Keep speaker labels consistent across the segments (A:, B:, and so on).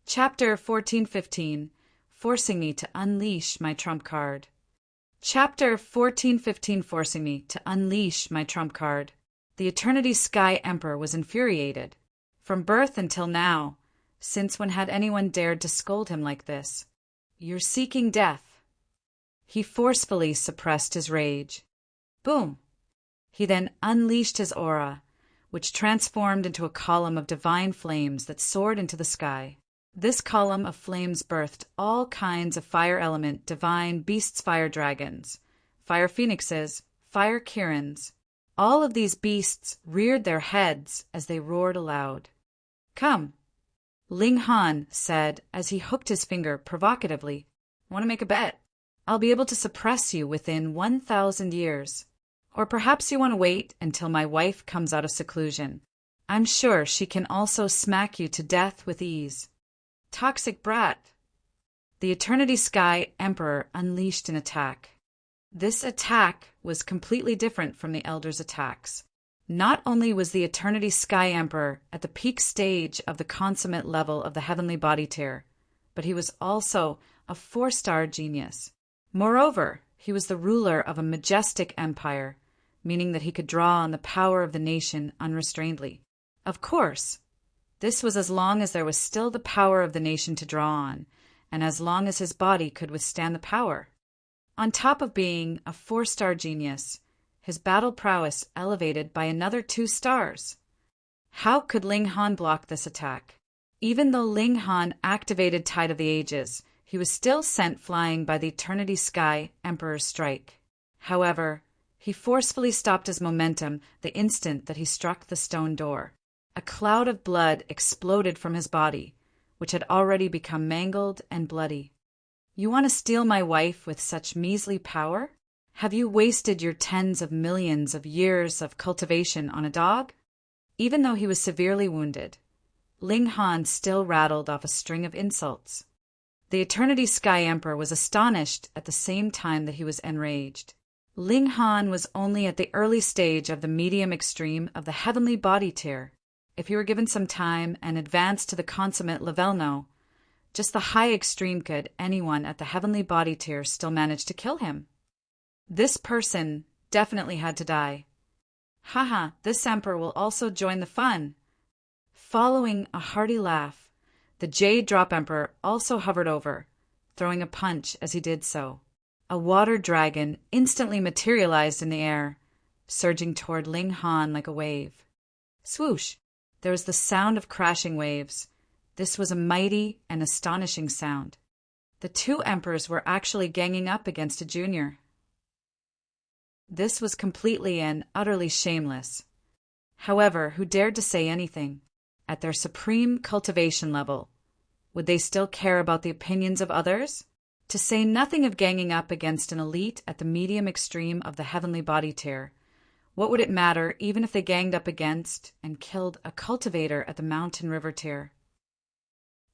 A: Chapter 1415, Forcing Me to Unleash My Trump Card. Chapter 1415, Forcing Me to Unleash My Trump Card. The Eternity Sky Emperor was infuriated. From birth until now, since when had anyone dared to scold him like this? You're seeking death. He forcefully suppressed his rage. Boom! He then unleashed his aura, which transformed into a column of divine flames that soared into the sky. This column of flames birthed all kinds of fire element divine beasts, fire dragons, fire phoenixes, fire kirans. All of these beasts reared their heads as they roared aloud. Come, Ling Han said as he hooked his finger provocatively. Want to make a bet? I'll be able to suppress you within 1,000 years. Or perhaps you want to wait until my wife comes out of seclusion. I'm sure she can also smack you to death with ease. Toxic brat. The Eternity Sky Emperor unleashed an attack. This attack was completely different from the Elder's attacks. Not only was the Eternity Sky Emperor at the peak stage of the consummate level of the heavenly body tier, but he was also a 4-star genius. Moreover, he was the ruler of a majestic empire, meaning that he could draw on the power of the nation unrestrainedly. Of course, this was as long as there was still the power of the nation to draw on, and as long as his body could withstand the power. On top of being a 4-star genius, his battle prowess elevated by another 2 stars. How could Ling Han block this attack? Even though Ling Han activated Tide of the Ages, he was still sent flying by the Eternity Sky Emperor's strike. However, he forcefully stopped his momentum the instant that he struck the stone door. A cloud of blood exploded from his body, which had already become mangled and bloody. You want to steal my wife with such measly power? Have you wasted your tens of millions of years of cultivation on a dog? Even though he was severely wounded, Ling Han still rattled off a string of insults. The Eternity Sky Emperor was astonished at the same time that he was enraged. Ling Han was only at the early stage of the medium extreme of the heavenly body tier. If he were given some time and advanced to the consummate Lavelno, just the high extreme could anyone at the heavenly body tier still manage to kill him. This person definitely had to die. Haha, this emperor will also join the fun. Following a hearty laugh, the Jade Drop Emperor also hovered over, throwing a punch as he did so. A water dragon instantly materialized in the air, surging toward Ling Han like a wave. Swoosh! There was the sound of crashing waves. This was a mighty and astonishing sound. The 2 emperors were actually ganging up against a junior. This was completely and utterly shameless. However, who dared to say anything? At their supreme cultivation level, would they still care about the opinions of others? To say nothing of ganging up against an elite at the medium extreme of the heavenly body tier, what would it matter even if they ganged up against and killed a cultivator at the mountain river tier?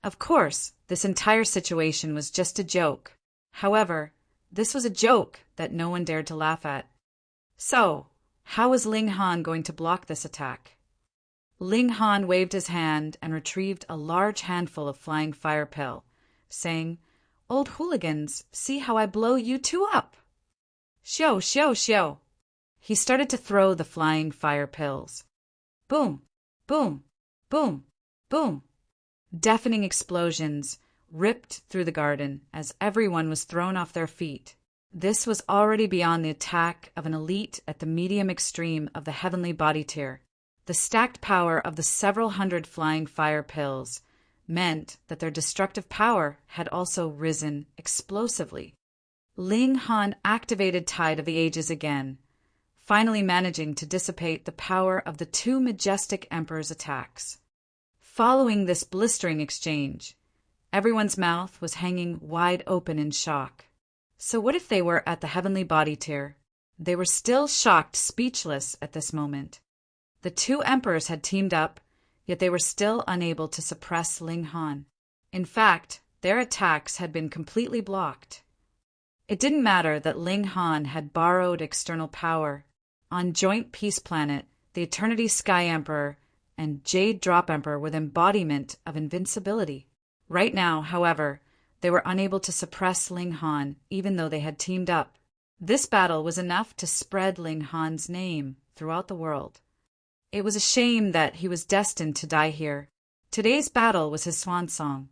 A: Of course, this entire situation was just a joke. However, this was a joke that no one dared to laugh at. So, how was Ling Han going to block this attack? Ling Han waved his hand and retrieved a large handful of flying fire pill, saying, "Old hooligans, see how I blow you 2 up!" Shio, shio, shio! He started to throw the flying fire pills. Boom, boom, boom, boom. Deafening explosions ripped through the garden as everyone was thrown off their feet. This was already beyond the attack of an elite at the medium extreme of the heavenly body tier. The stacked power of the several hundred flying fire pills meant that their destructive power had also risen explosively. Ling Han activated Tide of the Ages again, finally managing to dissipate the power of the 2 majestic emperors' attacks. Following this blistering exchange, everyone's mouth was hanging wide open in shock. So what if they were at the heavenly body tier? They were still shocked, speechless at this moment. The 2 emperors had teamed up, yet they were still unable to suppress Ling Han. In fact, their attacks had been completely blocked. It didn't matter that Ling Han had borrowed external power. On joint peace planet, the Eternity Sky Emperor and Jade Drop Emperor were the embodiment of invincibility. Right now, however, they were unable to suppress Ling Han, even though they had teamed up. This battle was enough to spread Ling Han's name throughout the world. It was a shame that he was destined to die here. Today's battle was his swan song.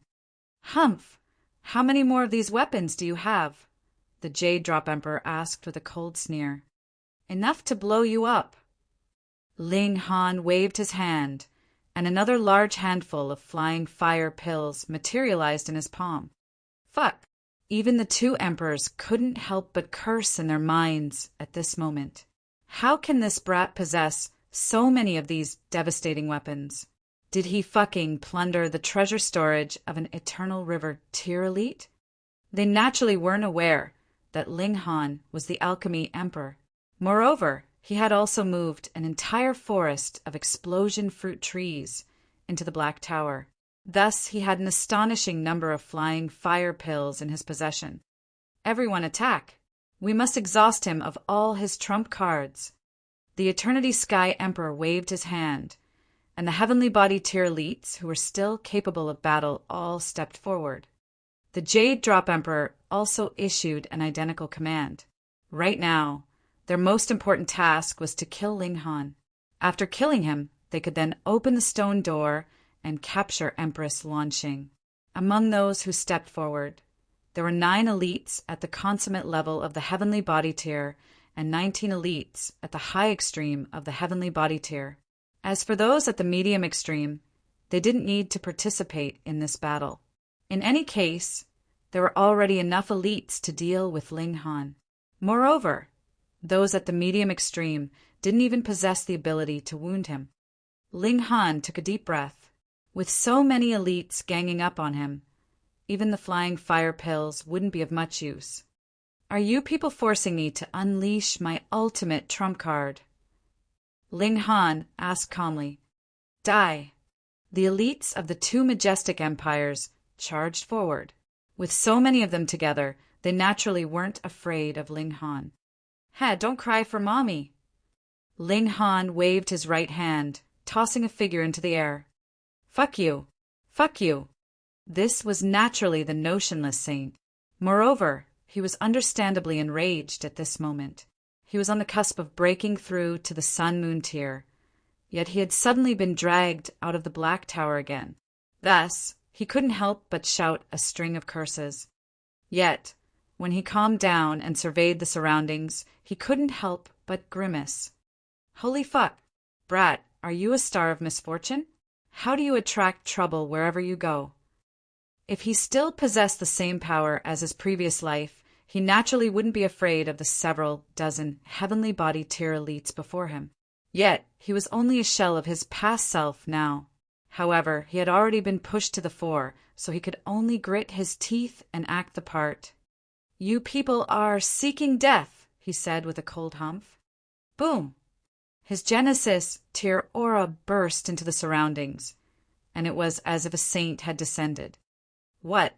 A: "Humph! How many more of these weapons do you have?" the Jade Drop Emperor asked with a cold sneer. "Enough to blow you up." Ling Han waved his hand, and another large handful of flying fire pills materialized in his palm. Fuck! Even the two emperors couldn't help but curse in their minds at this moment. How can this brat possess so many of these devastating weapons? Did he fucking plunder the treasure storage of an Eternal River tier elite? They naturally weren't aware that Ling Han was the alchemy emperor. Moreover, he had also moved an entire forest of explosion fruit trees into the Black Tower. Thus, he had an astonishing number of flying fire pills in his possession. "Everyone attack! We must exhaust him of all his trump cards." The Eternity Sky Emperor waved his hand, and the Heavenly Body tier elites who were still capable of battle all stepped forward. The Jade Drop Emperor also issued an identical command. Right now, their most important task was to kill Ling Han. After killing him, they could then open the stone door and capture Empress Luanxing. Among those who stepped forward, there were 9 elites at the consummate level of the Heavenly Body tier and 19 elites at the high extreme of the Heavenly Body tier. As for those at the medium extreme, they didn't need to participate in this battle. In any case, there were already enough elites to deal with Ling Han. Moreover, those at the medium extreme didn't even possess the ability to wound him. Ling Han took a deep breath. With so many elites ganging up on him, even the flying fire pills wouldn't be of much use. "Are you people forcing me to unleash my ultimate trump card?" Ling Han asked calmly. "Die." The elites of the 2 majestic empires charged forward. With so many of them together, they naturally weren't afraid of Ling Han. "Hey, don't cry for mommy." Ling Han waved his right hand, tossing a figure into the air. "Fuck you! Fuck you!" This was naturally the notionless saint. Moreover, he was understandably enraged at this moment. He was on the cusp of breaking through to the Sun-Moon tier, yet he had suddenly been dragged out of the Black Tower again. Thus, he couldn't help but shout a string of curses. Yet, when he calmed down and surveyed the surroundings, he couldn't help but grimace. "Holy fuck! Brat, are you a star of misfortune? How do you attract trouble wherever you go?" If he still possessed the same power as his previous life, he naturally wouldn't be afraid of the several dozen Heavenly Body tier elites before him. Yet, he was only a shell of his past self now. However, he had already been pushed to the fore, so he could only grit his teeth and act the part. "You people are seeking death," he said with a cold humph. Boom! His Genesis tier aura burst into the surroundings, and it was as if a saint had descended. What?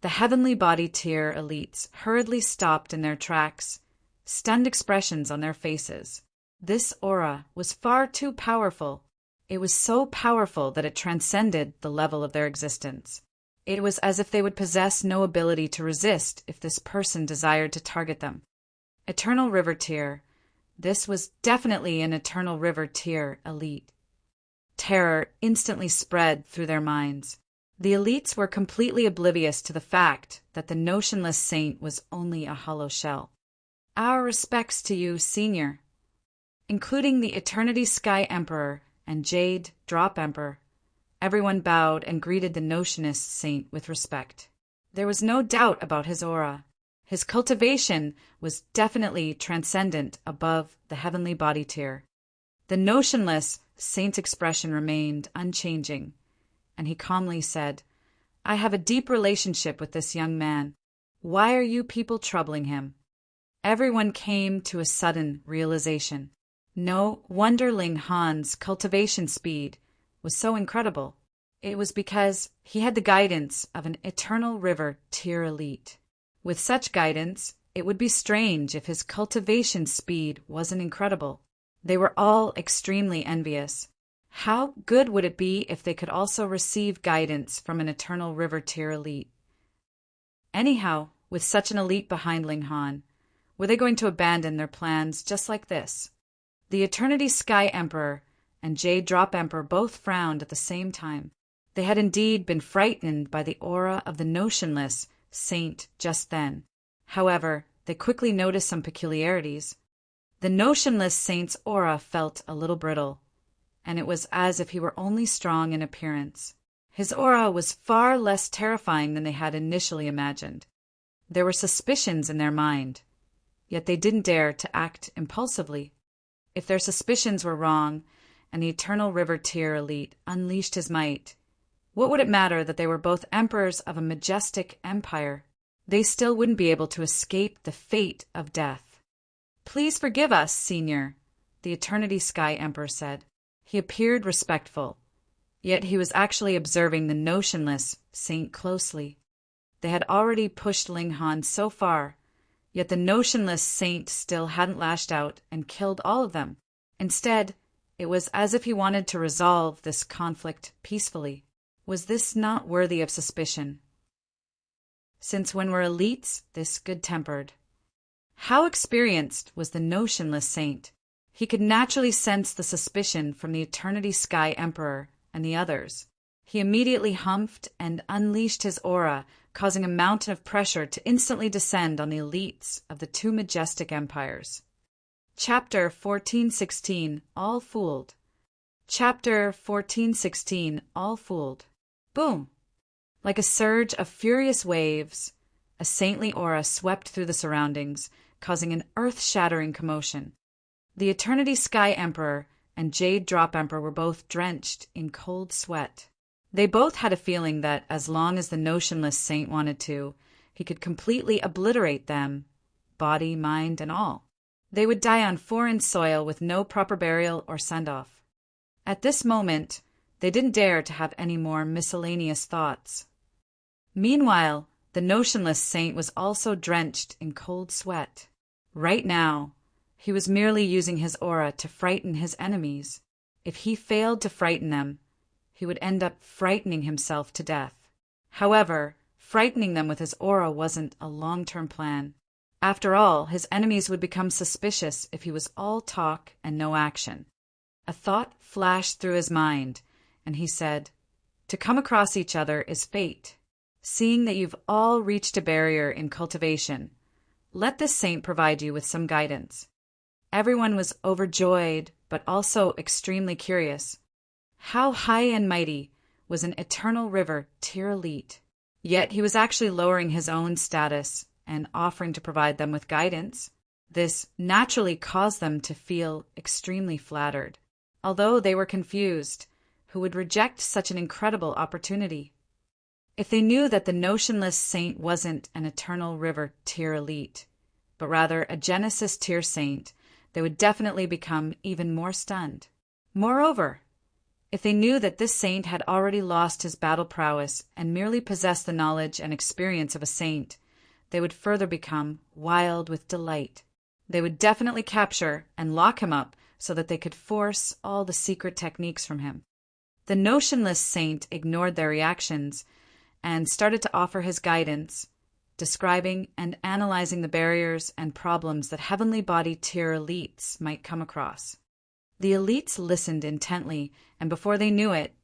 A: The Heavenly Body tier elites hurriedly stopped in their tracks, stunned expressions on their faces. This aura was far too powerful. It was so powerful that it transcended the level of their existence. It was as if they would possess no ability to resist if this person desired to target them. Eternal River tier. This was definitely an Eternal River tier elite. Terror instantly spread through their minds. The elites were completely oblivious to the fact that the notionless saint was only a hollow shell. "Our respects to you, Senior." Including the Eternity Sky Emperor and Jade Drop Emperor, everyone bowed and greeted the notionist saint with respect. There was no doubt about his aura. His cultivation was definitely transcendent above the Heavenly Body tier. The notionless saint's expression remained unchanging, and he calmly said, "I have a deep relationship with this young man. Why are you people troubling him?" Everyone came to a sudden realization. No wonder Ling Han's cultivation speed was so incredible. It was because he had the guidance of an Eternal River tier elite. With such guidance, it would be strange if his cultivation speed wasn't incredible. They were all extremely envious. How good would it be if they could also receive guidance from an Eternal River tier elite? Anyhow, with such an elite behind Ling Han, were they going to abandon their plans just like this? The Eternity Sky Emperor and Jade Drop Emperor both frowned at the same time. They had indeed been frightened by the aura of the notionless saint just then. However, they quickly noticed some peculiarities. The notionless saint's aura felt a little brittle, and it was as if he were only strong in appearance. His aura was far less terrifying than they had initially imagined. There were suspicions in their mind, yet they didn't dare to act impulsively. If their suspicions were wrong, and the Eternal River tier elite unleashed his might, what would it matter that they were both emperors of a majestic empire? They still wouldn't be able to escape the fate of death. "Please forgive us, Senior," the Eternity Sky Emperor said. He appeared respectful, yet he was actually observing the notionless saint closely. They had already pushed Ling Han so far, yet the notionless saint still hadn't lashed out and killed all of them. Instead, it was as if he wanted to resolve this conflict peacefully. Was this not worthy of suspicion? Since when were elites this good-tempered? How experienced was the notionless saint? He could naturally sense the suspicion from the Eternity Sky Emperor and the others. He immediately humphed and unleashed his aura, causing a mountain of pressure to instantly descend on the elites of the two majestic empires. Chapter 1416, All Fooled. Chapter 1416, All Fooled. Boom! Like a surge of furious waves, a saintly aura swept through the surroundings, causing an earth-shattering commotion. The Eternity Sky Emperor and Jade Drop Emperor were both drenched in cold sweat. They both had a feeling that as long as the notionless saint wanted to, he could completely obliterate them, body, mind, and all. They would die on foreign soil with no proper burial or send-off. At this moment, they didn't dare to have any more miscellaneous thoughts. Meanwhile, the notionless saint was also drenched in cold sweat. Right now, he was merely using his aura to frighten his enemies. If he failed to frighten them, he would end up frightening himself to death. However, frightening them with his aura wasn't a long-term plan. After all, his enemies would become suspicious if he was all talk and no action. A thought flashed through his mind, and he said, "To come across each other is fate. Seeing that you've all reached a barrier in cultivation, let this saint provide you with some guidance." Everyone was overjoyed, but also extremely curious. How high and mighty was an Eternal River tier elite? Yet he was actually lowering his own status and offering to provide them with guidance. This naturally caused them to feel extremely flattered, although they were confused. Who would reject such an incredible opportunity? If they knew that the notionless saint wasn't an Eternal River tier elite, but rather a Genesis tier saint, they would definitely become even more stunned. Moreover, if they knew that this saint had already lost his battle prowess and merely possessed the knowledge and experience of a saint, they would further become wild with delight. They would definitely capture and lock him up so that they could force all the secret techniques from him. The notionless saint ignored their reactions and started to offer his guidance, describing and analyzing the barriers and problems that heavenly body tier elites might come across. The elites listened intently, and before they knew it,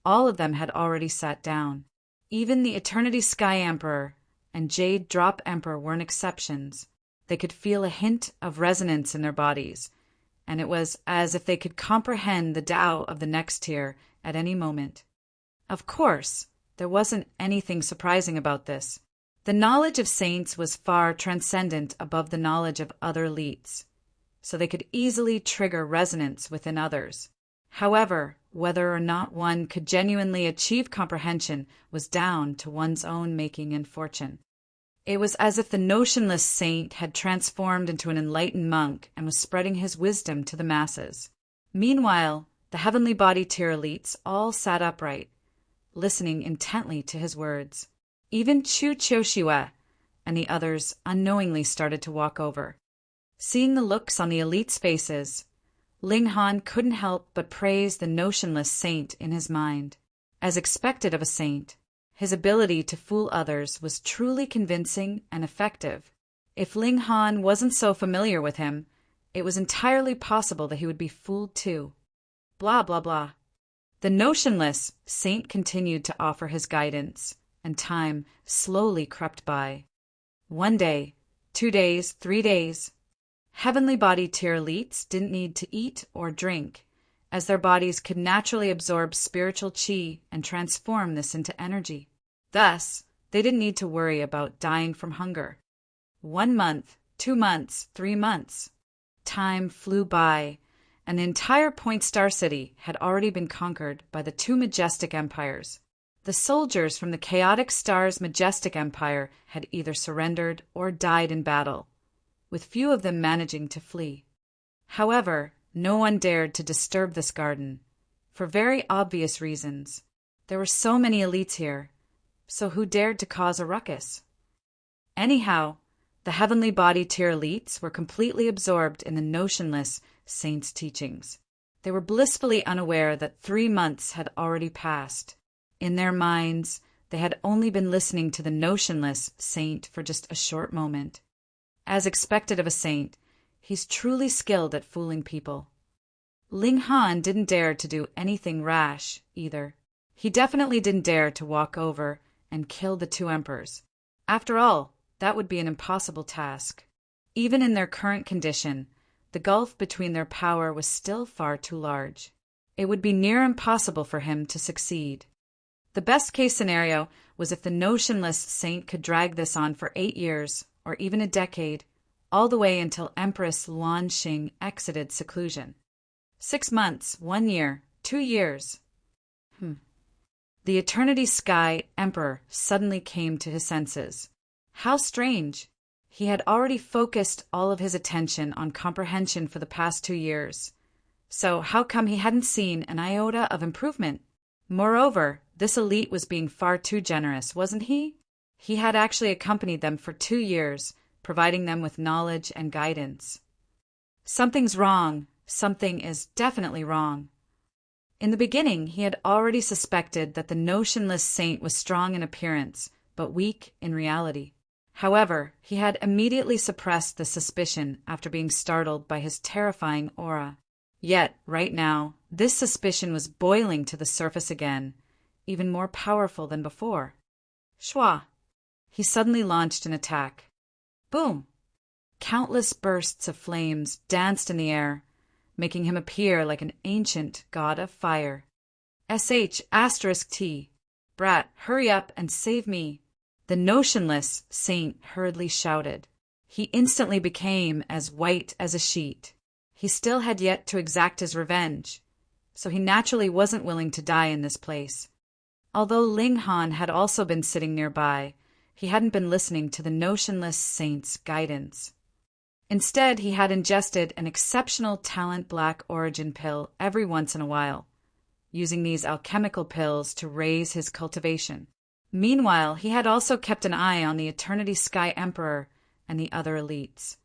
A: all of them had already sat down. Even the Eternity Sky Emperor and Jade Drop Emperor weren't exceptions. They could feel a hint of resonance in their bodies, and it was as if they could comprehend the Tao of the next tier at any moment. Of course, there wasn't anything surprising about this. The knowledge of saints was far transcendent above the knowledge of other elites, so they could easily trigger resonance within others. However, whether or not one could genuinely achieve comprehension was down to one's own making and fortune. It was as if the notionless saint had transformed into an enlightened monk and was spreading his wisdom to the masses. Meanwhile, the heavenly body tier elites all sat upright, listening intently to his words. Even Chu Chioshiwa and the others unknowingly started to walk over. Seeing the looks on the elites' faces, Ling Han couldn't help but praise the notionless saint in his mind. As expected of a saint, his ability to fool others was truly convincing and effective. If Ling Han wasn't so familiar with him, it was entirely possible that he would be fooled too. Blah, blah, blah. The notionless saint continued to offer his guidance, and time slowly crept by. 1 day, 2 days, 3 days. Heavenly body tier elites didn't need to eat or drink, as their bodies could naturally absorb spiritual qi and transform this into energy. Thus, they didn't need to worry about dying from hunger. 1 month, 2 months, 3 months. Time flew by, and the entire Point Star City had already been conquered by the 2 majestic empires. The soldiers from the chaotic star's majestic empire had either surrendered or died in battle, with few of them managing to flee. However, no one dared to disturb this garden, for very obvious reasons. There were so many elites here, so who dared to cause a ruckus? Anyhow, the heavenly body tier elites were completely absorbed in the notionless saint's teachings. They were blissfully unaware that 3 months had already passed. In their minds, they had only been listening to the notionless saint for just a short moment. As expected of a saint, he's truly skilled at fooling people. Ling Han didn't dare to do anything rash, either. He definitely didn't dare to walk over and kill the 2 emperors. After all, that would be an impossible task. Even in their current condition, the gulf between their power was still far too large. It would be near impossible for him to succeed. The best-case scenario was if the notionless saint could drag this on for 8 years, or even a decade, all the way until Empress Luan Xing exited seclusion. 6 months, 1 year, 2 years. The Eternity Sky Emperor suddenly came to his senses. How strange! He had already focused all of his attention on comprehension for the past 2 years. So how come he hadn't seen an iota of improvement? Moreover, this elite was being far too generous, wasn't he? He had actually accompanied them for 2 years, providing them with knowledge and guidance. Something's wrong. Something is definitely wrong. In the beginning, he had already suspected that the notionless saint was strong in appearance, but weak in reality. However, he had immediately suppressed the suspicion after being startled by his terrifying aura. Yet, right now, this suspicion was boiling to the surface again, even more powerful than before. Shwa! He suddenly launched an attack. Boom! Countless bursts of flames danced in the air, making him appear like an ancient god of fire. *T. Brat, hurry up and save me! The notionless saint hurriedly shouted. He instantly became as white as a sheet. He still had yet to exact his revenge, so he naturally wasn't willing to die in this place. Although Ling Han had also been sitting nearby, he hadn't been listening to the notionless saint's guidance. Instead, he had ingested an exceptional talent black origin pill every once in a while, using these alchemical pills to raise his cultivation. Meanwhile, he had also kept an eye on the Eternity Sky Emperor and the other elites.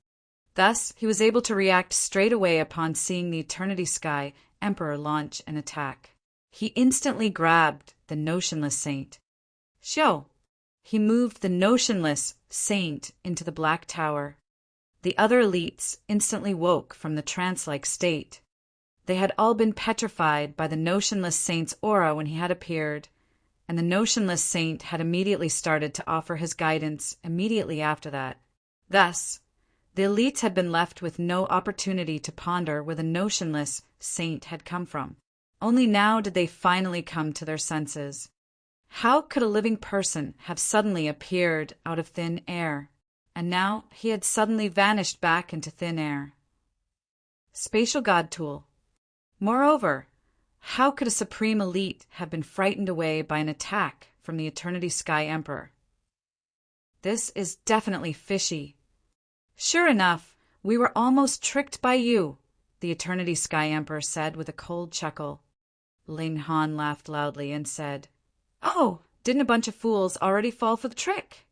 A: Thus, he was able to react straight away upon seeing the Eternity Sky Emperor launch an attack. He instantly grabbed the notionless saint. Xiao! He moved the notionless saint into the Black Tower. The other elites instantly woke from the trance-like state. They had all been petrified by the notionless saint's aura when he had appeared, and the notionless saint had immediately started to offer his guidance immediately after that. Thus, the elites had been left with no opportunity to ponder where the notionless saint had come from. Only now did they finally come to their senses. How could a living person have suddenly appeared out of thin air? And now he had suddenly vanished back into thin air. Spatial God Tool. Moreover, how could a supreme elite have been frightened away by an attack from the Eternity Sky Emperor? This is definitely fishy. Sure enough, we were almost tricked by you, the Eternity Sky Emperor said with a cold chuckle. Ling Han laughed loudly and said, "Oh, didn't a bunch of fools already fall for the trick?"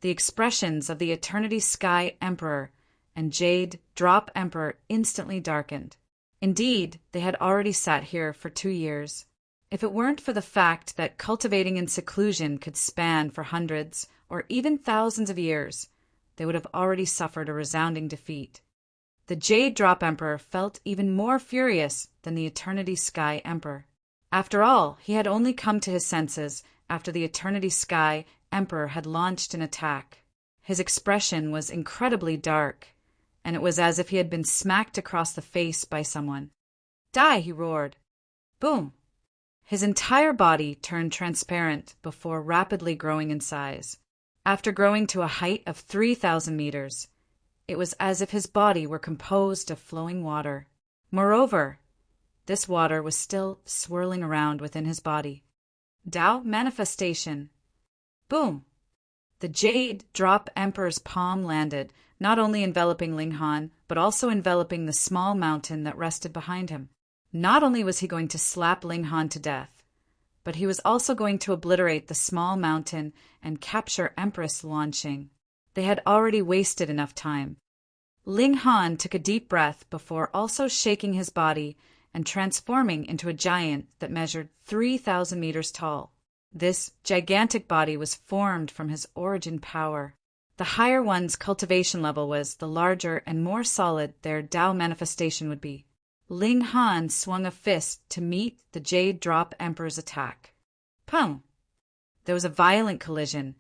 A: The expressions of the Eternity Sky Emperor and Jade Drop Emperor instantly darkened. Indeed, they had already sat here for 2 years. If it weren't for the fact that cultivating in seclusion could span for hundreds or even thousands of years, they would have already suffered a resounding defeat. The Jade Drop Emperor felt even more furious than the Eternity Sky Emperor. After all, he had only come to his senses after the Eternity Sky Emperor had launched an attack. His expression was incredibly dark, and it was as if he had been smacked across the face by someone. "Die!" he roared. Boom! His entire body turned transparent before rapidly growing in size. After growing to a height of 3,000 meters, it was as if his body were composed of flowing water. Moreover, this water was still swirling around within his body. Tao manifestation. Boom! The Jade Drop Emperor's palm landed, not only enveloping Ling Han, but also enveloping the small mountain that rested behind him. Not only was he going to slap Ling Han to death, but he was also going to obliterate the small mountain and capture Empress Luanxing. They had already wasted enough time. Ling Han took a deep breath before also shaking his body and transforming into a giant that measured 3,000 meters tall. This gigantic body was formed from his origin power. The higher one's cultivation level was, the larger and more solid their Tao manifestation would be. Ling Han swung a fist to meet the Jade Drop Emperor's attack. Pum! There was a violent collision,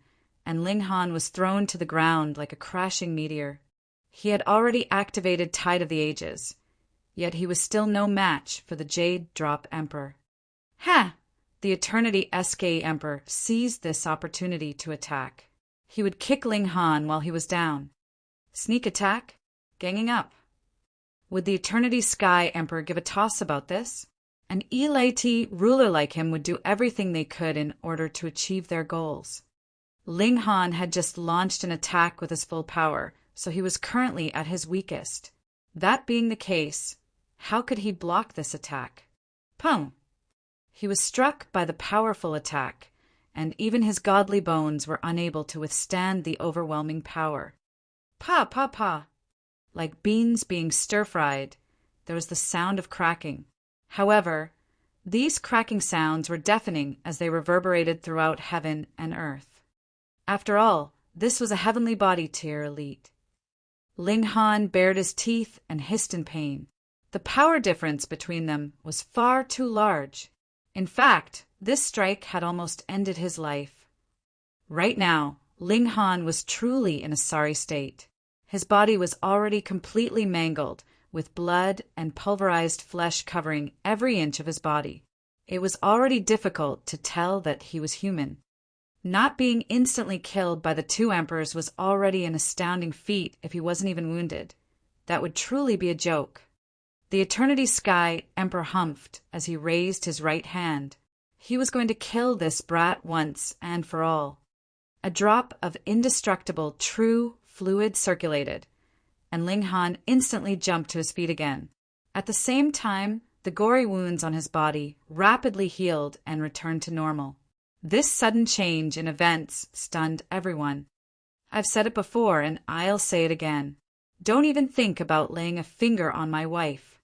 A: and Ling Han was thrown to the ground like a crashing meteor. He had already activated Tide of the Ages, yet he was still no match for the Jade Drop Emperor. Ha! The Eternity SK Emperor seized this opportunity to attack. He would kick Ling Han while he was down. Sneak attack? Ganging up. Would the Eternity Sky Emperor give a toss about this? An Elite ruler like him would do everything they could in order to achieve their goals. Ling Han had just launched an attack with his full power, so he was currently at his weakest. That being the case, how could he block this attack? Pum! He was struck by the powerful attack, and even his godly bones were unable to withstand the overwhelming power. Pa, pa, pa! Like beans being stir-fried, there was the sound of cracking. However, these cracking sounds were deafening as they reverberated throughout heaven and earth. After all, this was a heavenly body tier elite. Ling Han bared his teeth and hissed in pain. The power difference between them was far too large. In fact, this strike had almost ended his life. Right now, Ling Han was truly in a sorry state. His body was already completely mangled, with blood and pulverized flesh covering every inch of his body. It was already difficult to tell that he was human. Not being instantly killed by the two emperors was already an astounding feat if he wasn't even wounded. That would truly be a joke. The Eternity Sky Emperor humphed as he raised his right hand. He was going to kill this brat once and for all. A drop of indestructible, true fluid circulated, and Ling Han instantly jumped to his feet again. At the same time, the gory wounds on his body rapidly healed and returned to normal. This sudden change in events stunned everyone. I've said it before, and I'll say it again. Don't even think about laying a finger on my wife.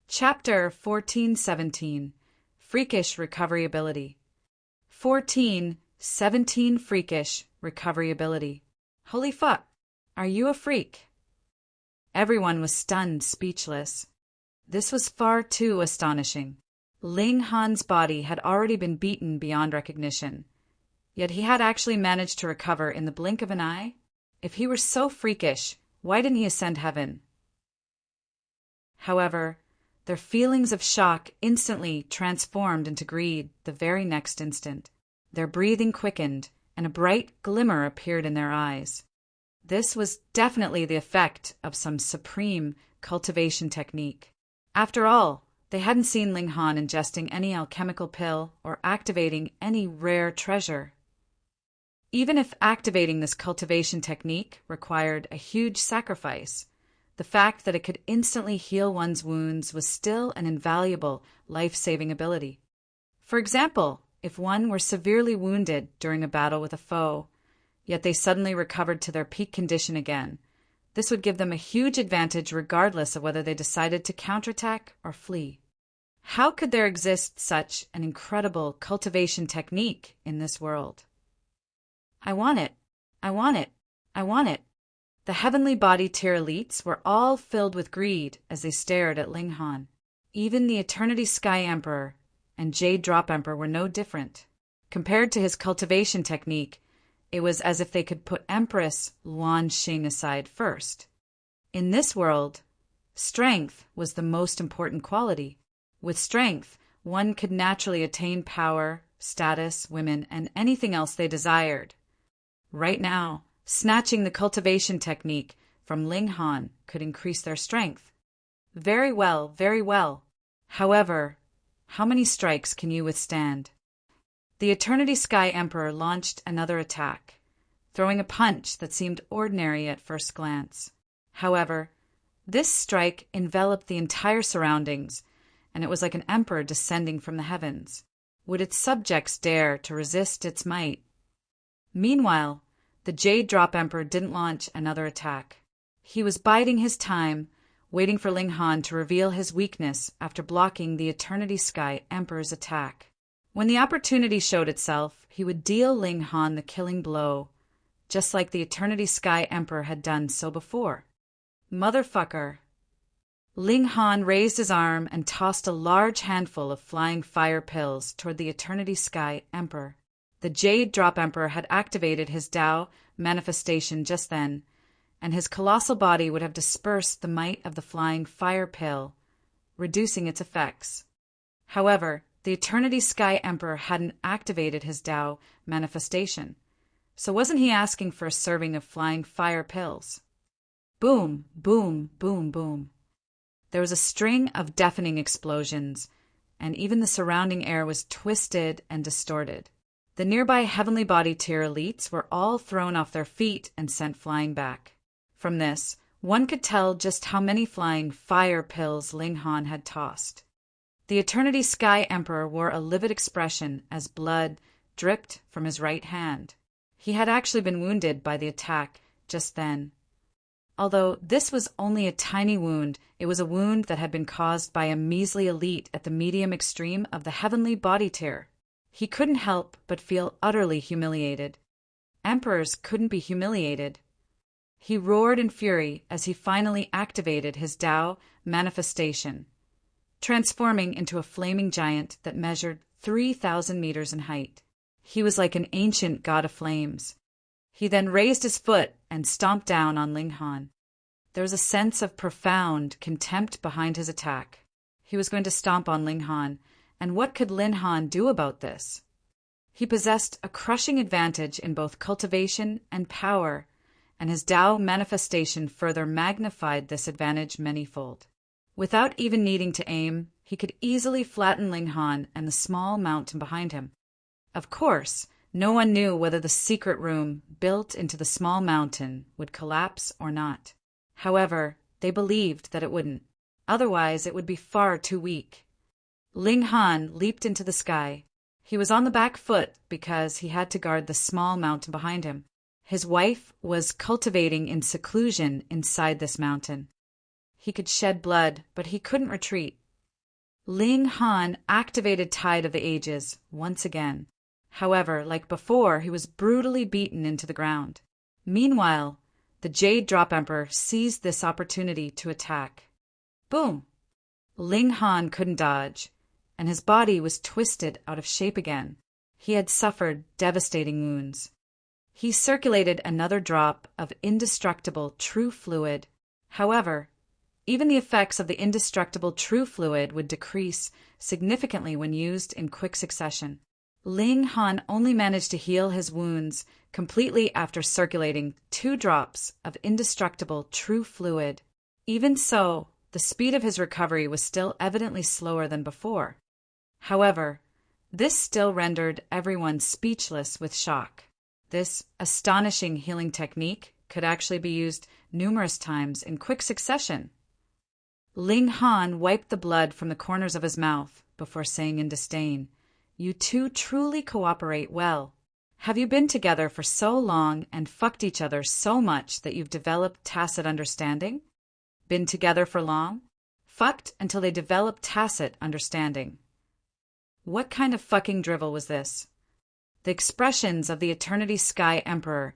A: Chapter 1417. Freakish Recovery Ability. 14:17 Freakish Recovery Ability. Holy fuck! Are you a freak? Everyone was stunned, speechless. This was far too astonishing. Ling Han's body had already been beaten beyond recognition, yet he had actually managed to recover in the blink of an eye. If he were so freakish, why didn't he ascend heaven? However, their feelings of shock instantly transformed into greed the very next instant. Their breathing quickened, and a bright glimmer appeared in their eyes. This was definitely the effect of some supreme cultivation technique. After all, they hadn't seen Ling Han ingesting any alchemical pill or activating any rare treasure. Even if activating this cultivation technique required a huge sacrifice, the fact that it could instantly heal one's wounds was still an invaluable life-saving ability. For example, if one were severely wounded during a battle with a foe, yet they suddenly recovered to their peak condition again, This would give them a huge advantage regardless of whether they decided to counterattack or flee. How could there exist such an incredible cultivation technique in this world? I want it. I want it. I want it. The heavenly body tier elites were all filled with greed as they stared at Ling Han. Even the Eternity Sky Emperor and Jade Drop Emperor were no different. Compared to his cultivation technique, it was as if they could put Empress Luan Xing aside first. In this world, strength was the most important quality. With strength, one could naturally attain power, status, women, and anything else they desired. Right now, snatching the cultivation technique from Ling Han could increase their strength. Very well, very well. However, how many strikes can you withstand? The Eternity Sky Emperor launched another attack, throwing a punch that seemed ordinary at first glance. However, this strike enveloped the entire surroundings, and it was like an emperor descending from the heavens. Would its subjects dare to resist its might? Meanwhile, the Jade Drop Emperor didn't launch another attack. He was biding his time, waiting for Ling Han to reveal his weakness after blocking the Eternity Sky Emperor's attack. When the opportunity showed itself, he would deal Ling Han the killing blow, just like the Eternity Sky Emperor had done so before. Motherfucker. Ling Han raised his arm and tossed a large handful of flying fire pills toward the Eternity Sky Emperor. The Jade Drop Emperor had activated his Tao manifestation just then, and his colossal body would have dispersed the might of the flying fire pill, reducing its effects. However, the Eternity Sky Emperor hadn't activated his Tao manifestation, so wasn't he asking for a serving of flying fire pills? Boom, boom, boom, boom. There was a string of deafening explosions, and even the surrounding air was twisted and distorted. The nearby heavenly body tier elites were all thrown off their feet and sent flying back. From this, one could tell just how many flying fire pills Ling Han had tossed. The Eternity Sky Emperor wore a livid expression as blood dripped from his right hand. He had actually been wounded by the attack just then. Although this was only a tiny wound, it was a wound that had been caused by a measly elite at the medium extreme of the heavenly body tier. He couldn't help but feel utterly humiliated. Emperors couldn't be humiliated. He roared in fury as he finally activated his Tao manifestation, transforming into a flaming giant that measured 3,000 meters in height. He was like an ancient god of flames. He then raised his foot and stomped down on Ling Han. There was a sense of profound contempt behind his attack. He was going to stomp on Ling Han, and what could Ling Han do about this? He possessed a crushing advantage in both cultivation and power, and his Tao manifestation further magnified this advantage manyfold. Without even needing to aim, he could easily flatten Ling Han and the small mountain behind him. Of course, no one knew whether the secret room built into the small mountain would collapse or not. However, they believed that it wouldn't. Otherwise, it would be far too weak. Ling Han leaped into the sky. He was on the back foot because he had to guard the small mountain behind him. His wife was cultivating in seclusion inside this mountain. He could shed blood, but he couldn't retreat. Ling Han activated Tide of the Ages once again. However, like before, he was brutally beaten into the ground. Meanwhile, the Jade Drop Emperor seized this opportunity to attack. Boom! Ling Han couldn't dodge, and his body was twisted out of shape again. He had suffered devastating wounds. He circulated another drop of indestructible true fluid. However, even the effects of the indestructible true fluid would decrease significantly when used in quick succession. Ling Han only managed to heal his wounds completely after circulating 2 drops of indestructible true fluid. Even so, the speed of his recovery was still evidently slower than before. However, this still rendered everyone speechless with shock. This astonishing healing technique could actually be used numerous times in quick succession. Ling Han wiped the blood from the corners of his mouth before saying in disdain, "You two truly cooperate well. Have you been together for so long and fucked each other so much that you've developed tacit understanding? Been together for long? Fucked until they developed tacit understanding. What kind of fucking drivel was this? The expressions of the Eternity Sky Emperor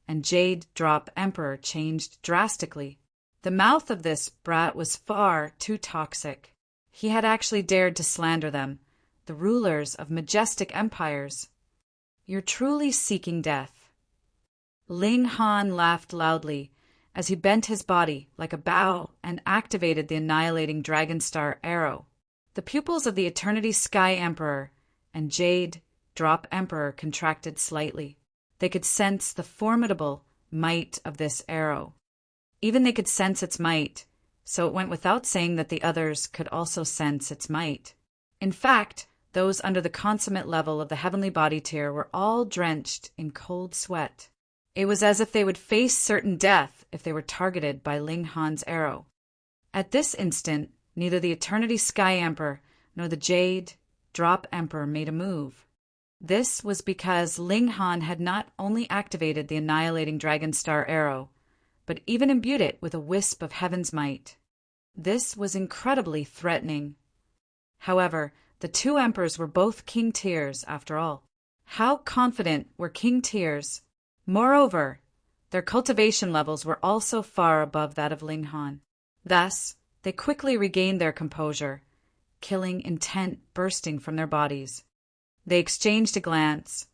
A: and Jade Drop Emperor changed drastically. The mouth of this brat was far too toxic. He had actually dared to slander them, the rulers of majestic empires. You're truly seeking death. Ling Han laughed loudly as he bent his body like a bow and activated the annihilating Dragon Star arrow. The pupils of the Eternity Sky Emperor and Jade Drop Emperor contracted slightly. They could sense the formidable might of this arrow. Even they could sense its might, so it went without saying that the others could also sense its might. In fact, those under the consummate level of the heavenly body tier were all drenched in cold sweat. It was as if they would face certain death if they were targeted by Ling Han's arrow. At this instant, neither the Eternity Sky Emperor nor the Jade Drop Emperor made a move. This was because Ling Han had not only activated the annihilating Dragon Star arrow, but even imbued it with a wisp of heaven's might. This was incredibly threatening. However, the two emperors were both king tiers after all. How confident were king tiers? Moreover, their cultivation levels were also far above that of Ling Han. Thus, they quickly regained their composure, killing intent bursting from their bodies. They exchanged a glance,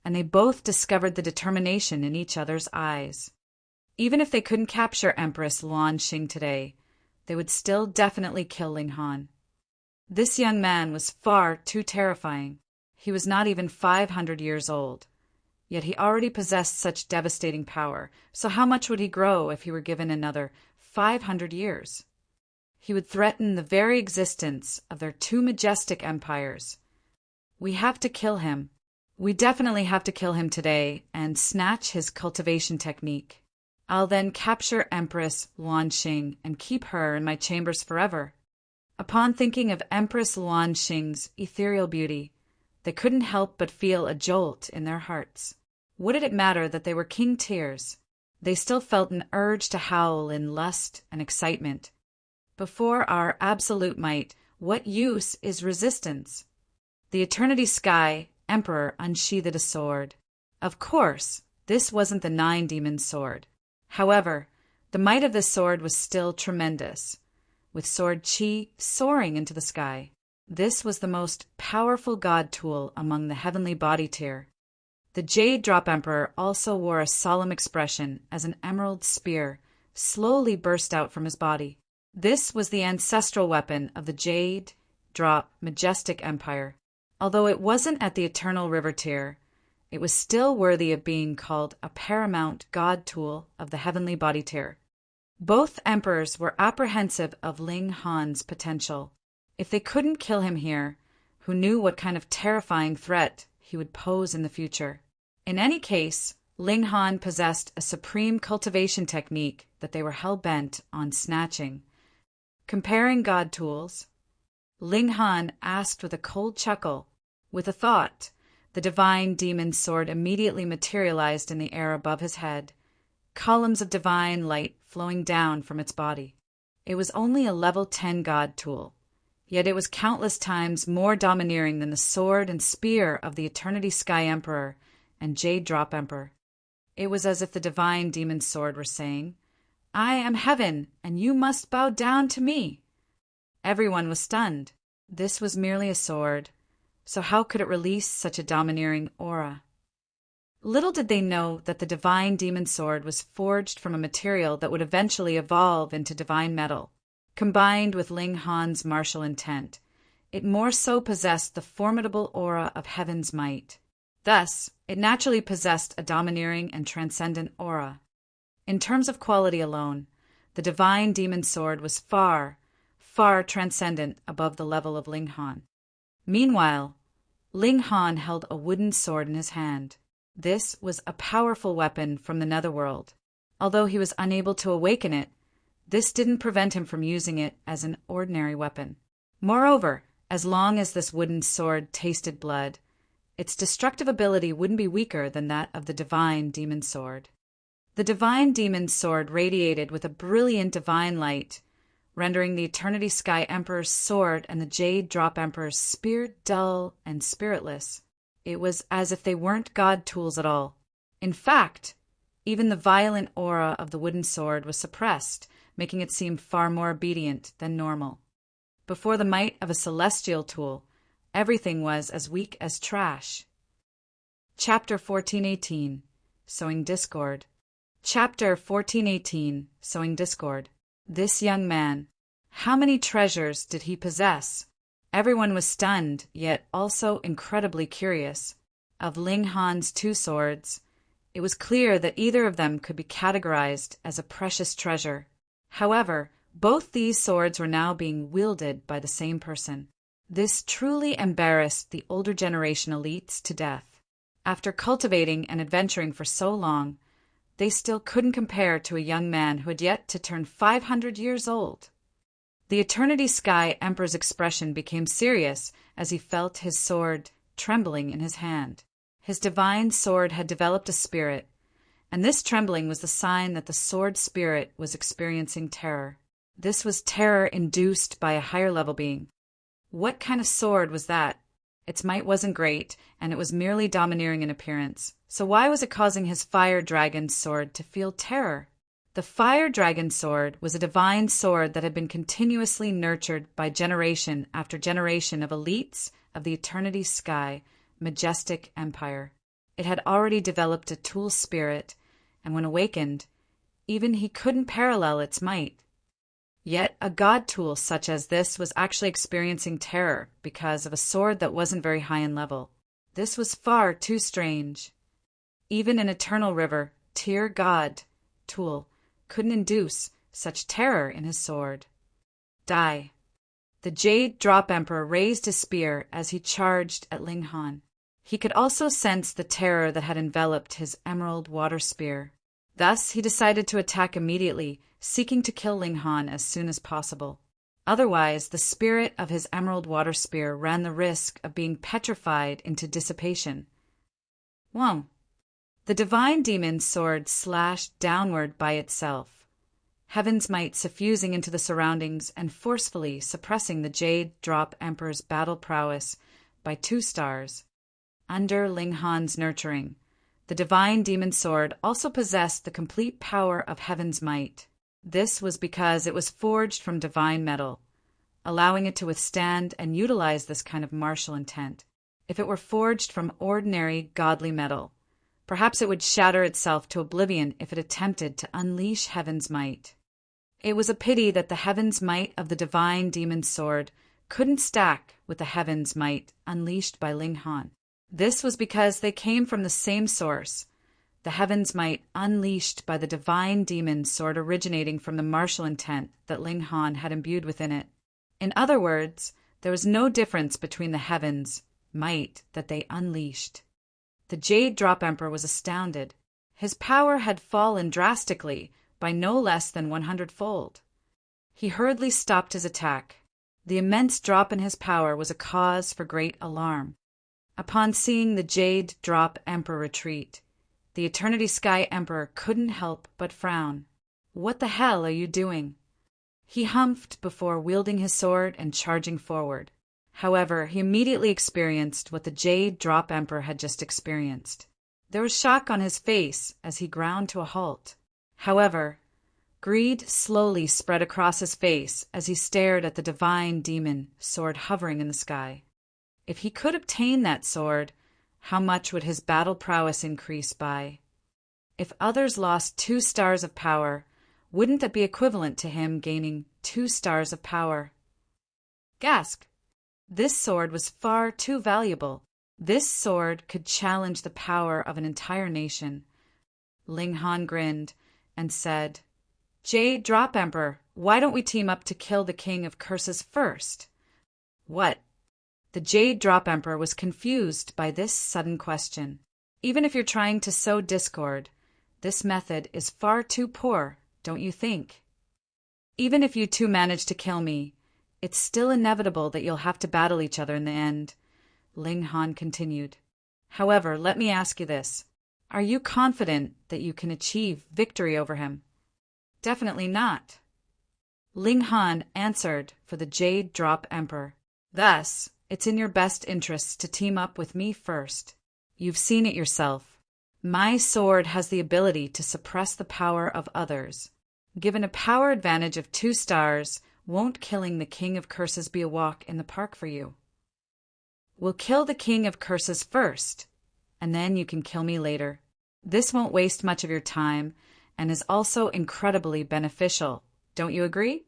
A: and they both discovered the determination in each other's eyes. Even if they couldn't capture Empress Luan Xing today, they would still definitely kill Ling Han. This young man was far too terrifying. He was not even 500 years old. Yet he already possessed such devastating power, so how much would he grow if he were given another 500 years? He would threaten the very existence of their two majestic empires. We have to kill him. We definitely have to kill him today and snatch his cultivation technique. I'll then capture Empress Luan Xing and keep her in my chambers forever. Upon thinking of Empress Luan Xing's ethereal beauty, they couldn't help but feel a jolt in their hearts. What did it matter that they were king tiers? They still felt an urge to howl in lust and excitement. Before our absolute might, what use is resistance? The Eternity Sky Emperor unsheathed a sword. Of course, this wasn't the Nine Demons' sword. However, the might of this sword was still tremendous, with sword chi soaring into the sky. This was the most powerful god tool among the heavenly body tier. The Jade Drop Emperor also wore a solemn expression as an emerald spear slowly burst out from his body. This was the ancestral weapon of the Jade Drop Majestic Empire. Although it wasn't at the Eternal River tier, it was still worthy of being called a paramount god tool of the heavenly body tier. Both emperors were apprehensive of Ling Han's potential. If they couldn't kill him here, who knew what kind of terrifying threat he would pose in the future? In any case, Ling Han possessed a supreme cultivation technique that they were hell-bent on snatching. Comparing god tools, Ling Han asked with a cold chuckle. With a thought, the divine demon's sword immediately materialized in the air above his head, columns of divine light flowing down from its body. It was only a level 10 god tool, yet it was countless times more domineering than the sword and spear of the Eternity Sky Emperor and Jade Drop Emperor. It was as if the divine demon's sword were saying, "I am heaven, and you must bow down to me." Everyone was stunned. This was merely a sword, so how could it release such a domineering aura? Little did they know that the divine demon sword was forged from a material that would eventually evolve into divine metal. Combined with Ling Han's martial intent, it more so possessed the formidable aura of heaven's might. Thus, it naturally possessed a domineering and transcendent aura. In terms of quality alone, the divine demon sword was far, far transcendent above the level of Ling Han. Meanwhile, Ling Han held a wooden sword in his hand. This was a powerful weapon from the netherworld. Although he was unable to awaken it, this didn't prevent him from using it as an ordinary weapon. Moreover, as long as this wooden sword tasted blood, its destructive ability wouldn't be weaker than that of the divine demon sword. The divine demon sword radiated with a brilliant divine light, rendering the Eternity Sky Emperor's sword and the Jade Drop Emperor's spear dull and spiritless. It was as if they weren't god tools at all. In fact, even the violent aura of the wooden sword was suppressed, making it seem far more obedient than normal. Before the might of a celestial tool, everything was as weak as trash. Chapter 1418 Sowing Discord. Chapter 1418 Sowing Discord. This young man. How many treasures did he possess? Everyone was stunned, yet also incredibly curious. Of Ling Han's two swords, it was clear that either of them could be categorized as a precious treasure. However, both these swords were now being wielded by the same person. This truly embarrassed the older generation elites to death. After cultivating and adventuring for so long, they still couldn't compare to a young man who had yet to turn 500 years old. The Eternity Sky Emperor's expression became serious as he felt his sword trembling in his hand. His divine sword had developed a spirit, and this trembling was the sign that the sword spirit was experiencing terror. This was terror induced by a higher-level being. What kind of sword was that? Its might wasn't great, and it was merely domineering in appearance. So why was it causing his fire dragon sword to feel terror? The fire dragon sword was a divine sword that had been continuously nurtured by generation after generation of elites of the Eternity Sky majestic empire. It had already developed a tool spirit, and when awakened, even he couldn't parallel its might. Yet a god tool such as this was actually experiencing terror because of a sword that wasn't very high in level. This was far too strange. Even an eternal river, tier god tool, couldn't induce such terror in his sword. Die. The Jade Drop Emperor raised his spear as he charged at Ling Han. He could also sense the terror that had enveloped his emerald water spear. Thus, he decided to attack immediately, seeking to kill Ling Han as soon as possible. Otherwise, the spirit of his emerald water spear ran the risk of being petrified into dissipation. Whoa! The divine demon's sword slashed downward by itself, heaven's might suffusing into the surroundings and forcefully suppressing the Jade Drop Emperor's battle prowess by 2 stars. Under Ling Han's nurturing, the divine demon sword also possessed the complete power of heaven's might. This was because it was forged from divine metal, allowing it to withstand and utilize this kind of martial intent. If it were forged from ordinary godly metal, perhaps it would shatter itself to oblivion if it attempted to unleash heaven's might. It was a pity that the heaven's might of the divine demon sword couldn't stack with the heaven's might unleashed by Ling Han. This was because they came from the same source, the heaven's might unleashed by the divine demon sword originating from the martial intent that Ling Han had imbued within it. In other words, there was no difference between the heavens' might that they unleashed. The Jade Drop Emperor was astounded. His power had fallen drastically by no less than 100-fold. He hurriedly stopped his attack. The immense drop in his power was a cause for great alarm. Upon seeing the Jade Drop Emperor retreat, the Eternity Sky Emperor couldn't help but frown. "What the hell are you doing?" He humphed before wielding his sword and charging forward. However, he immediately experienced what the Jade Drop Emperor had just experienced. There was shock on his face as he ground to a halt. However, greed slowly spread across his face as he stared at the divine demon sword hovering in the sky. If he could obtain that sword, how much would his battle prowess increase by? If others lost 2 stars of power, wouldn't that be equivalent to him gaining 2 stars of power? Gasp! This sword was far too valuable. This sword could challenge the power of an entire nation. Ling Han grinned and said, "Jade Drop Emperor, why don't we team up to kill the King of Curses first?" What? The Jade Drop Emperor was confused by this sudden question. Even if you're trying to sow discord, this method is far too poor, don't you think? Even if you two manage to kill me, it's still inevitable that you'll have to battle each other in the end, Ling Han continued. However, let me ask you this. Are you confident that you can achieve victory over him? Definitely not. Ling Han answered for the Jade Drop Emperor. Thus, it's in your best interests to team up with me first. You've seen it yourself. My sword has the ability to suppress the power of others. Given a power advantage of 2 stars, won't killing the King of Curses be a walk in the park for you? We'll kill the King of Curses first, and then you can kill me later. This won't waste much of your time, and is also incredibly beneficial. Don't you agree?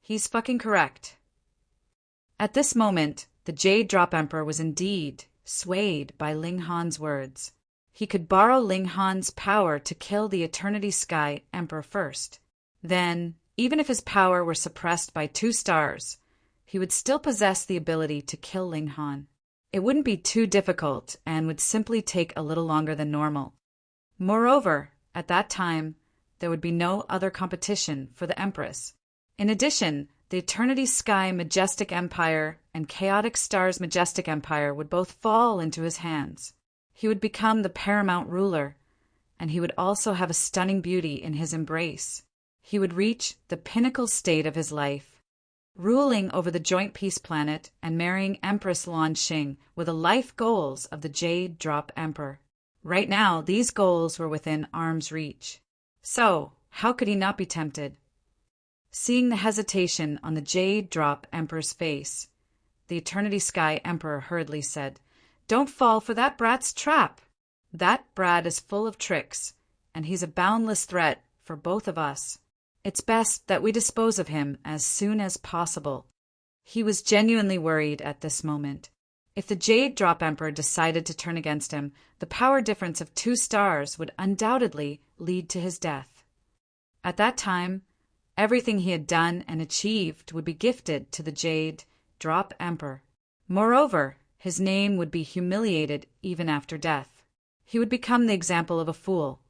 A: He's fucking correct. At this moment, the Jade Drop Emperor was indeed swayed by Ling Han's words. He could borrow Ling Han's power to kill the Eternity Sky Emperor first. Then, even if his power were suppressed by 2 stars, he would still possess the ability to kill Ling Han. It wouldn't be too difficult and would simply take a little longer than normal. Moreover, at that time, there would be no other competition for the Empress. In addition, the Eternity Sky Majestic Empire and Chaotic Stars Majestic Empire would both fall into his hands. He would become the paramount ruler, and he would also have a stunning beauty in his embrace. He would reach the pinnacle state of his life, ruling over the Joint Peace Planet and marrying Empress Lan Xing were the life goals of the Jade Drop Emperor. Right now, these goals were within arm's reach. So, how could he not be tempted? Seeing the hesitation on the Jade Drop Emperor's face, the Eternity Sky Emperor hurriedly said, "Don't fall for that brat's trap. That brat is full of tricks, and he's a boundless threat for both of us. It's best that we dispose of him as soon as possible." He was genuinely worried at this moment. If the Jade Drop Emperor decided to turn against him, the power difference of 2 stars would undoubtedly lead to his death. At that time, everything he had done and achieved would be gifted to the Jade Drop Emperor. Moreover, his name would be humiliated even after death. He would become the example of a fool,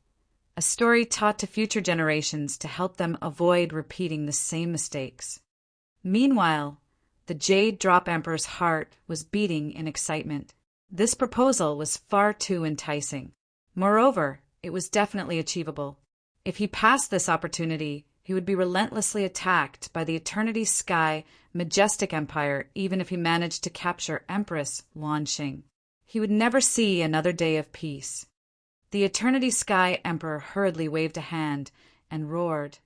A: a story taught to future generations to help them avoid repeating the same mistakes. Meanwhile, the Jade Drop Emperor's heart was beating in excitement. This proposal was far too enticing. Moreover, it was definitely achievable. If he passed this opportunity, he would be relentlessly attacked by the Eternity Sky Majestic Empire even if he managed to capture Empress Lan Xing. He would never see another day of peace. The Eternity Sky Emperor hurriedly waved a hand and roared,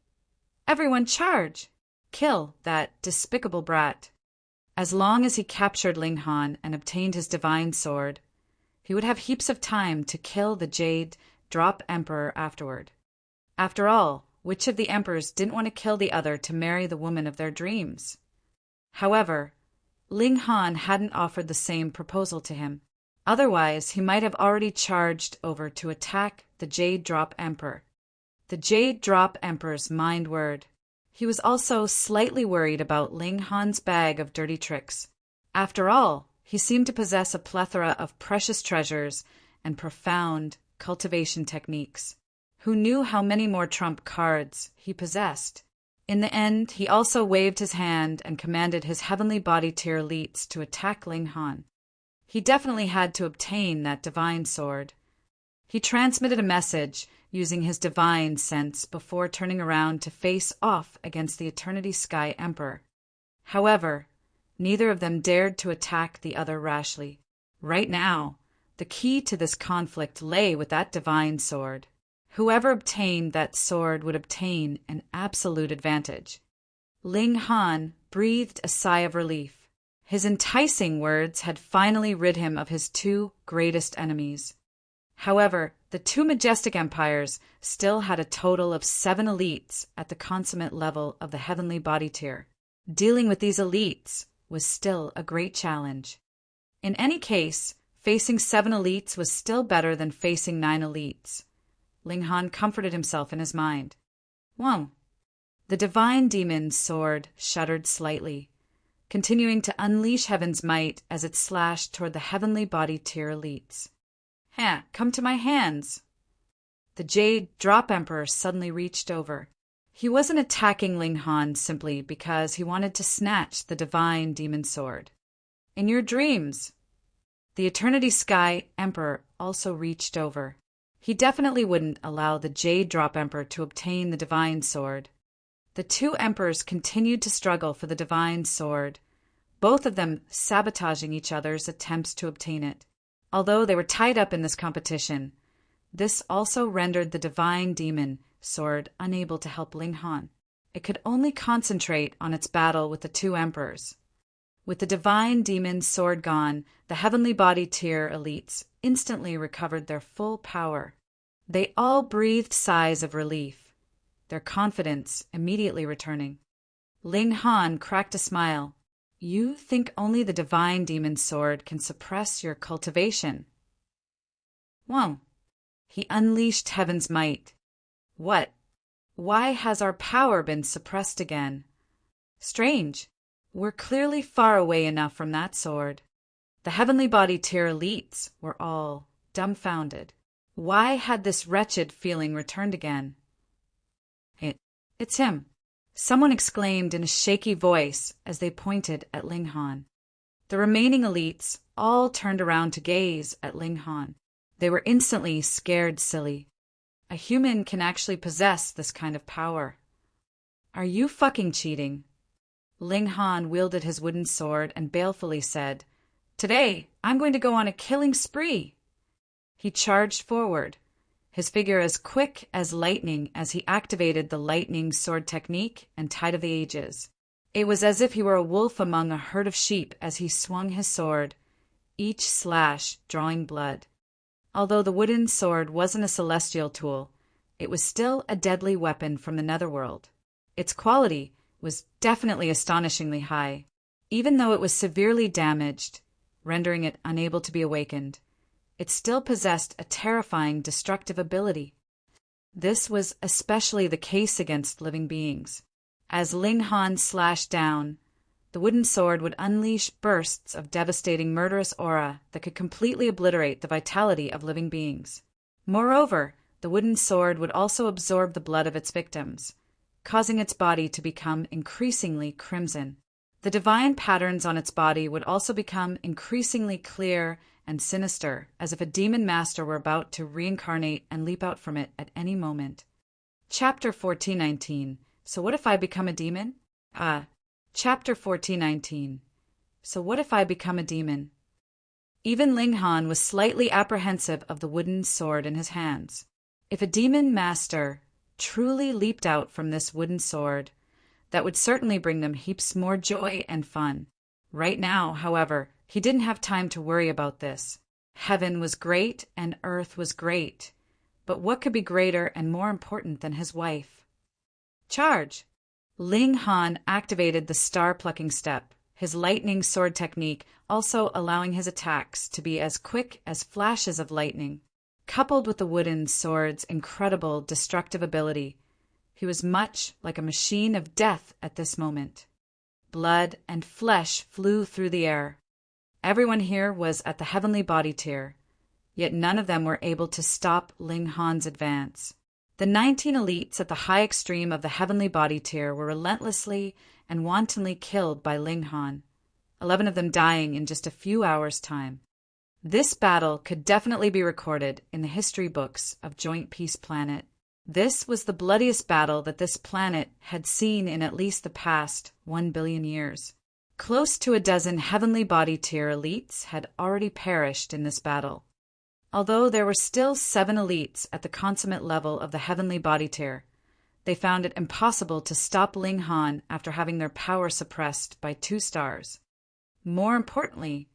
A: "Everyone charge! Kill that despicable brat." As long as he captured Ling Han and obtained his divine sword, he would have heaps of time to kill the Jade Drop Emperor afterward. After all, which of the emperors didn't want to kill the other to marry the woman of their dreams? However, Ling Han hadn't offered the same proposal to him. Otherwise, he might have already charged over to attack the Jade Drop Emperor. The Jade Drop Emperor's mind word. He was also slightly worried about Ling Han's bag of dirty tricks. After all, he seemed to possess a plethora of precious treasures and profound cultivation techniques. Who knew how many more trump cards he possessed? In the end, he also waved his hand and commanded his heavenly body tier elites to attack Ling Han. He definitely had to obtain that divine sword. He transmitted a message using his divine sense before turning around to face off against the Eternity Sky Emperor. However, neither of them dared to attack the other rashly. Right now, the key to this conflict lay with that divine sword. Whoever obtained that sword would obtain an absolute advantage. Ling Han breathed a sigh of relief. His enticing words had finally rid him of his 2 greatest enemies. However, the 2 majestic empires still had a total of 7 elites at the consummate level of the heavenly body tier. Dealing with these elites was still a great challenge. In any case, facing 7 elites was still better than facing 9 elites. Ling Han comforted himself in his mind. Whoa! The divine demon's sword shuddered slightly, continuing to unleash heaven's might as it slashed toward the heavenly body tier elites. Come to my hands. The Jade Drop Emperor suddenly reached over. He wasn't attacking Ling Han simply because he wanted to snatch the divine demon sword. In your dreams. The Eternity Sky Emperor also reached over. He definitely wouldn't allow the Jade Drop Emperor to obtain the Divine Sword. The two emperors continued to struggle for the Divine Sword, both of them sabotaging each other's attempts to obtain it. Although they were tied up in this competition, this also rendered the Divine Demon Sword unable to help Ling Han. It could only concentrate on its battle with the two emperors. With the Divine Demon Sword gone, the Heavenly Body Tier elites instantly recovered their full power. They all breathed sighs of relief, their confidence immediately returning. Ling Han cracked a smile. You think only the Divine Demon Sword can suppress your cultivation? Well, he unleashed heaven's might. What? Why has our power been suppressed again? Strange. We're clearly far away enough from that sword. The Heavenly Body Tier elites were all dumbfounded. Why had this wretched feeling returned again? It's him, someone exclaimed in a shaky voice as they pointed at Ling Han. The remaining elites all turned around to gaze at Ling Han. They were instantly scared silly. A human can actually possess this kind of power. Are you fucking cheating? Ling Han wielded his wooden sword and balefully said, Today, I'm going to go on a killing spree. He charged forward, his figure as quick as lightning as he activated the lightning sword technique and Tide of the Ages. It was as if he were a wolf among a herd of sheep as he swung his sword, each slash drawing blood. Although the wooden sword wasn't a celestial tool, it was still a deadly weapon from the netherworld. Its quality was definitely astonishingly high, even though it was severely damaged, rendering it unable to be awakened. It still possessed a terrifying destructive ability. This was especially the case against living beings. As Ling Han slashed down, the wooden sword would unleash bursts of devastating murderous aura that could completely obliterate the vitality of living beings. Moreover, the wooden sword would also absorb the blood of its victims, causing its body to become increasingly crimson. The divine patterns on its body would also become increasingly clear and sinister, as if a demon master were about to reincarnate and leap out from it at any moment. Chapter 1419. So what if I become a demon? Chapter 1419. So what if I become a demon? Even Ling Han was slightly apprehensive of the wooden sword in his hands. If a demon master truly leaped out from this wooden sword, that would certainly bring them heaps more joy and fun. Right now, however, he didn't have time to worry about this. Heaven was great and earth was great, but what could be greater and more important than his wife? Charge! Ling Han activated the star-plucking step, his lightning sword technique also allowing his attacks to be as quick as flashes of lightning. Coupled with the wooden sword's incredible destructive ability, he was much like a machine of death at this moment. Blood and flesh flew through the air. Everyone here was at the Heavenly Body Tier, yet none of them were able to stop Ling Han's advance. The 19 elites at the high extreme of the Heavenly Body Tier were relentlessly and wantonly killed by Ling Han, 11 of them dying in just a few hours' time. This battle could definitely be recorded in the history books of Joint Peace Planet. This was the bloodiest battle that this planet had seen in at least the past 1 billion years. Close to a dozen Heavenly Body Tier elites had already perished in this battle. Although there were still 7 elites at the consummate level of the Heavenly Body Tier, they found it impossible to stop Ling Han after having their power suppressed by 2 stars. More importantly,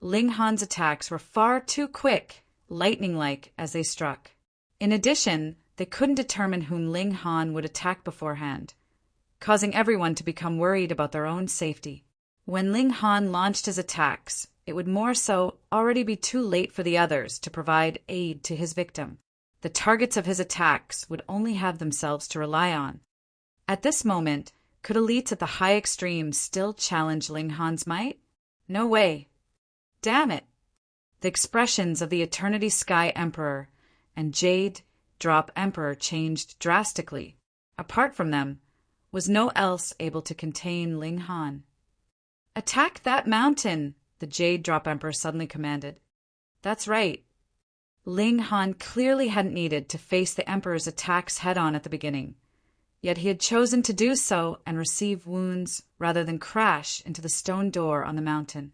A: Ling Han's attacks were far too quick, lightning-like as they struck. In addition, they couldn't determine whom Ling Han would attack beforehand, causing everyone to become worried about their own safety. When Ling Han launched his attacks, it would more so already be too late for the others to provide aid to his victim. The targets of his attacks would only have themselves to rely on. At this moment, could elites at the high extremes still challenge Ling Han's might? No way. Damn it! The expressions of the Eternity Sky Emperor and Jade Drop Emperor changed drastically. Apart from them, was no else able to contain Ling Han. Attack that mountain, the Jade Drop Emperor suddenly commanded. That's right. Ling Han clearly hadn't needed to face the Emperor's attacks head-on at the beginning. Yet he had chosen to do so and receive wounds rather than crash into the stone door on the mountain.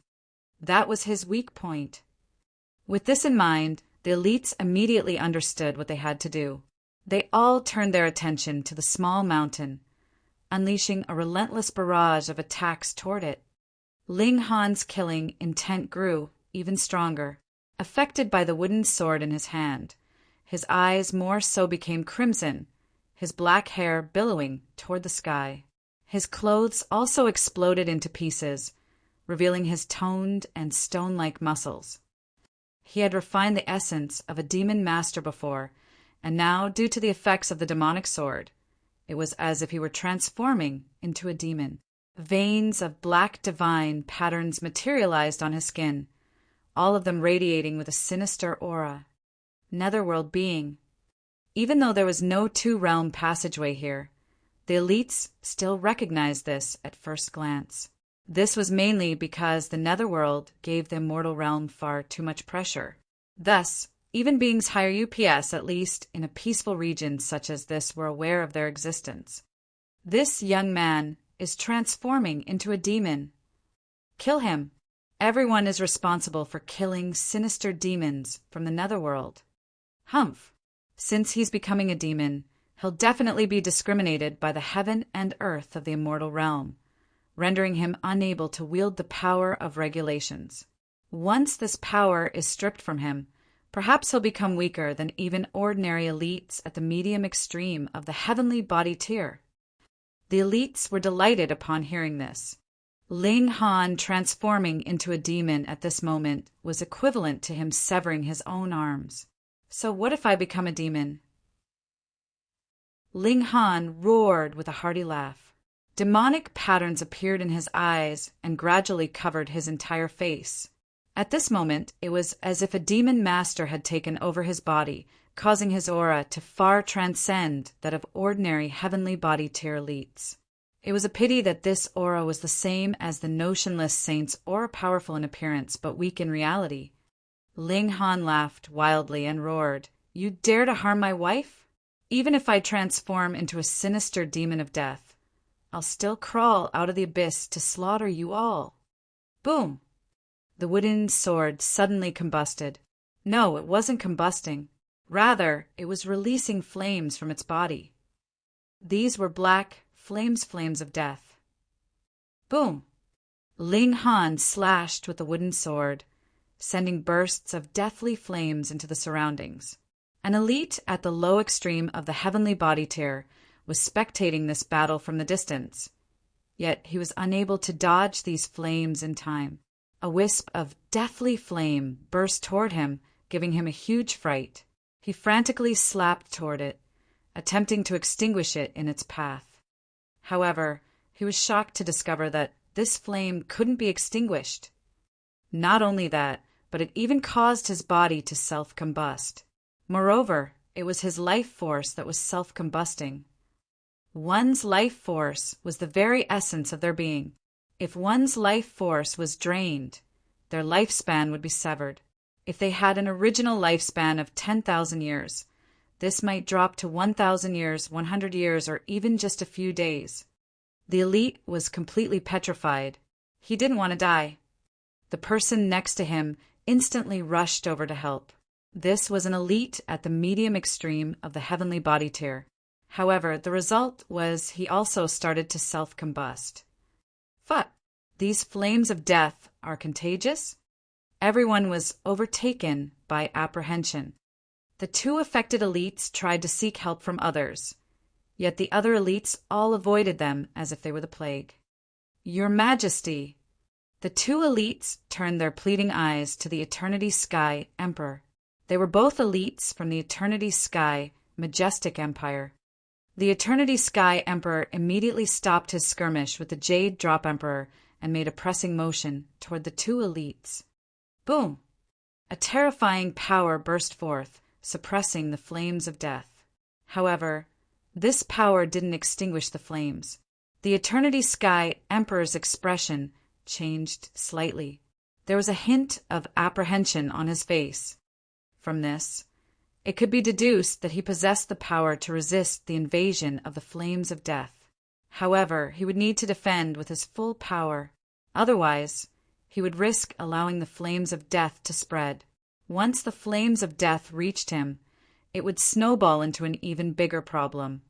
A: That was his weak point. With this in mind, the elites immediately understood what they had to do. They all turned their attention to the small mountain, unleashing a relentless barrage of attacks toward it. Ling Han's killing intent grew even stronger. Affected by the wooden sword in his hand, his eyes more so became crimson, his black hair billowing toward the sky. His clothes also exploded into pieces, revealing his toned and stone-like muscles. He had refined the essence of a demon master before, and now, due to the effects of the demonic sword, it was as if he were transforming into a demon. Veins of black divine patterns materialized on his skin, all of them radiating with a sinister aura. Netherworld being. Even though there was no two-realm passageway here, the elites still recognized this at first glance. This was mainly because the Netherworld gave the immortal realm far too much pressure. Thus, even beings higher UPS, at least in a peaceful region such as this, were aware of their existence. This young man is transforming into a demon. Kill him. Everyone is responsible for killing sinister demons from the Netherworld. Humph. Since he's becoming a demon, he'll definitely be discriminated by the heaven and earth of the immortal realm, rendering him unable to wield the power of regulations. Once this power is stripped from him, perhaps he'll become weaker than even ordinary elites at the medium extreme of the heavenly body tier. The elites were delighted upon hearing this. Ling Han transforming into a demon at this moment was equivalent to him severing his own arms. So what if I become a demon? Ling Han roared with a hearty laugh. Demonic patterns appeared in his eyes and gradually covered his entire face. At this moment, it was as if a demon master had taken over his body, causing his aura to far transcend that of ordinary heavenly body tier elites. It was a pity that this aura was the same as the notionless saint's aura, powerful in appearance but weak in reality. Ling Han laughed wildly and roared, "You dare to harm my wife? Even if I transform into a sinister demon of death, I'll still crawl out of the abyss to slaughter you all." Boom! The wooden sword suddenly combusted. No, it wasn't combusting. Rather, it was releasing flames from its body. These were black flames of death. Boom! Ling Han slashed with the wooden sword, sending bursts of deathly flames into the surroundings. An elite at the low extreme of the heavenly body tier was spectating this battle from the distance, yet he was unable to dodge these flames in time. A wisp of deathly flame burst toward him, giving him a huge fright. He frantically slapped toward it, attempting to extinguish it in its path. However, he was shocked to discover that this flame couldn't be extinguished. Not only that, but it even caused his body to self-combust. Moreover, it was his life force that was self-combusting. One's life force was the very essence of their being. If one's life force was drained, their lifespan would be severed. If they had an original lifespan of 10,000 years, this might drop to 1,000 years, 100 years, or even just a few days. The elite was completely petrified. He didn't want to die. The person next to him instantly rushed over to help. This was an elite at the medium extreme of the heavenly body tier. However, the result was he also started to self-combust. Fuck! These flames of death are contagious? Everyone was overtaken by apprehension. The two affected elites tried to seek help from others, yet the other elites all avoided them as if they were the plague. "Your Majesty!" The two elites turned their pleading eyes to the Eternity Sky Emperor. They were both elites from the Eternity Sky Majestic Empire. The Eternity Sky Emperor immediately stopped his skirmish with the Jade Drop Emperor and made a pressing motion toward the two elites. Boom! A terrifying power burst forth, suppressing the flames of death. However, this power didn't extinguish the flames. The Eternity Sky Emperor's expression changed slightly. There was a hint of apprehension on his face. From this, it could be deduced that he possessed the power to resist the invasion of the flames of death. However, he would need to defend with his full power. Otherwise, he would risk allowing the flames of death to spread. Once the flames of death reached him, it would snowball into an even bigger problem,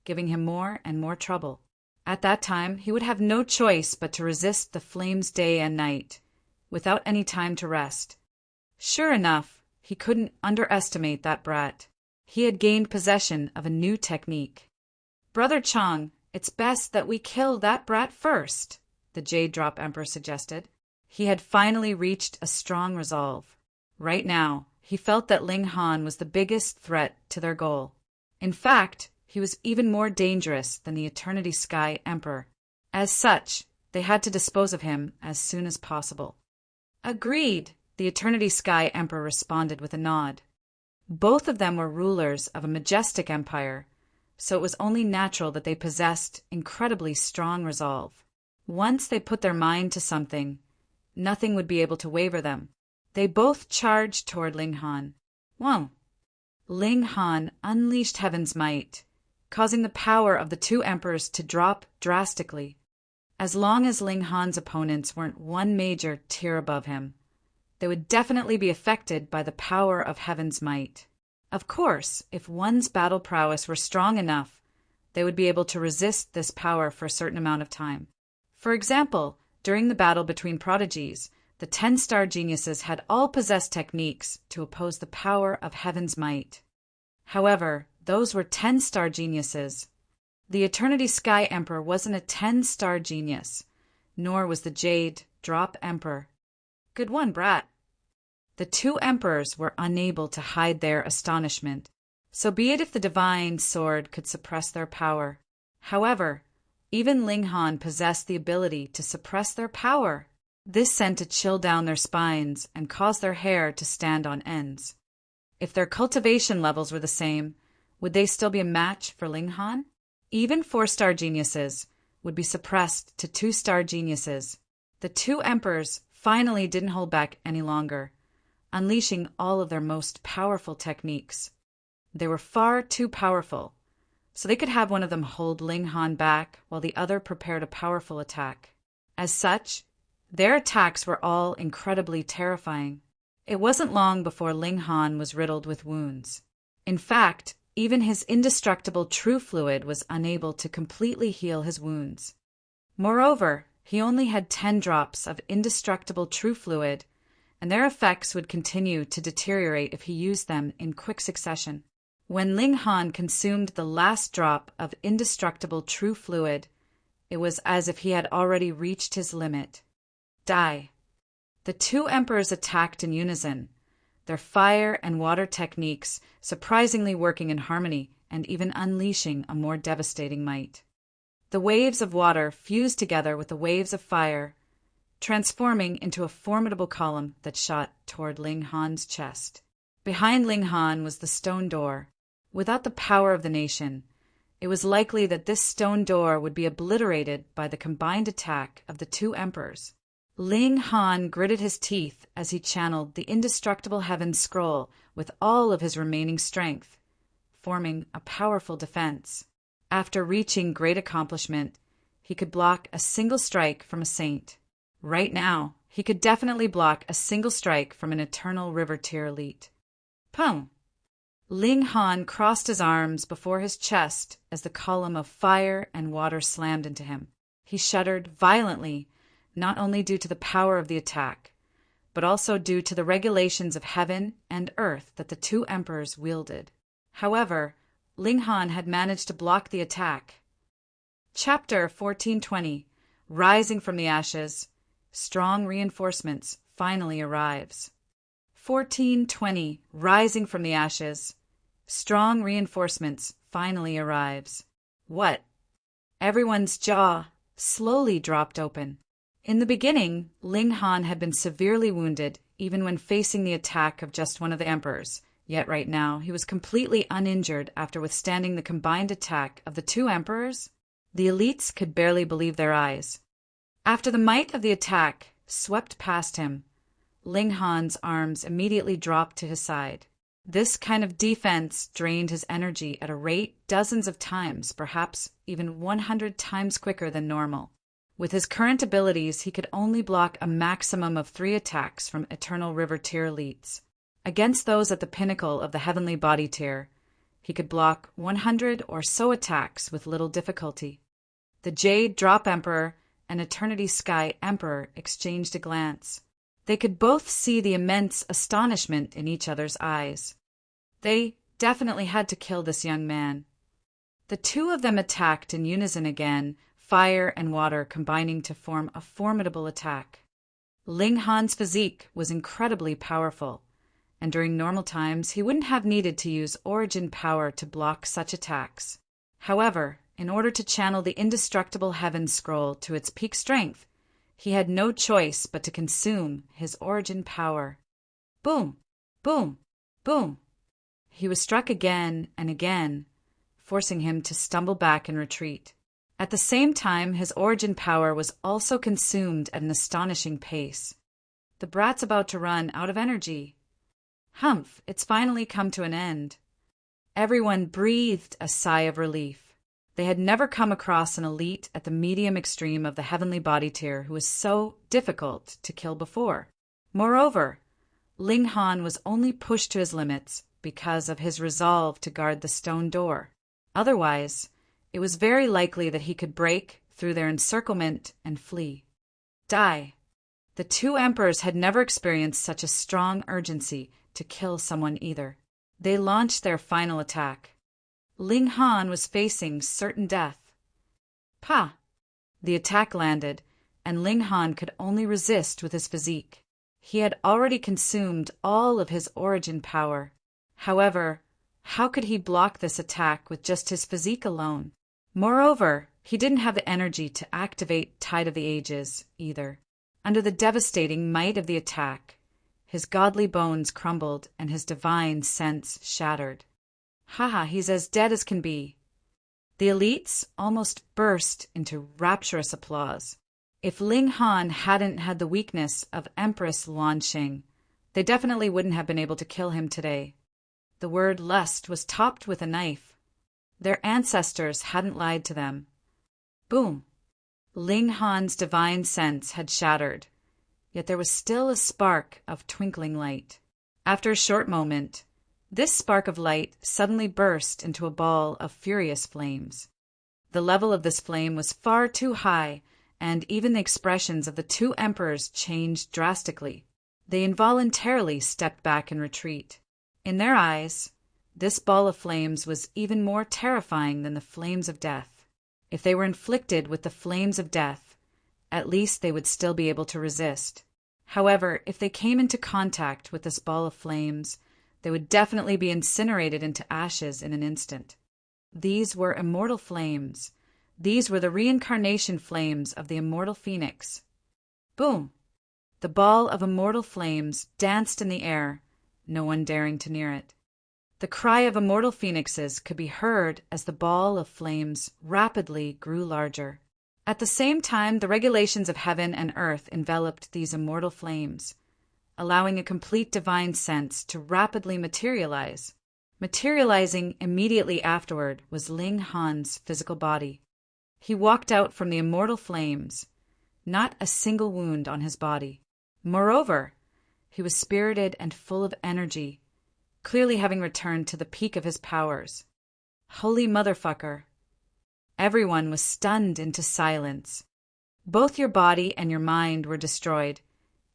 A: giving him more and more trouble. At that time, he would have no choice but to resist the flames day and night, without any time to rest. Sure enough, he couldn't underestimate that brat. He had gained possession of a new technique. "Brother Chang, it's best that we kill that brat first," the Jade Drop Emperor suggested. He had finally reached a strong resolve. Right now, he felt that Ling Han was the biggest threat to their goal. In fact, he was even more dangerous than the Eternity Sky Emperor. As such, they had to dispose of him as soon as possible. "Agreed," the Eternity Sky Emperor responded with a nod. Both of them were rulers of a majestic empire, so it was only natural that they possessed incredibly strong resolve. Once they put their mind to something, nothing would be able to waver them. They both charged toward Ling Han. Well, Ling Han unleashed heaven's might, causing the power of the two emperors to drop drastically. As long as Ling Han's opponents weren't one major tier above him, they would definitely be affected by the power of heaven's might. Of course, if one's battle prowess were strong enough, they would be able to resist this power for a certain amount of time. For example, during the battle between prodigies, the 10-star geniuses had all possessed techniques to oppose the power of heaven's might. However, those were 10-star geniuses. The Eternity Sky Emperor wasn't a 10-star genius, nor was the Jade Drop Emperor. "Good one, brat." The two emperors were unable to hide their astonishment. So be it if the divine sword could suppress their power. However, even Ling Han possessed the ability to suppress their power. This sent a chill down their spines and caused their hair to stand on ends. If their cultivation levels were the same, would they still be a match for Ling Han? Even 4-star geniuses would be suppressed to 2-star geniuses. The two emperors finally didn't hold back any longer, unleashing all of their most powerful techniques. They were far too powerful, so they could have one of them hold Ling Han back while the other prepared a powerful attack. As such, their attacks were all incredibly terrifying. It wasn't long before Ling Han was riddled with wounds. In fact, even his indestructible true fluid was unable to completely heal his wounds. Moreover, he only had 10 drops of indestructible true fluid, and their effects would continue to deteriorate if he used them in quick succession. When Ling Han consumed the last drop of indestructible true fluid, it was as if he had already reached his limit. Die. The two emperors attacked in unison, their fire and water techniques surprisingly working in harmony and even unleashing a more devastating might. The waves of water fused together with the waves of fire, transforming into a formidable column that shot toward Ling Han's chest. Behind Ling Han was the stone door. Without the power of the nation, it was likely that this stone door would be obliterated by the combined attack of the two emperors. Ling Han gritted his teeth as he channeled the indestructible heaven scroll with all of his remaining strength, forming a powerful defense. After reaching great accomplishment, he could block a single strike from a saint. Right now, he could definitely block a single strike from an Eternal River Tier elite. Pum! Ling Han crossed his arms before his chest as the column of fire and water slammed into him. He shuddered violently, not only due to the power of the attack, but also due to the regulations of heaven and earth that the two emperors wielded. However, Ling Han had managed to block the attack. Chapter 1420, Rising from the Ashes, Strong Reinforcements finally arrives. 1420, Rising from the Ashes, Strong Reinforcements finally arrives. What? Everyone's jaw slowly dropped open. In the beginning, Ling Han had been severely wounded even when facing the attack of just one of the emperors, yet right now he was completely uninjured after withstanding the combined attack of the two emperors. The elites could barely believe their eyes. After the might of the attack swept past him, Ling Han's arms immediately dropped to his side. This kind of defense drained his energy at a rate dozens of times, perhaps even 100 times quicker than normal. With his current abilities, he could only block a maximum of 3 attacks from Eternal River tier elites. Against those at the pinnacle of the Heavenly Body tier, he could block 100 or so attacks with little difficulty. The Jade Drop Emperor and Eternity Sky Emperor exchanged a glance. They could both see the immense astonishment in each other's eyes. They definitely had to kill this young man. The two of them attacked in unison again, fire and water combining to form a formidable attack. Ling Han's physique was incredibly powerful, and during normal times he wouldn't have needed to use origin power to block such attacks. However, in order to channel the indestructible Heaven Scroll to its peak strength, he had no choice but to consume his origin power. Boom! Boom! Boom! He was struck again and again, forcing him to stumble back and retreat. At the same time, his origin power was also consumed at an astonishing pace. The brat's about to run out of energy. Humph, it's finally come to an end. Everyone breathed a sigh of relief. They had never come across an elite at the medium extreme of the Heavenly Body tier who was so difficult to kill before. Moreover, Ling Han was only pushed to his limits because of his resolve to guard the stone door. Otherwise, it was very likely that he could break through their encirclement and flee. Die. The two emperors had never experienced such a strong urgency to kill someone either. They launched their final attack. Ling Han was facing certain death. Pah! The attack landed, and Ling Han could only resist with his physique. He had already consumed all of his origin power. However, how could he block this attack with just his physique alone? Moreover, he didn't have the energy to activate Tide of the Ages, either. Under the devastating might of the attack, his godly bones crumbled and his divine sense shattered. Haha, he's as dead as can be. The elites almost burst into rapturous applause. If Ling Han hadn't had the weakness of Empress Lan Xing, they definitely wouldn't have been able to kill him today. The word lust was topped with a knife. Their ancestors hadn't lied to them. Boom! Ling Han's divine sense had shattered, yet there was still a spark of twinkling light. After a short moment, this spark of light suddenly burst into a ball of furious flames. The level of this flame was far too high, and even the expressions of the two emperors changed drastically. They involuntarily stepped back in retreat. In their eyes, this ball of flames was even more terrifying than the flames of death. If they were inflicted with the flames of death, at least they would still be able to resist. However, if they came into contact with this ball of flames, they would definitely be incinerated into ashes in an instant. These were immortal flames. These were the reincarnation flames of the immortal phoenix. Boom! The ball of immortal flames danced in the air, no one daring to near it. The cry of immortal phoenixes could be heard as the ball of flames rapidly grew larger. At the same time, the regulations of heaven and earth enveloped these immortal flames, allowing a complete divine sense to rapidly materialize. Materializing immediately afterward was Ling Han's physical body. He walked out from the immortal flames, not a single wound on his body. Moreover, he was spirited and full of energy, clearly having returned to the peak of his powers. Holy motherfucker. Everyone was stunned into silence. Both your body and your mind were destroyed,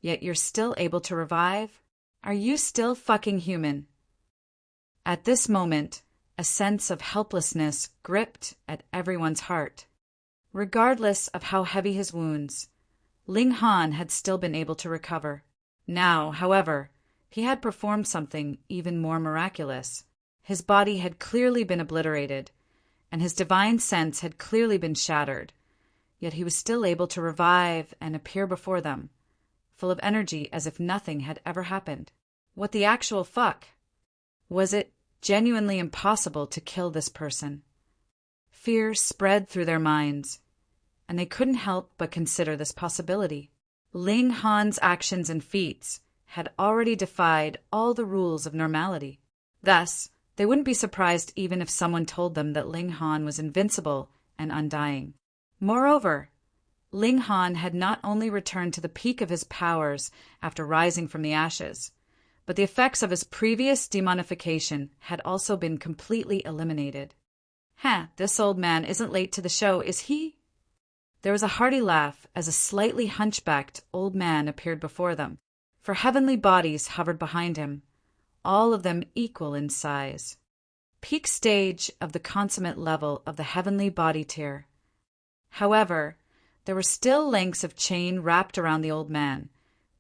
A: yet you're still able to revive? Are you still fucking human? At this moment, a sense of helplessness gripped at everyone's heart. Regardless of how heavy his wounds, Ling Han had still been able to recover. Now, however, he had performed something even more miraculous. His body had clearly been obliterated, and his divine sense had clearly been shattered, yet he was still able to revive and appear before them, full of energy as if nothing had ever happened. What the actual fuck? Was it genuinely impossible to kill this person? Fear spread through their minds, and they couldn't help but consider this possibility. Ling Han's actions and feats had already defied all the rules of normality. Thus, they wouldn't be surprised even if someone told them that Ling Han was invincible and undying. Moreover, Ling Han had not only returned to the peak of his powers after rising from the ashes, but the effects of his previous demonification had also been completely eliminated. This old man isn't late to the show, is he? There was a hearty laugh as a slightly hunchbacked old man appeared before them, for heavenly bodies hovered behind him, all of them equal in size. Peak stage of the consummate level of the heavenly body tier. However, there were still lengths of chain wrapped around the old man,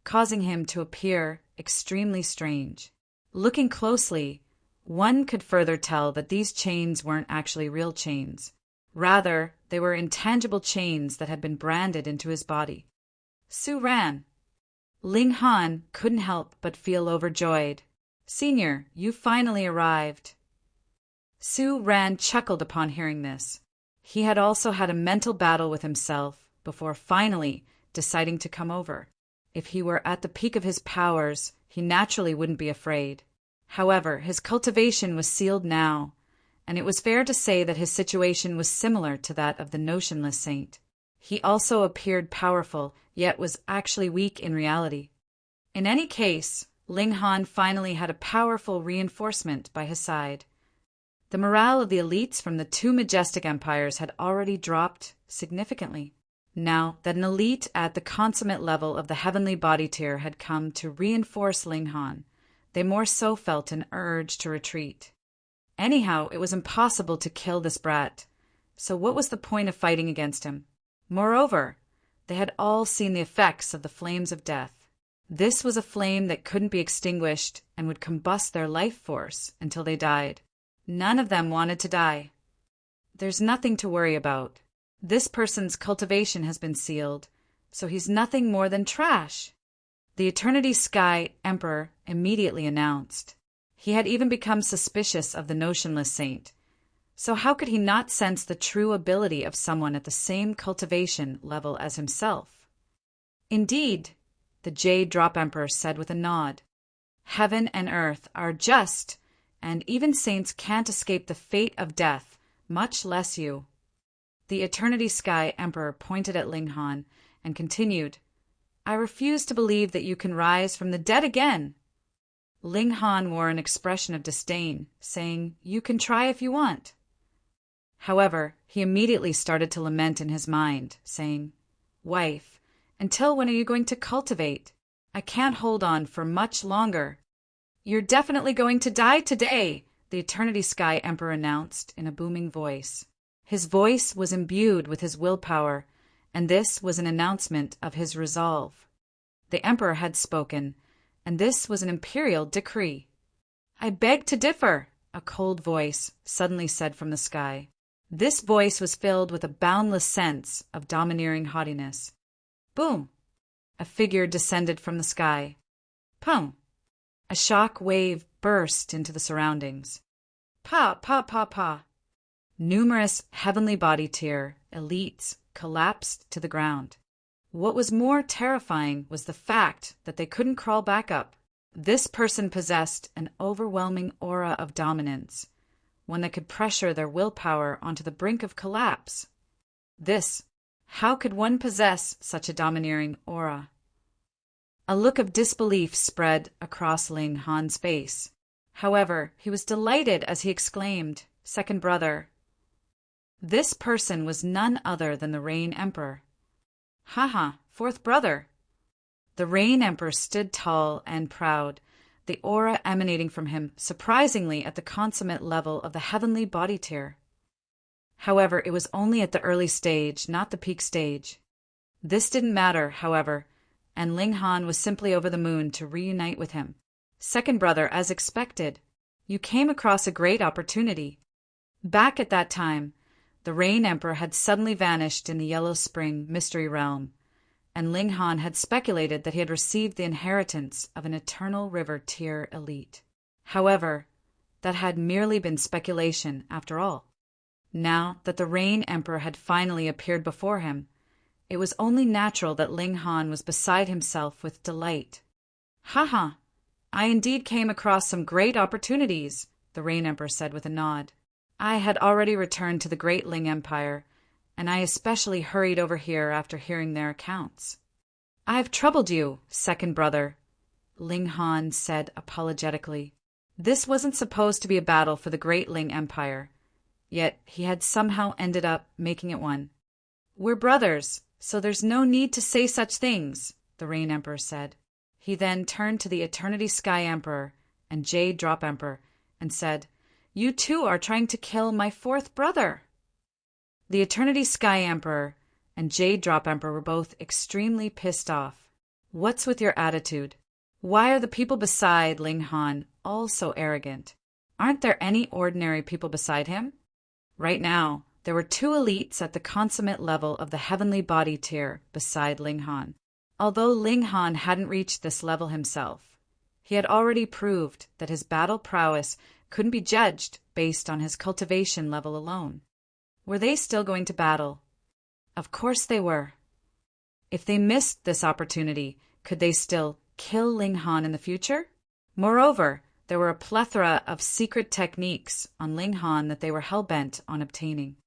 A: causing him to appear extremely strange. Looking closely, one could further tell that these chains weren't actually real chains. Rather, they were intangible chains that had been branded into his body. Su ran. Ling Han couldn't help but feel overjoyed. "Senior, you finally arrived." Su Ran chuckled upon hearing this. He had also had a mental battle with himself before finally deciding to come over. If he were at the peak of his powers, he naturally wouldn't be afraid. However, his cultivation was sealed now, and it was fair to say that his situation was similar to that of the notionless saint. He also appeared powerful, yet was actually weak in reality. In any case, Ling Han finally had a powerful reinforcement by his side. The morale of the elites from the two majestic empires had already dropped significantly. Now that an elite at the consummate level of the heavenly body tier had come to reinforce Ling Han, they more so felt an urge to retreat. Anyhow, it was impossible to kill this brat, so what was the point of fighting against him? Moreover, they had all seen the effects of the flames of death. This was a flame that couldn't be extinguished and would combust their life force until they died. None of them wanted to die. There's nothing to worry about. This person's cultivation has been sealed, so he's nothing more than trash, the Eternity Sky Emperor immediately announced. He had even become suspicious of the notionless saint, so how could he not sense the true ability of someone at the same cultivation level as himself? Indeed, the Jade Drop Emperor said with a nod, "Heaven and earth are just, and even saints can't escape the fate of death, much less you." The Eternity Sky Emperor pointed at Ling Han and continued, "I refuse to believe that you can rise from the dead again." Ling Han wore an expression of disdain, saying, "You can try if you want." However, he immediately started to lament in his mind, saying, "Wife, until when are you going to cultivate? I can't hold on for much longer." "You're definitely going to die today," the Eternity Sky Emperor announced in a booming voice. His voice was imbued with his willpower, and this was an announcement of his resolve. The Emperor had spoken, and this was an imperial decree. "I beg to differ," a cold voice suddenly said from the sky. This voice was filled with a boundless sense of domineering haughtiness. Boom! A figure descended from the sky. Pum! A shock wave burst into the surroundings. Pa, pa, pa, pa! Numerous heavenly body tier elites collapsed to the ground. What was more terrifying was the fact that they couldn't crawl back up. This person possessed an overwhelming aura of dominance, one that could pressure their willpower onto the brink of collapse. How could one possess such a domineering aura? A look of disbelief spread across Ling Han's face. However, he was delighted as he exclaimed, "Second brother." This person was none other than the Rain Emperor. "Haha, fourth brother." The Rain Emperor stood tall and proud, the aura emanating from him surprisingly at the consummate level of the heavenly body tier. However, it was only at the early stage, not the peak stage. This didn't matter, however, and Ling Han was simply over the moon to reunite with him. "Second brother, as expected, you came across a great opportunity." Back at that time, the Rain Emperor had suddenly vanished in the Yellow Spring Mystery Realm, and Ling Han had speculated that he had received the inheritance of an Eternal River tier elite. However, that had merely been speculation after all. Now that the Rain Emperor had finally appeared before him, it was only natural that Ling Han was beside himself with delight. Haha, I indeed came across some great opportunities, the Rain Emperor said with a nod. I had already returned to the great Ling Empire, and I especially hurried over here after hearing their accounts. I've troubled you, second brother, Ling Han said apologetically. This wasn't supposed to be a battle for the great Ling Empire, yet he had somehow ended up making it one. We're brothers, so there's no need to say such things, the Rain Emperor said. He then turned to the Eternity Sky Emperor and Jade Drop Emperor and said, You too are trying to kill my fourth brother. The Eternity Sky Emperor and Jade Drop Emperor were both extremely pissed off. What's with your attitude? Why are the people beside Ling Han all so arrogant? Aren't there any ordinary people beside him? Right now, there were two elites at the consummate level of the heavenly body tier beside Ling Han. Although Ling Han hadn't reached this level himself, he had already proved that his battle prowess couldn't be judged based on his cultivation level alone. Were they still going to battle? Of course they were. If they missed this opportunity, could they still kill Ling Han in the future? Moreover, there were a plethora of secret techniques on Ling Han that they were hell-bent on obtaining.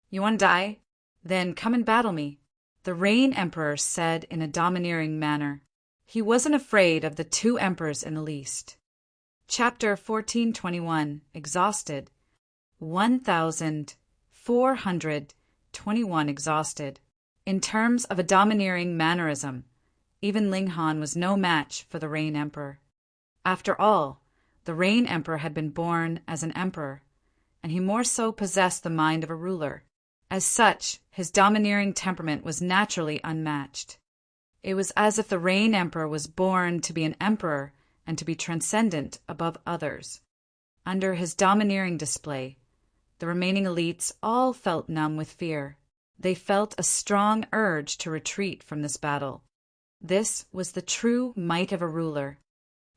A: You want to die? Then come and battle me, the Rain Emperor said in a domineering manner. He wasn't afraid of the two emperors in the least. Chapter 1421, Exhausted. 1421 exhausted. In terms of a domineering mannerism, even Ling Han was no match for the Rain Emperor. After all, the Rain Emperor had been born as an emperor, and he more so possessed the mind of a ruler. As such, his domineering temperament was naturally unmatched. It was as if the Rain Emperor was born to be an emperor and to be transcendent above others. Under his domineering display, the remaining elites all felt numb with fear. They felt a strong urge to retreat from this battle. This was the true might of a ruler.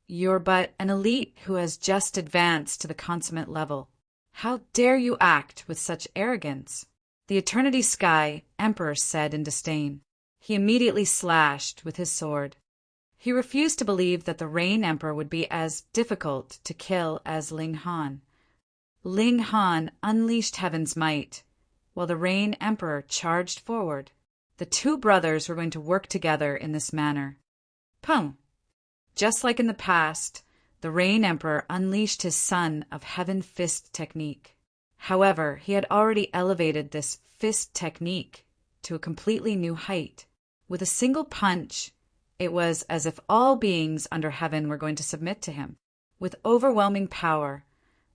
A: You're but an elite who has just advanced to the consummate level. How dare you act with such arrogance? The Eternity Sky Emperor said in disdain. He immediately slashed with his sword. He refused to believe that the Rain Emperor would be as difficult to kill as Ling Han. Ling Han unleashed heaven's might, while the Rain Emperor charged forward. The two brothers were going to work together in this manner. Pum! Just like in the past, the Rain Emperor unleashed his Son of Heaven Fist technique. However, he had already elevated this fist technique to a completely new height. With a single punch, it was as if all beings under heaven were going to submit to him. With overwhelming power,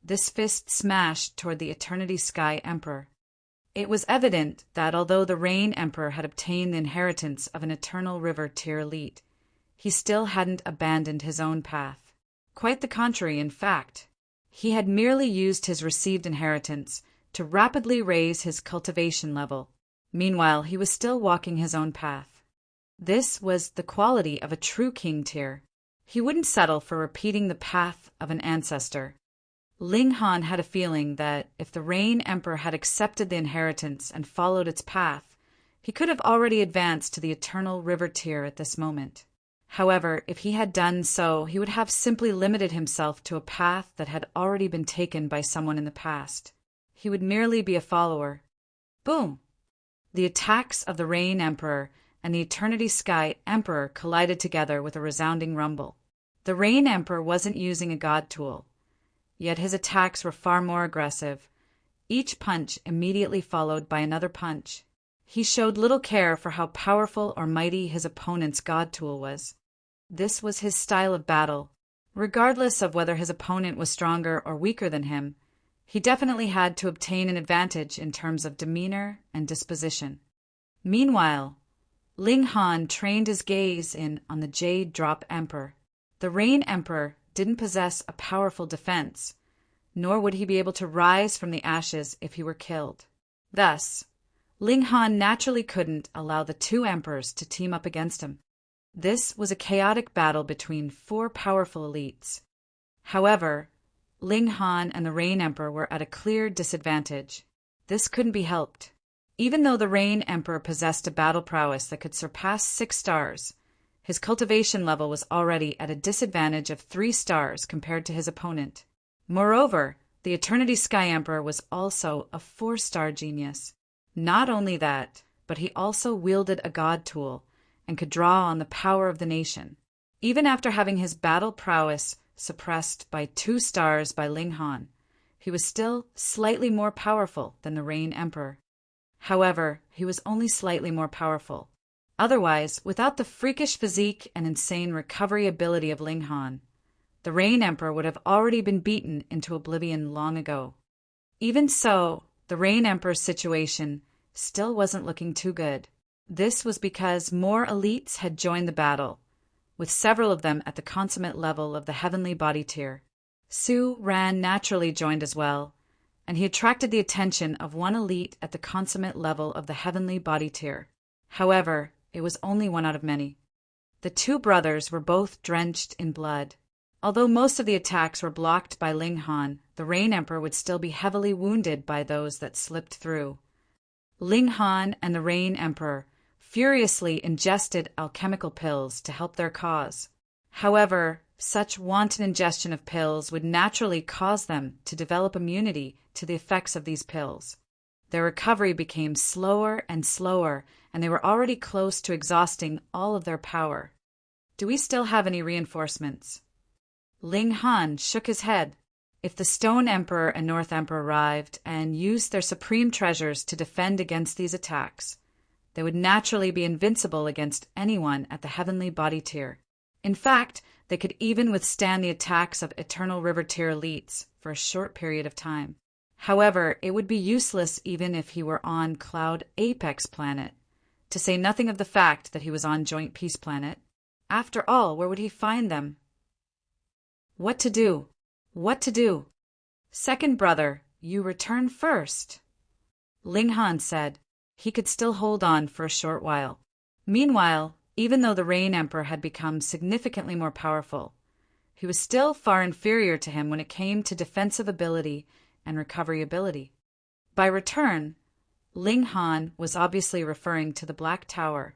A: this fist smashed toward the Eternity Sky Emperor. It was evident that although the Rain Emperor had obtained the inheritance of an Eternal River tier elite, he still hadn't abandoned his own path. Quite the contrary, in fact. He had merely used his received inheritance to rapidly raise his cultivation level. Meanwhile, he was still walking his own path. This was the quality of a true king tier. He wouldn't settle for repeating the path of an ancestor. Ling Han had a feeling that if the Rain Emperor had accepted the inheritance and followed its path, he could have already advanced to the Eternal River tier at this moment. However, if he had done so, he would have simply limited himself to a path that had already been taken by someone in the past. He would merely be a follower. Boom! The attacks of the Rain Emperor and the Eternity Sky Emperor collided together with a resounding rumble. The Rain Emperor wasn't using a god tool, yet his attacks were far more aggressive, each punch immediately followed by another punch. He showed little care for how powerful or mighty his opponent's god tool was. This was his style of battle. Regardless of whether his opponent was stronger or weaker than him, he definitely had to obtain an advantage in terms of demeanor and disposition. Meanwhile, Ling Han trained his gaze in on the Jade Drop Emperor. The Rain Emperor didn't possess a powerful defense, nor would he be able to rise from the ashes if he were killed. Thus, Ling Han naturally couldn't allow the two emperors to team up against him. This was a chaotic battle between four powerful elites. However, Ling Han and the Rain Emperor were at a clear disadvantage. This couldn't be helped. Even though the Rain Emperor possessed a battle prowess that could surpass 6 stars, His cultivation level was already at a disadvantage of 3 stars compared to his opponent. Moreover, the Eternity Sky Emperor was also a 4-star genius. Not only that, but he also wielded a god tool and could draw on the power of the nation. Even after having his battle prowess suppressed by 2 stars by Ling Han, he was still slightly more powerful than the Rain Emperor. However, he was only slightly more powerful. Otherwise, without the freakish physique and insane recovery ability of Ling Han, the Rain Emperor would have already been beaten into oblivion long ago. Even so, the Rain Emperor's situation still wasn't looking too good. This was because more elites had joined the battle, with several of them at the consummate level of the heavenly body tier. Su Ran naturally joined as well, and he attracted the attention of one elite at the consummate level of the heavenly body tier. However, it was only one out of many. The 2 brothers were both drenched in blood. Although most of the attacks were blocked by Ling Han, the Rain Emperor would still be heavily wounded by those that slipped through. Ling Han and the Rain Emperor furiously ingested alchemical pills to help their cause. However, such wanton ingestion of pills would naturally cause them to develop immunity to the effects of these pills. Their recovery became slower and slower, and they were already close to exhausting all of their power. Do we still have any reinforcements? Ling Han shook his head. If the Stone Emperor and North Emperor arrived and used their supreme treasures to defend against these attacks, they would naturally be invincible against anyone at the heavenly body tier. In fact, they could even withstand the attacks of Eternal River tier elites for a short period of time. However, it would be useless even if he were on Cloud Apex Planet, to say nothing of the fact that he was on Joint Peace Planet. After all, where would he find them? What to do? What to do? Second brother, you return first. Ling Han said. He could still hold on for a short while. Meanwhile, even though the Rain Emperor had become significantly more powerful, he was still far inferior to him when it came to defensive ability and recovery ability. By return, Ling Han was obviously referring to the Black Tower.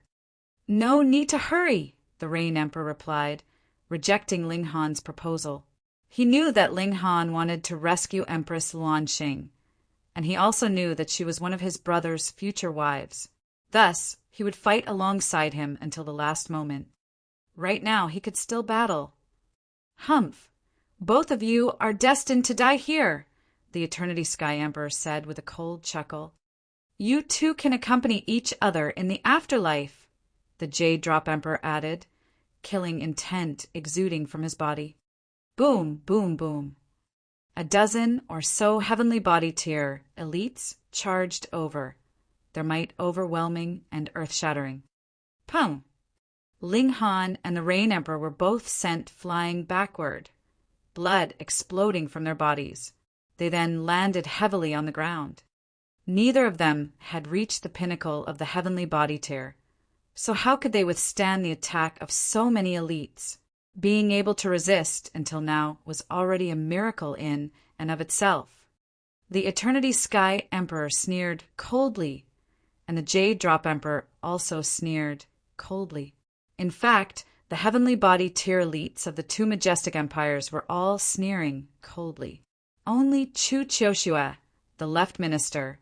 A: No need to hurry, the Rain Emperor replied, rejecting Ling Han's proposal. He knew that Ling Han wanted to rescue Empress Luan Xing, and he also knew that she was one of his brother's future wives. Thus, he would fight alongside him until the last moment. Right now, he could still battle. Humph! Both of you are destined to die here, the Eternity Sky Emperor said with a cold chuckle. You two can accompany each other in the afterlife, the Jade Drop Emperor added, killing intent exuding from his body. Boom, boom, boom. A dozen or so heavenly body tier elites charged over, their might overwhelming and earth-shattering. Pum! Ling Han and the Rain Emperor were both sent flying backward, blood exploding from their bodies. They then landed heavily on the ground. Neither of them had reached the pinnacle of the heavenly body tier, so how could they withstand the attack of so many elites? Being able to resist until now was already a miracle in and of itself. The Eternity Sky Emperor sneered coldly, and the Jade Drop Emperor also sneered coldly. In fact, the heavenly body tier elites of the 2 majestic empires were all sneering coldly. Only Chu Chioshua, the left minister,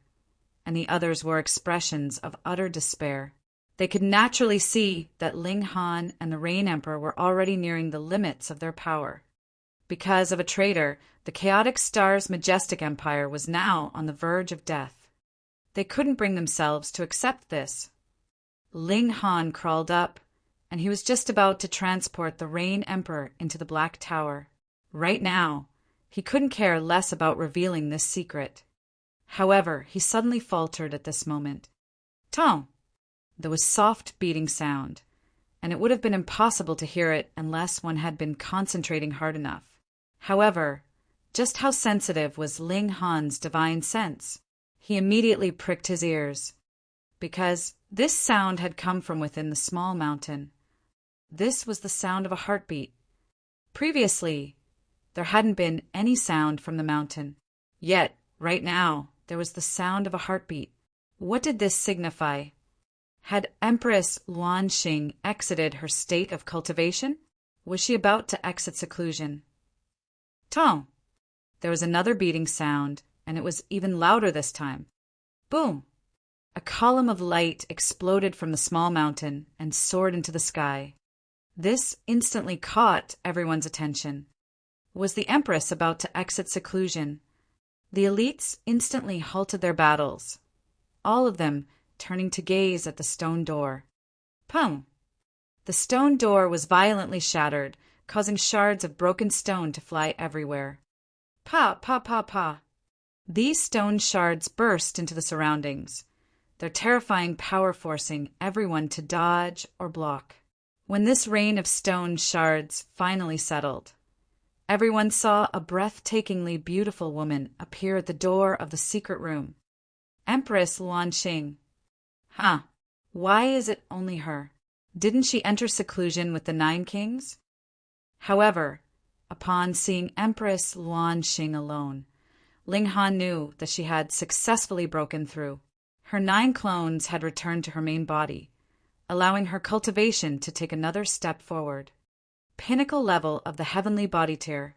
A: and the others wore expressions of utter despair. They could naturally see that Ling Han and the Rain Emperor were already nearing the limits of their power. Because of a traitor, the Chaotic Star's majestic empire was now on the verge of death. They couldn't bring themselves to accept this. Ling Han crawled up, and he was just about to transport the Rain Emperor into the Black Tower. Right now, he couldn't care less about revealing this secret. However, he suddenly faltered at this moment. Tom! There was soft beating sound, and it would have been impossible to hear it unless one had been concentrating hard enough. However, just how sensitive was Ling Han's divine sense? He immediately pricked his ears, because this sound had come from within the small mountain. This was the sound of a heartbeat. Previously, there hadn't been any sound from the mountain. Yet, right now, there was the sound of a heartbeat. What did this signify? Had Empress Luanxing exited her state of cultivation? Was she about to exit seclusion? Tong! There was another beating sound, and it was even louder this time. Boom! A column of light exploded from the small mountain and soared into the sky. This instantly caught everyone's attention. Was the Empress about to exit seclusion? The elites instantly halted their battles, all of them turning to gaze at the stone door. Pum! The stone door was violently shattered, causing shards of broken stone to fly everywhere. Pa, pa, pa, pa. These stone shards burst into the surroundings, their terrifying power forcing everyone to dodge or block. When this rain of stone shards finally settled, everyone saw a breathtakingly beautiful woman appear at the door of the secret room. Empress Luanxing. Huh. Why is it only her? Didn't she enter seclusion with the 9 kings? However, upon seeing Empress Luanxing alone, Ling Han knew that she had successfully broken through. Her 9 clones had returned to her main body, allowing her cultivation to take another step forward. Pinnacle level of the heavenly body tier.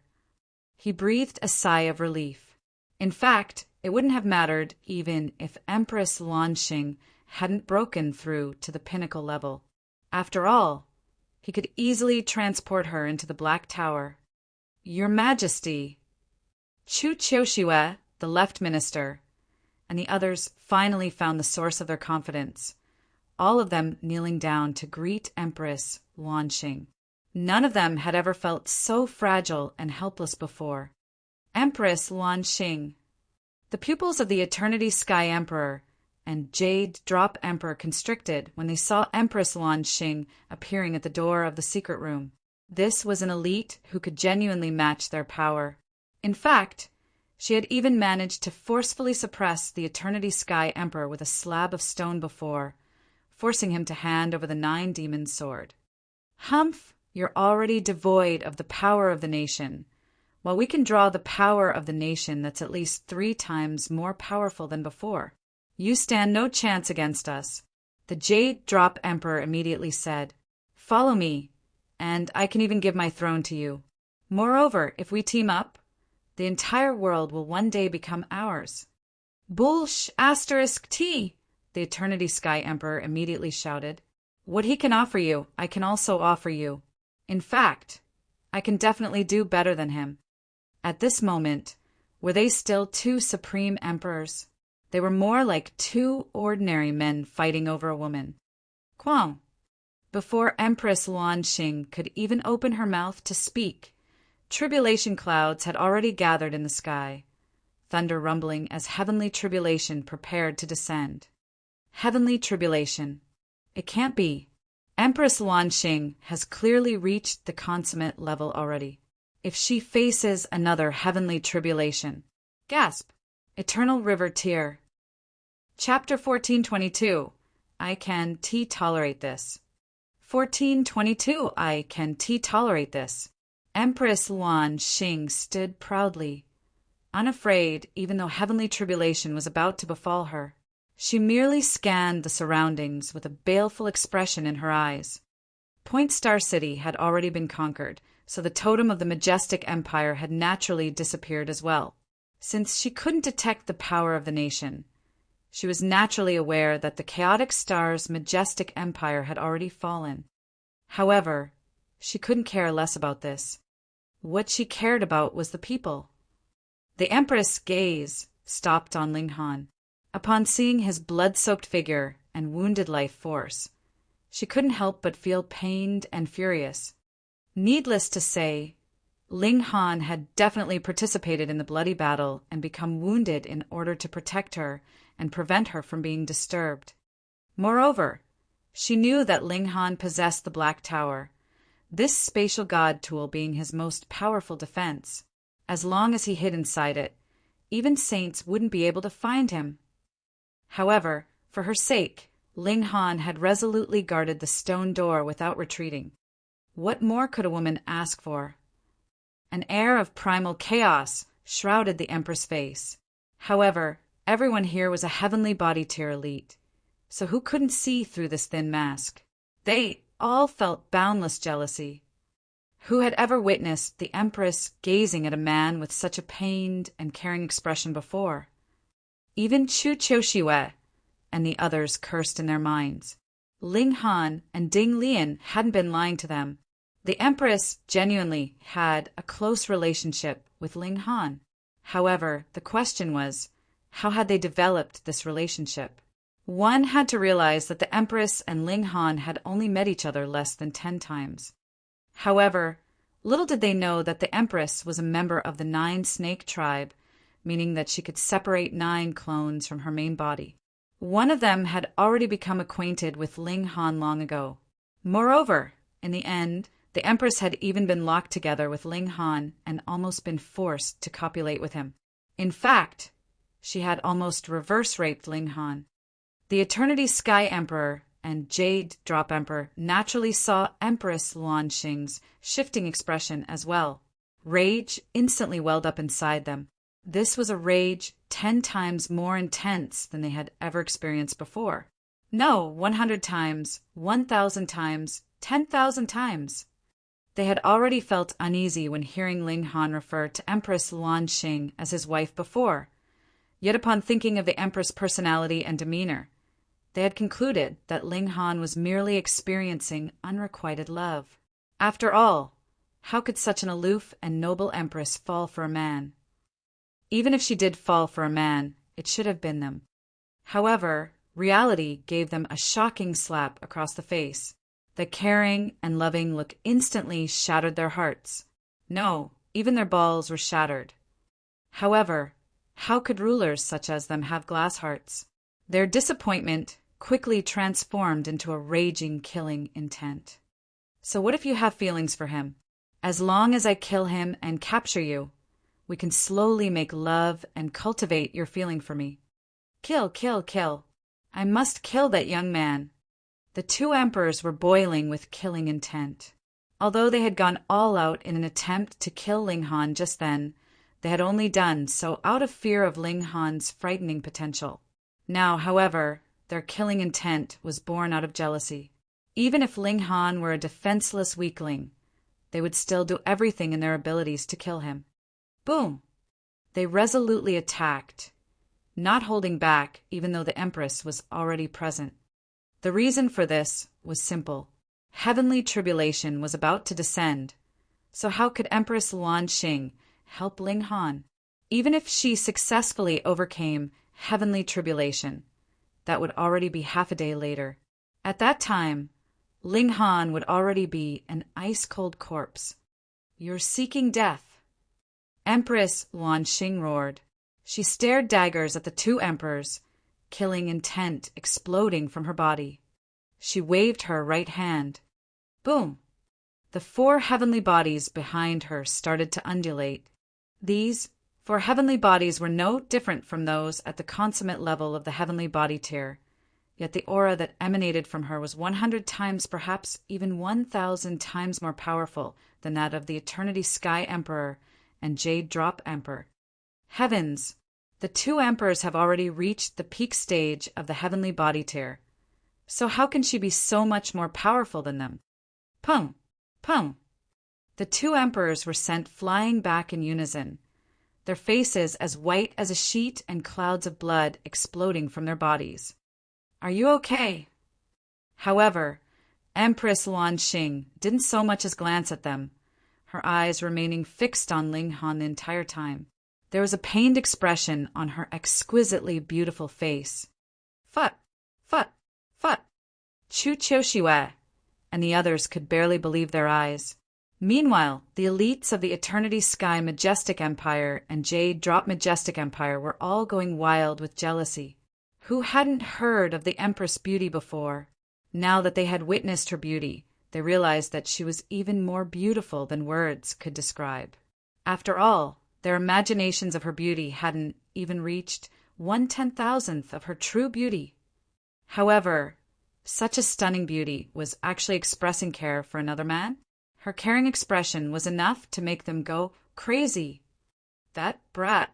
A: He breathed a sigh of relief. In fact, it wouldn't have mattered even if Empress Luanxing hadn't broken through to the pinnacle level. After all, he could easily transport her into the Black Tower. Your Majesty, Chu Qiuxiue, the left minister, and the others finally found the source of their confidence, all of them kneeling down to greet Empress Luanxing. None of them had ever felt so fragile and helpless before. Empress Luanxing. The pupils of the Eternity Sky Emperor and Jade Drop Emperor constricted when they saw Empress Luanxing appearing at the door of the secret room. This was an elite who could genuinely match their power. In fact, she had even managed to forcefully suppress the Eternity Sky Emperor with a slab of stone before, forcing him to hand over the 9 demons' sword. Humph, you're already devoid of the power of the nation, while we can draw the power of the nation that's at least 3 times more powerful than before. You stand no chance against us, the Jade Drop Emperor immediately said. Follow me, and I can even give my throne to you. Moreover, if we team up, the entire world will one day become ours. Bullsh asterisk T, the Eternity Sky Emperor immediately shouted. What he can offer you, I can also offer you. In fact, I can definitely do better than him. At this moment, were they still 2 supreme emperors? They were more like 2 ordinary men fighting over a woman. Quang. Before Empress Luanxing could even open her mouth to speak, tribulation clouds had already gathered in the sky, thunder rumbling as heavenly tribulation prepared to descend. Heavenly tribulation. It can't be. Empress Luanxing has clearly reached the consummate level already. If she faces another heavenly tribulation. Gasp. Eternal River Tier. Chapter 1422. I can tolerate this. 1422. I can tolerate this. Empress Luanxing stood proudly, unafraid even though heavenly tribulation was about to befall her. She merely scanned the surroundings with a baleful expression in her eyes. Point Star City had already been conquered, so the totem of the majestic empire had naturally disappeared as well. Since she couldn't detect the power of the nation, she was naturally aware that the chaotic star's majestic empire had already fallen. However, she couldn't care less about this. What she cared about was the people. The Empress' gaze stopped on Ling Han. Upon seeing his blood-soaked figure and wounded life force, she couldn't help but feel pained and furious. Needless to say, Ling Han had definitely participated in the bloody battle and become wounded in order to protect her and prevent her from being disturbed. Moreover, she knew that Ling Han possessed the Black Tower, this spatial god tool being his most powerful defense. As long as he hid inside it, even saints wouldn't be able to find him. However, for her sake, Ling Han had resolutely guarded the stone door without retreating. What more could a woman ask for? An air of primal chaos shrouded the Empress' face. However, everyone here was a heavenly body tier elite, so who couldn't see through this thin mask? They all felt boundless jealousy. Who had ever witnessed the Empress gazing at a man with such a pained and caring expression before? Even Chu Qiuxiue and the others cursed in their minds. Ling Han and Ding Lian hadn't been lying to them. The Empress genuinely had a close relationship with Ling Han. However, the question was, how had they developed this relationship? One had to realize that the Empress and Ling Han had only met each other less than 10 times. However, little did they know that the Empress was a member of the 9 snake tribe, meaning that she could separate 9 clones from her main body. One of them had already become acquainted with Ling Han long ago. Moreover, in the end, the Empress had even been locked together with Ling Han and almost been forced to copulate with him. In fact, she had almost reverse-raped Ling Han. The Eternity Sky Emperor and Jade Drop Emperor naturally saw Empress Luanxing's shifting expression as well. Rage instantly welled up inside them. This was a rage 10 times more intense than they had ever experienced before. No, 100 times, 1,000 times, 10,000 times. They had already felt uneasy when hearing Ling Han refer to Empress Luanxing as his wife before. Yet upon thinking of the Empress' personality and demeanor, they had concluded that Ling Han was merely experiencing unrequited love. After all, how could such an aloof and noble Empress fall for a man? Even if she did fall for a man, it should have been them. However, reality gave them a shocking slap across the face. The caring and loving look instantly shattered their hearts. No, even their balls were shattered. However, how could rulers such as them have glass hearts? Their disappointment quickly transformed into a raging, killing intent. So what if you have feelings for him? As long as I kill him and capture you, we can slowly make love and cultivate your feeling for me. Kill, kill, kill. I must kill that young man. The 2 emperors were boiling with killing intent. Although they had gone all out in an attempt to kill Ling Han just then, they had only done so out of fear of Ling Han's frightening potential. Now, however, their killing intent was born out of jealousy. Even if Ling Han were a defenseless weakling, they would still do everything in their abilities to kill him. Boom! They resolutely attacked, not holding back even though the Empress was already present. The reason for this was simple. Heavenly tribulation was about to descend, so how could Empress Luanxing help Ling Han? Even if she successfully overcame heavenly tribulation, that would already be half a day later. At that time, Ling Han would already be an ice-cold corpse. You're seeking death. Empress Luanxing roared. She stared daggers at the 2 emperors, killing intent exploding from her body. She waved her right hand. Boom! The 4 heavenly bodies behind her started to undulate. These 4 heavenly bodies were no different from those at the consummate level of the heavenly body tier, yet the aura that emanated from her was 100 times, perhaps even 1,000 times more powerful than that of the Eternity Sky Emperor and Jade Drop Emperor. Heavens! The 2 emperors have already reached the peak stage of the heavenly body tier. So how can she be so much more powerful than them? Pum! Pum! The 2 emperors were sent flying back in unison, their faces as white as a sheet and clouds of blood exploding from their bodies. Are you okay? However, Empress Luanxing didn't so much as glance at them, her eyes remaining fixed on Ling Han the entire time. There was a pained expression on her exquisitely beautiful face. Phut! Phut! Phut! Chu Qiuxiue and the others could barely believe their eyes. Meanwhile, the elites of the Eternity Sky Majestic Empire and Jade Drop Majestic Empire were all going wild with jealousy. Who hadn't heard of the Empress beauty before? Now that they had witnessed her beauty, they realized that she was even more beautiful than words could describe. After all, their imaginations of her beauty hadn't even reached 1/10,000th of her true beauty. However, such a stunning beauty was actually expressing care for another man. Her caring expression was enough to make them go crazy. That brat,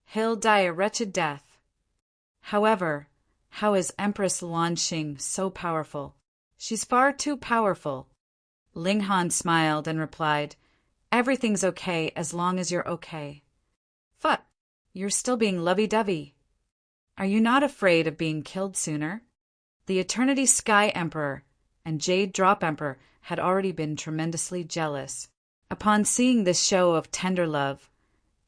A: he'll die a wretched death. However, How is Empress Lanxing so powerful? She's far too powerful. Ling Han smiled and replied, Everything's okay as long as you're okay. Phut, you're still being lovey-dovey. Are you not afraid of being killed sooner? The Eternity Sky Emperor and Jade Drop Emperor had already been tremendously jealous. Upon seeing this show of tender love,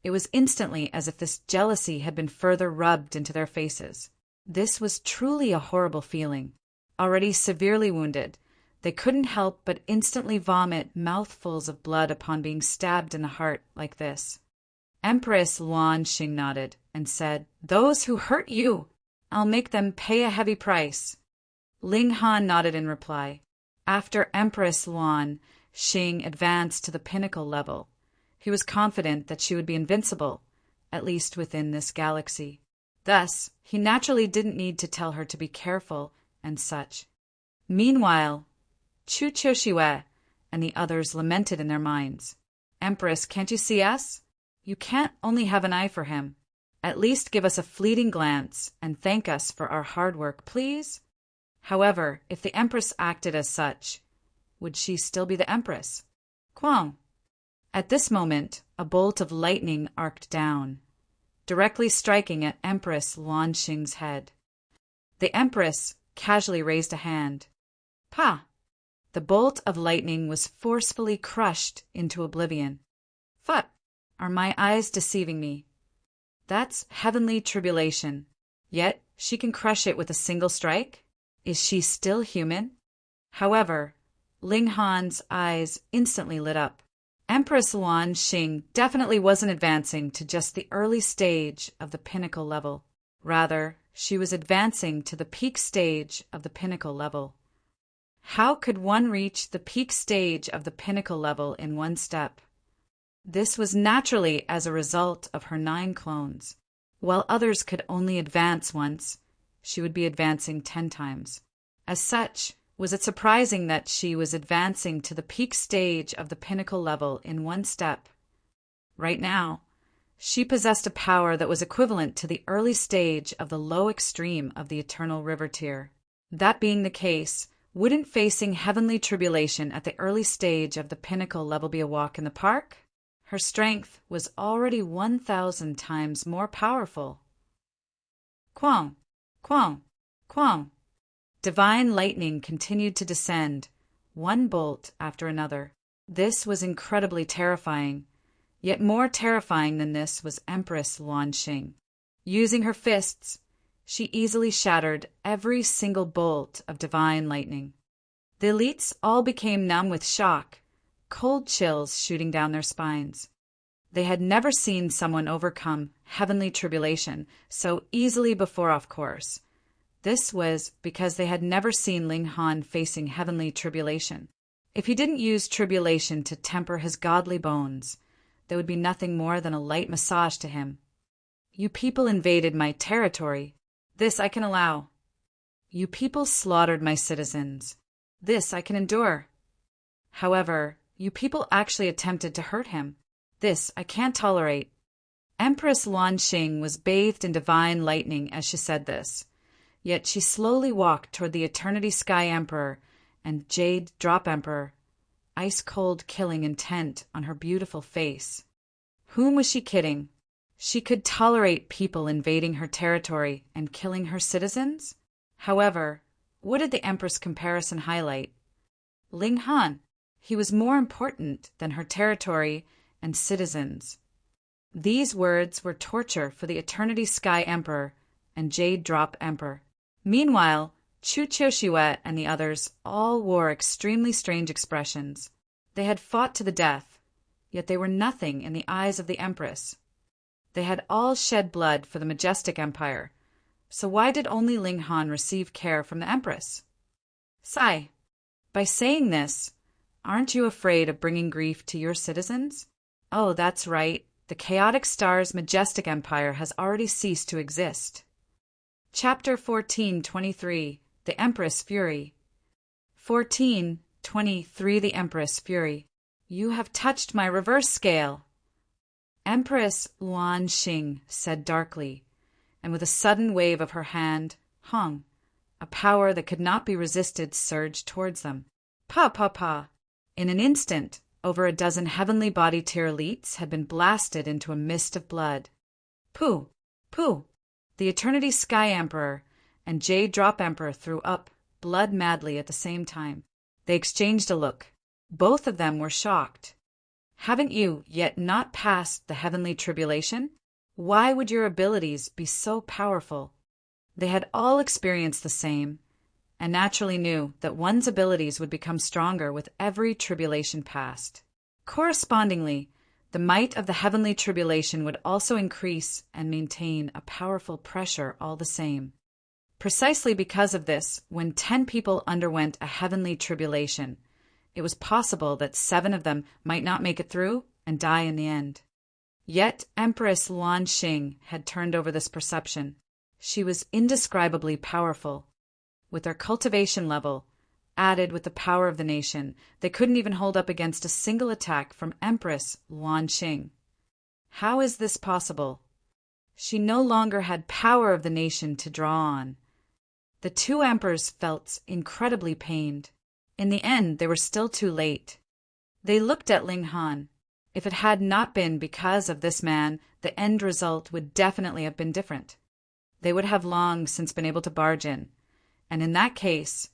A: it was instantly as if this jealousy had been further rubbed into their faces. This was truly a horrible feeling. Already severely wounded, they couldn't help but instantly vomit mouthfuls of blood upon being stabbed in the heart like this. Empress Lanxing nodded and said, Those who hurt you, I'll make them pay a heavy price. Ling Han nodded in reply. After Empress Lanxing advanced to the pinnacle level, he was confident that she would be invincible, at least within this galaxy. Thus, he naturally didn't need to tell her to be careful and such. Meanwhile, Chu Qiuxiue and the others lamented in their minds. Empress, can't you see us? You can't only have an eye for him. At least give us a fleeting glance and thank us for our hard work, please. However, if the Empress acted as such, would she still be the Empress? Quang. At this moment, a bolt of lightning arced down, directly striking at Empress Lanxing's head. The Empress casually raised a hand. Pa! The bolt of lightning was forcefully crushed into oblivion. Phut! Are my eyes deceiving me? That's heavenly tribulation. Yet she can crush it with a single strike? Is she still human? However, Ling Han's eyes instantly lit up. Empress Lanxing definitely wasn't advancing to just the early stage of the pinnacle level. Rather, she was advancing to the peak stage of the pinnacle level. How could one reach the peak stage of the pinnacle level in one step? This was naturally as a result of her 9 clones. While others could only advance once, she would be advancing 10 times. As such, was it surprising that she was advancing to the peak stage of the pinnacle level in one step? Right now, she possessed a power that was equivalent to the early stage of the low extreme of the eternal river tier. That being the case, wouldn't facing heavenly tribulation at the early stage of the pinnacle level be a walk in the park? Her strength was already 1,000 times more powerful. Quang! Quang! Quang! Divine lightning continued to descend, one bolt after another. This was incredibly terrifying. Yet more terrifying than this was Empress Lanxing. Using her fists, she easily shattered every single bolt of divine lightning. The elites all became numb with shock, cold chills shooting down their spines. They had never seen someone overcome heavenly tribulation so easily before, of course. This was because they had never seen Ling Han facing heavenly tribulation. If he didn't use tribulation to temper his godly bones, there would be nothing more than a light massage to him. You people invaded my territory. This I can allow. You people slaughtered my citizens. This I can endure. However, you people actually attempted to hurt him. This I can't tolerate. Empress Lanxing was bathed in divine lightning as she said this. Yet she slowly walked toward the Eternity Sky Emperor and Jade Drop Emperor, ice-cold killing intent on her beautiful face. Whom was she kidding? She could tolerate people invading her territory and killing her citizens? However, what did the Empress comparison highlight? Ling Han. He was more important than her territory and citizens. These words were torture for the Eternity Sky Emperor and Jade Drop Emperor. Meanwhile, Chu Qiuxiue and the others all wore extremely strange expressions. They had fought to the death, yet they were nothing in the eyes of the Empress. They had all shed blood for the majestic empire, so why did only Ling Han receive care from the Empress? Sigh. By saying this, aren't you afraid of bringing grief to your citizens? Oh, that's right. The Chaotic Star's majestic empire has already ceased to exist. Chapter 14:23 The Empress Fury 14:23 The Empress Fury. You have touched my reverse scale. Empress Lanxing said darkly, and with a sudden wave of her hand, Hong, a power that could not be resisted, surged towards them. Pa pa pa! In an instant, over a dozen heavenly body tier elites had been blasted into a mist of blood. Pooh! Pooh! The Eternity Sky Emperor and Jade Drop Emperor threw up blood madly at the same time. They exchanged a look. Both of them were shocked. Haven't you yet not passed the heavenly tribulation? Why would your abilities be so powerful? They had all experienced the same, and naturally knew that one's abilities would become stronger with every tribulation passed. Correspondingly, the might of the heavenly tribulation would also increase and maintain a powerful pressure all the same. Precisely because of this, when 10 people underwent a heavenly tribulation, it was possible that 7 of them might not make it through and die in the end. Yet Empress Luan Xing had turned over this perception. She was indescribably powerful. With their cultivation level, added with the power of the nation, they couldn't even hold up against a single attack from Empress Luan Xing. How is this possible? She no longer had power of the nation to draw on. The 2 emperors felt incredibly pained. In the end, they were still too late. They looked at Ling Han. If it had not been because of this man, the end result would definitely have been different. They would have long since been able to barge in, and in that case,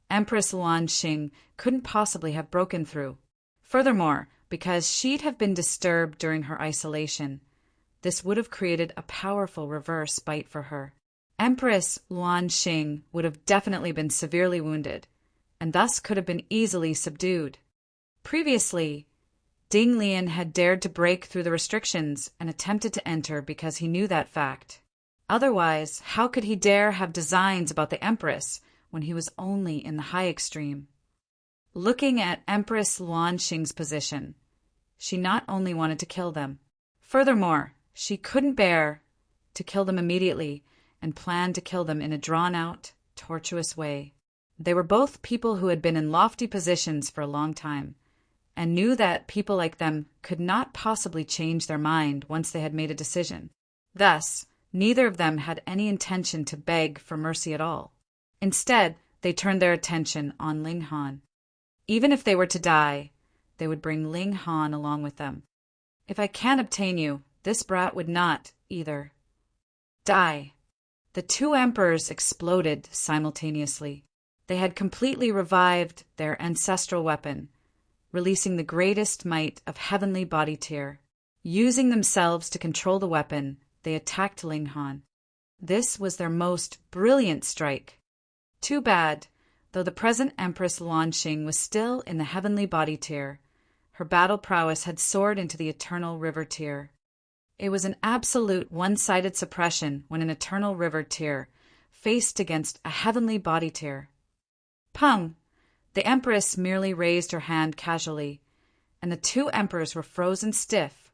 A: Empress Luan Xing couldn't possibly have broken through. Furthermore, because she'd have been disturbed during her isolation, this would have created a powerful reverse bite for her. Empress Luan Xing would have definitely been severely wounded, and thus could have been easily subdued. Previously, Ding Lian had dared to break through the restrictions and attempted to enter because he knew that fact. Otherwise, how could he dare have designs about the Empress when he was only in the high extreme? Looking at Empress Luan Xing's position, she not only wanted to kill them. Furthermore, she couldn't bear to kill them immediately and planned to kill them in a drawn-out, tortuous way. They were both people who had been in lofty positions for a long time, and knew that people like them could not possibly change their mind once they had made a decision. Thus, neither of them had any intention to beg for mercy at all. Instead, they turned their attention on Ling Han. Even if they were to die, they would bring Ling Han along with them. If I can't obtain you, this brat would not, either. Die. The 2 emperors exploded simultaneously. They had completely revived their ancestral weapon, releasing the greatest might of heavenly body tier. Using themselves to control the weapon, they attacked Ling Han. This was their most brilliant strike. Too bad, though the present Empress Luan Xing was still in the heavenly body tier, her battle prowess had soared into the eternal river tier. It was an absolute one-sided suppression when an eternal river tier faced against a heavenly body tier. Pung! The Empress merely raised her hand casually, and the 2 emperors were frozen stiff,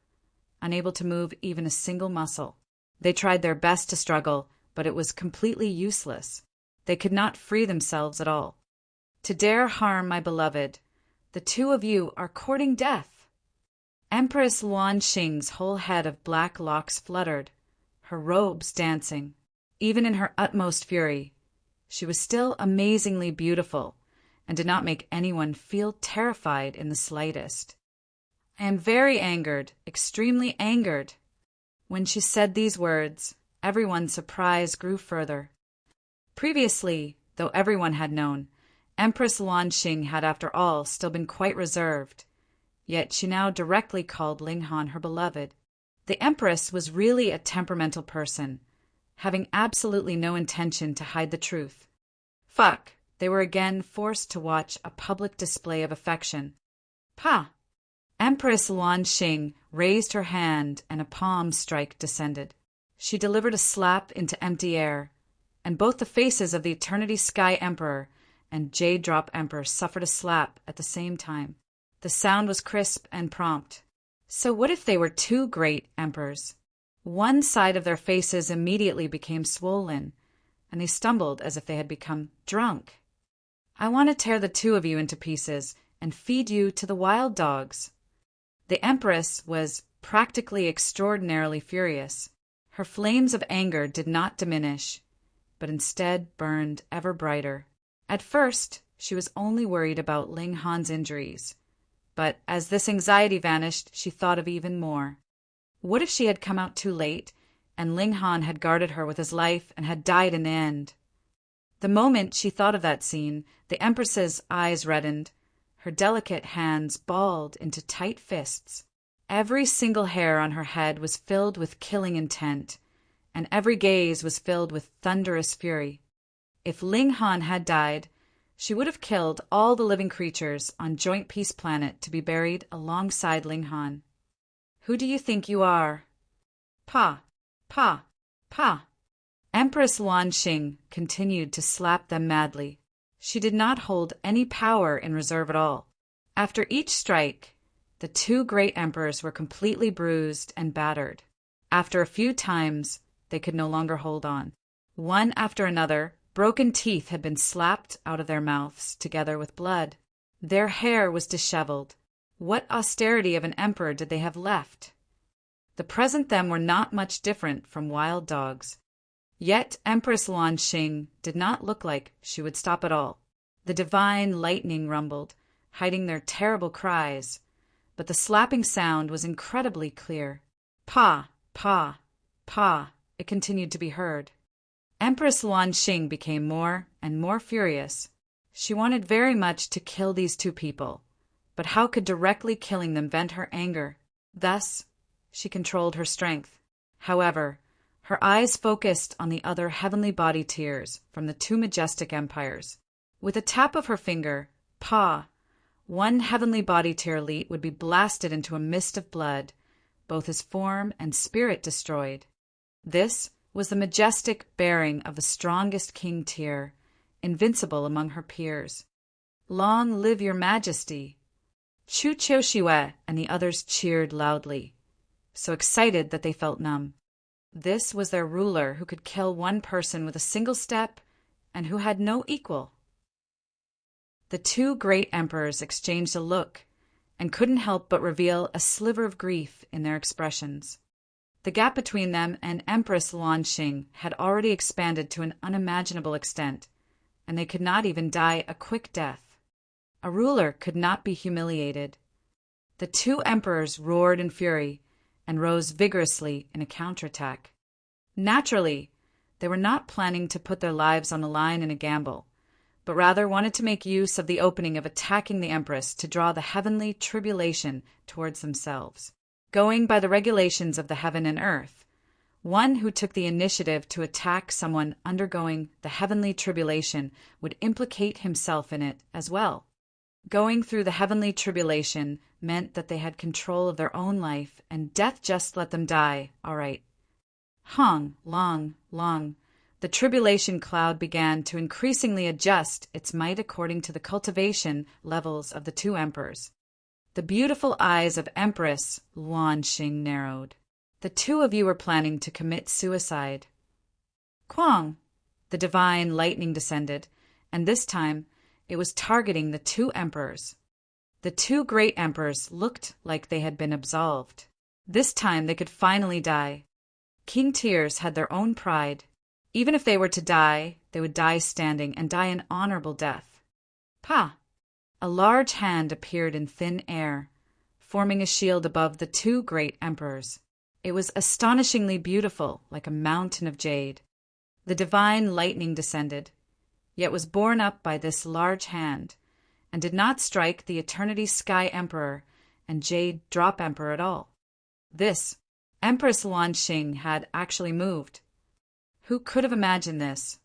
A: unable to move even a single muscle. They tried their best to struggle, but it was completely useless. They could not free themselves at all. To dare harm my beloved, the 2 of you are courting death. Empress Luan Xing's whole head of black locks fluttered, her robes dancing. Even in her utmost fury, she was still amazingly beautiful, and did not make anyone feel terrified in the slightest. I am very angered, extremely angered. When she said these words, everyone's surprise grew further. Previously, though everyone had known, Empress Luan Xing had after all still been quite reserved, yet she now directly called Ling Han her beloved. The Empress was really a temperamental person, having absolutely no intention to hide the truth. Fuck! They were again forced to watch a public display of affection. Pa! Empress Luan Xing raised her hand and a palm strike descended. She delivered a slap into empty air, and both the faces of the Eternity Sky Emperor and Jade Drop Emperor suffered a slap at the same time. The sound was crisp and prompt. So what if they were 2 great emperors? One side of their faces immediately became swollen, and they stumbled as if they had become drunk. I want to tear the 2 of you into pieces and feed you to the wild dogs. The Empress was practically extraordinarily furious. Her flames of anger did not diminish. but instead burned ever brighter. At first, she was only worried about Ling Han's injuries. But as this anxiety vanished, she thought of even more. What if she had come out too late, and Ling Han had guarded her with his life and had died in the end? The moment she thought of that scene, the Empress's eyes reddened. Her delicate hands balled into tight fists. Every single hair on her head was filled with killing intent, and every gaze was filled with thunderous fury. If Ling Han had died, she would have killed all the living creatures on Joint Peace Planet to be buried alongside Ling Han. Who do you think you are? Pa, pa, pa. Empress Luan Xing continued to slap them madly. She did not hold any power in reserve at all. After each strike, the two great emperors were completely bruised and battered. After a few times, they could no longer hold on. One after another, broken teeth had been slapped out of their mouths, together with blood. Their hair was disheveled. What austerity of an emperor did they have left? The present them were not much different from wild dogs. Yet Empress Luan Xing did not look like she would stop at all. The divine lightning rumbled, hiding their terrible cries, but the slapping sound was incredibly clear. Pa, pa, pa, it continued to be heard. Empress Luan Xing became more and more furious. She wanted very much to kill these two people, but how could directly killing them vent her anger? Thus, she controlled her strength. However, her eyes focused on the other heavenly body tiers from the two majestic empires. With a tap of her finger, Pa, one heavenly body tier elite would be blasted into a mist of blood, both his form and spirit destroyed. This was the majestic bearing of the strongest king tier, invincible among her peers. Long live your majesty! Chu Qiuxiue and the others cheered loudly, so excited that they felt numb. This was their ruler who could kill one person with a single step and who had no equal. The two great emperors exchanged a look and couldn't help but reveal a sliver of grief in their expressions. The gap between them and Empress Luan Xing had already expanded to an unimaginable extent, and they could not even die a quick death. A ruler could not be humiliated. The two emperors roared in fury and rose vigorously in a counterattack. Naturally, they were not planning to put their lives on the line in a gamble, but rather wanted to make use of the opening of attacking the Empress to draw the heavenly tribulation towards themselves. Going by the regulations of the heaven and earth, one who took the initiative to attack someone undergoing the heavenly tribulation would implicate himself in it as well. Going through the heavenly tribulation meant that they had control of their own life, and death just let them die, all right. Long, the tribulation cloud began to increasingly adjust its might according to the cultivation levels of the two emperors. The beautiful eyes of Empress Luan Xing narrowed. The two of you were planning to commit suicide. Quang! The divine lightning descended, and this time it was targeting the two emperors. The two great emperors looked like they had been absolved. This time they could finally die. King Tiers had their own pride. Even if they were to die, they would die standing and die an honorable death. Pa! A large hand appeared in thin air, forming a shield above the two great emperors. It was astonishingly beautiful, like a mountain of jade. The divine lightning descended, yet was borne up by this large hand, and did not strike the Eternity Sky Emperor and Jade Drop Emperor at all. This, Empress Luan Xing had actually moved. Who could have imagined this?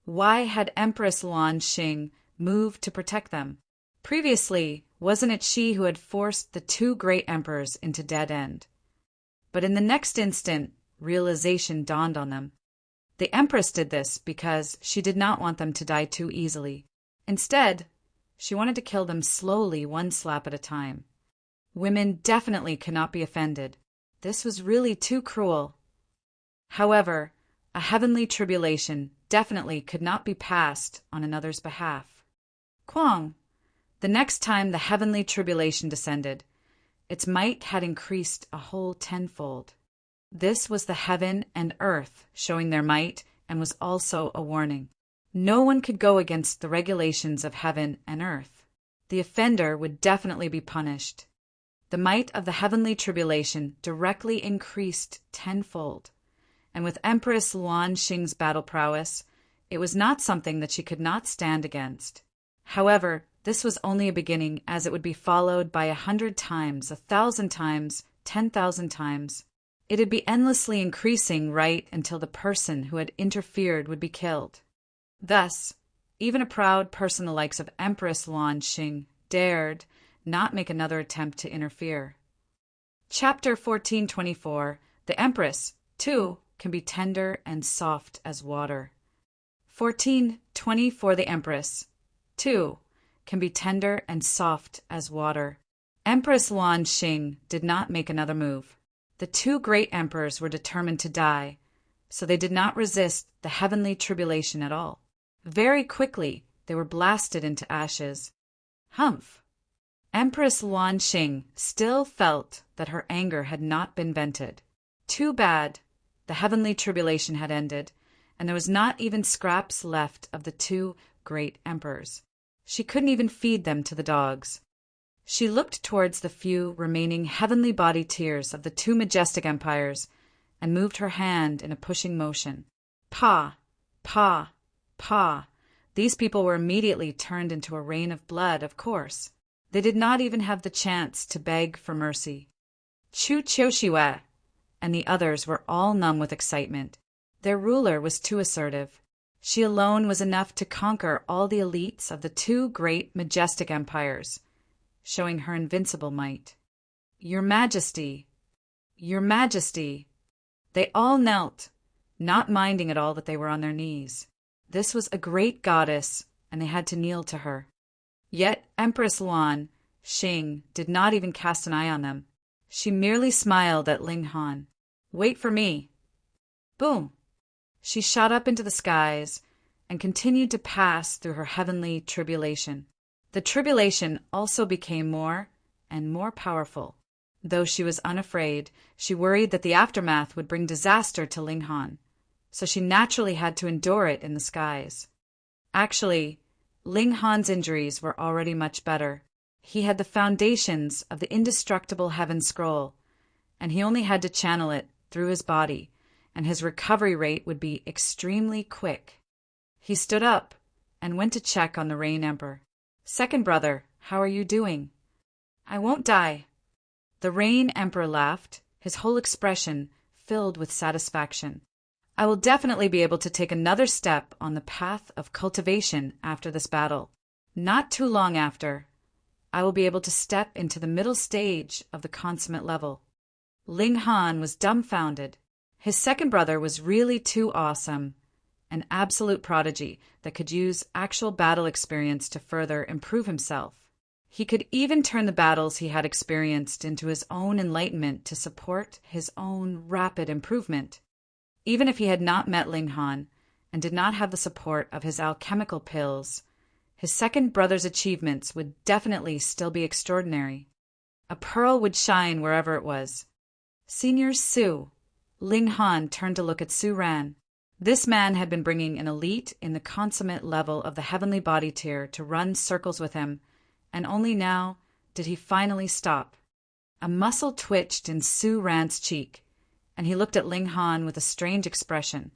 A: Why had Empress Luan Xing moved to protect them? Previously, wasn't it she who had forced the two great emperors into dead end? But in the next instant, realization dawned on them. The Empress did this because she did not want them to die too easily. Instead, she wanted to kill them slowly, one slap at a time. Women definitely cannot be offended. This was really too cruel. However, a heavenly tribulation definitely could not be passed on another's behalf. Quang! The next time the heavenly tribulation descended, its might had increased a whole tenfold. This was the heaven and earth showing their might and was also a warning. No one could go against the regulations of heaven and earth. The offender would definitely be punished. The might of the heavenly tribulation directly increased tenfold, and with Empress Luan Xing's battle prowess, it was not something that she could not stand against. However, this was only a beginning, as it would be followed by 100 times, 1,000 times, 10,000 times. It'd be endlessly increasing right until the person who had interfered would be killed. Thus, even a proud person the likes of Empress Luan Xing dared not make another attempt to interfere. Chapter 1424. The Empress, too, can be tender and soft as water. 1424. The Empress, too, can be tender and soft as water. Empress Luan Xing did not make another move. The two great emperors were determined to die, so they did not resist the heavenly tribulation at all. Very quickly, they were blasted into ashes. Humph! Empress Luan Xing still felt that her anger had not been vented. Too bad. The heavenly tribulation had ended, and there was not even scraps left of the two great emperors. She couldn't even feed them to the dogs. She looked towards the few remaining heavenly body tiers of the two majestic empires and moved her hand in a pushing motion. Pa! Pa! Pa! These people were immediately turned into a rain of blood, of course. They did not even have the chance to beg for mercy. Chu Qiuxiwe and the others were all numb with excitement. Their ruler was too assertive. She alone was enough to conquer all the elites of the two great majestic empires, showing her invincible might. Your Majesty! Your Majesty! They all knelt, not minding at all that they were on their knees. This was a great goddess, and they had to kneel to her. Yet Empress Luan Xing did not even cast an eye on them. She merely smiled at Ling Han. Wait for me. Boom! She shot up into the skies and continued to pass through her heavenly tribulation. The tribulation also became more and more powerful. Though she was unafraid, she worried that the aftermath would bring disaster to Ling Han, so she naturally had to endure it in the skies. Actually, Ling Han's injuries were already much better. He had the foundations of the indestructible heaven scroll, and he only had to channel it through his body, and his recovery rate would be extremely quick. He stood up and went to check on the Rain Emperor. Second brother, how are you doing? I won't die. The Rain Emperor laughed, his whole expression filled with satisfaction. I will definitely be able to take another step on the path of cultivation after this battle. Not too long after, I will be able to step into the middle stage of the consummate level. Ling Han was dumbfounded. His second brother was really too awesome, an absolute prodigy that could use actual battle experience to further improve himself. He could even turn the battles he had experienced into his own enlightenment to support his own rapid improvement. Even if he had not met Ling Han and did not have the support of his alchemical pills, his second brother's achievements would definitely still be extraordinary. A pearl would shine wherever it was. Senior Su. Ling Han turned to look at Su Ran. This man had been bringing an elite in the consummate level of the heavenly body tier to run circles with him, and only now did he finally stop. A muscle twitched in Su Ran's cheek, and he looked at Ling Han with a strange expression.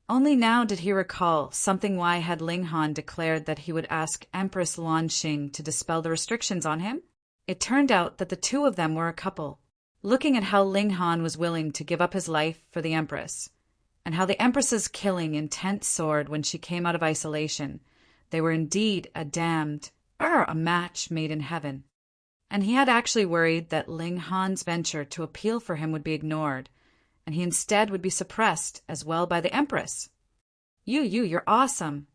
A: Only now did he recall something why had Ling Han declared that he would ask Empress Luan Xing to dispel the restrictions on him? It turned out that the two of them were a couple. Looking at how Ling Han was willing to give up his life for the Empress, and how the Empress's killing intent soared when she came out of isolation, they were indeed a match made in heaven. And he had actually worried that Ling Han's venture to appeal for him would be ignored, and he instead would be suppressed as well by the Empress. You're awesome.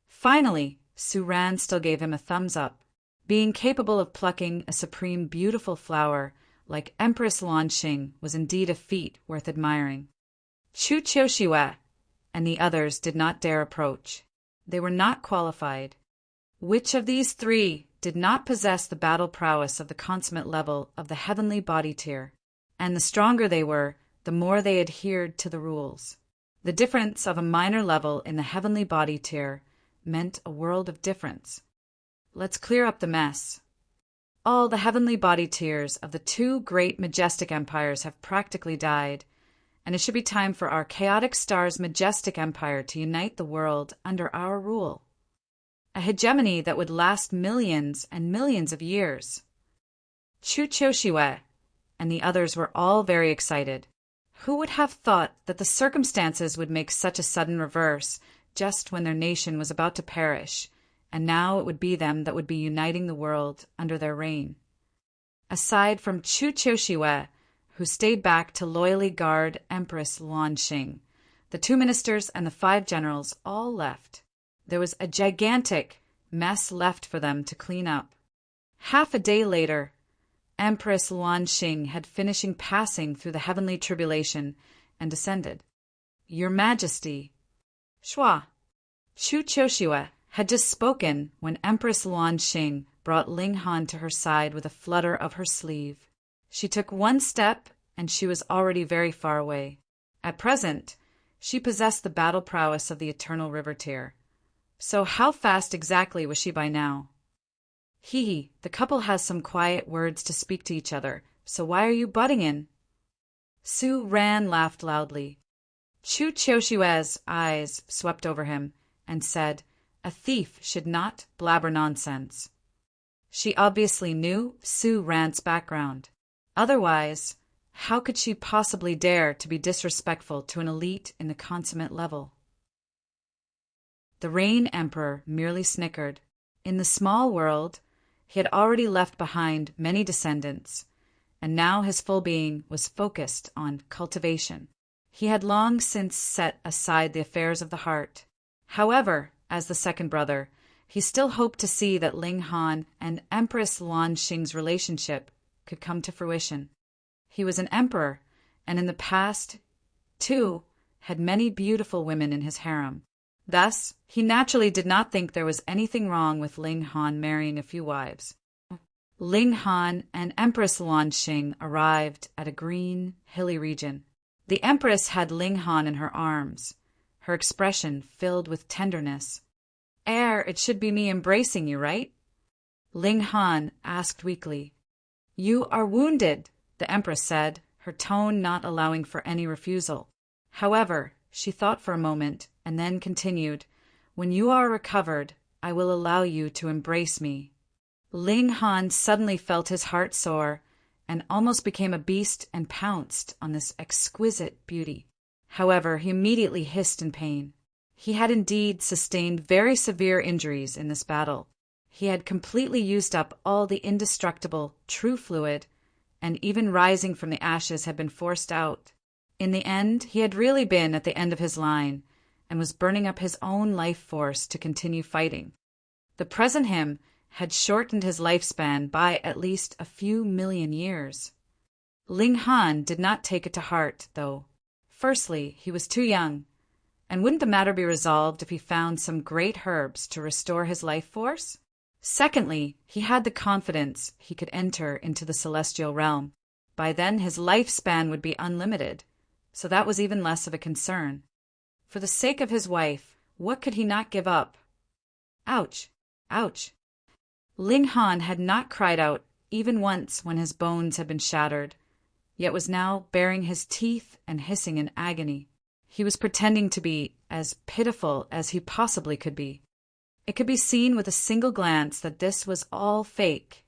A: Finally, Su Ran still gave him a thumbs up. Being capable of plucking a supreme beautiful flower like Empress Luan Xing was indeed a feat worth admiring. Chu Qiuxiwe and the others did not dare approach. They were not qualified. Which of these three did not possess the battle prowess of the consummate level of the heavenly body tier? And the stronger they were, the more they adhered to the rules. The difference of a minor level in the heavenly body tier meant a world of difference. Let's clear up the mess. All the heavenly body tiers of the two great majestic empires have practically died, and it should be time for our chaotic star's majestic empire to unite the world under our rule. A hegemony that would last millions and millions of years. Chu Choshiwe and the others were all very excited. Who would have thought that the circumstances would make such a sudden reverse just when their nation was about to perish, and now it would be them that would be uniting the world under their reign? Aside from Chu Choshiwe, who stayed back to loyally guard Empress Luanxing, the 2 ministers and the 5 generals all left. There was a gigantic mess left for them to clean up. Half a day later, Empress Luanxing had finishing passing through the heavenly tribulation and descended. Your Majesty. Shua. Chu Choshiwe had just spoken when Empress Luanxing brought Ling Han to her side with a flutter of her sleeve. She took one step, and she was already very far away. At present, she possessed the battle prowess of the Eternal River tier. So how fast exactly was she by now? Hee, the couple has some quiet words to speak to each other, so why are you butting in? Su Ran laughed loudly. Chu Choshiwe's eyes swept over him and said, a thief should not blabber nonsense. She obviously knew Su Ran's background. Otherwise, how could she possibly dare to be disrespectful to an elite in the consummate level? The Rain Emperor merely snickered. In the small world, he had already left behind many descendants, and now his full being was focused on cultivation. He had long since set aside the affairs of the heart. However, as the second brother, he still hoped to see that Ling Han and Empress Luanxing's relationship could come to fruition. He was an emperor, and in the past, too, had many beautiful women in his harem. Thus, he naturally did not think there was anything wrong with Ling Han marrying a few wives. Ling Han and Empress Luanxing arrived at a green, hilly region. The Empress had Ling Han in her arms, her expression filled with tenderness. It should be me embracing you, right? Ling Han asked weakly. You are wounded, the Empress said, her tone not allowing for any refusal. However, she thought for a moment and then continued, when you are recovered, I will allow you to embrace me. Ling Han suddenly felt his heart soar and almost became a beast and pounced on this exquisite beauty. However, he immediately hissed in pain. He had indeed sustained very severe injuries in this battle. He had completely used up all the indestructible, true fluid, and even rising from the ashes had been forced out. In the end, he had really been at the end of his line, and was burning up his own life force to continue fighting. The present him had shortened his lifespan by at least a few million years. Ling Han did not take it to heart, though. Firstly, he was too young, and wouldn't the matter be resolved if he found some great herbs to restore his life force? Secondly, he had the confidence he could enter into the celestial realm. By then his lifespan would be unlimited, so that was even less of a concern. For the sake of his wife, what could he not give up? Ouch! Ouch! Ling Han had not cried out even once when his bones had been shattered, yet was now baring his teeth and hissing in agony. He was pretending to be as pitiful as he possibly could be. It could be seen with a single glance that this was all fake,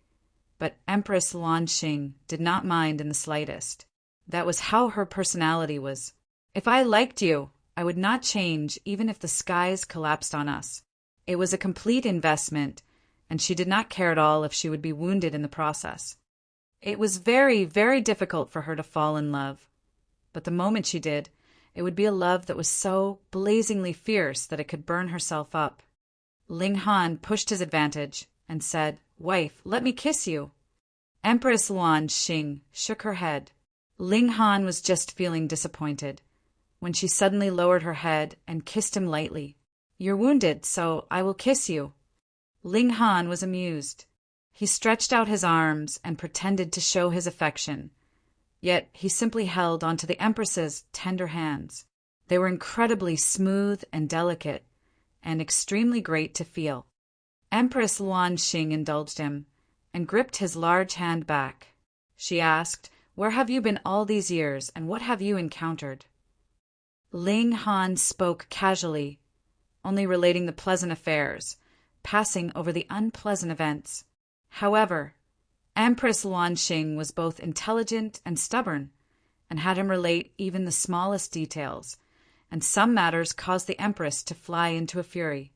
A: but Empress Luanxing did not mind in the slightest. That was how her personality was. If I liked you, I would not change even if the skies collapsed on us. It was a complete investment, and she did not care at all if she would be wounded in the process. It was very, very difficult for her to fall in love, but the moment she did, it would be a love that was so blazingly fierce that it could burn herself up. Ling Han pushed his advantage and said, Wife, let me kiss you. Empress Luanxing shook her head. Ling Han was just feeling disappointed, when she suddenly lowered her head and kissed him lightly. You're wounded, so I will kiss you. Ling Han was amused. He stretched out his arms and pretended to show his affection, yet he simply held onto the Empress's tender hands. They were incredibly smooth and delicate, and extremely great to feel. Empress Luanxing indulged him, and gripped his large hand back. She asked, "Where have you been all these years, and what have you encountered?" Ling Han spoke casually, only relating the pleasant affairs, passing over the unpleasant events. However, Empress Luanxing was both intelligent and stubborn, and had him relate even the smallest details, and some matters caused the Empress to fly into a fury.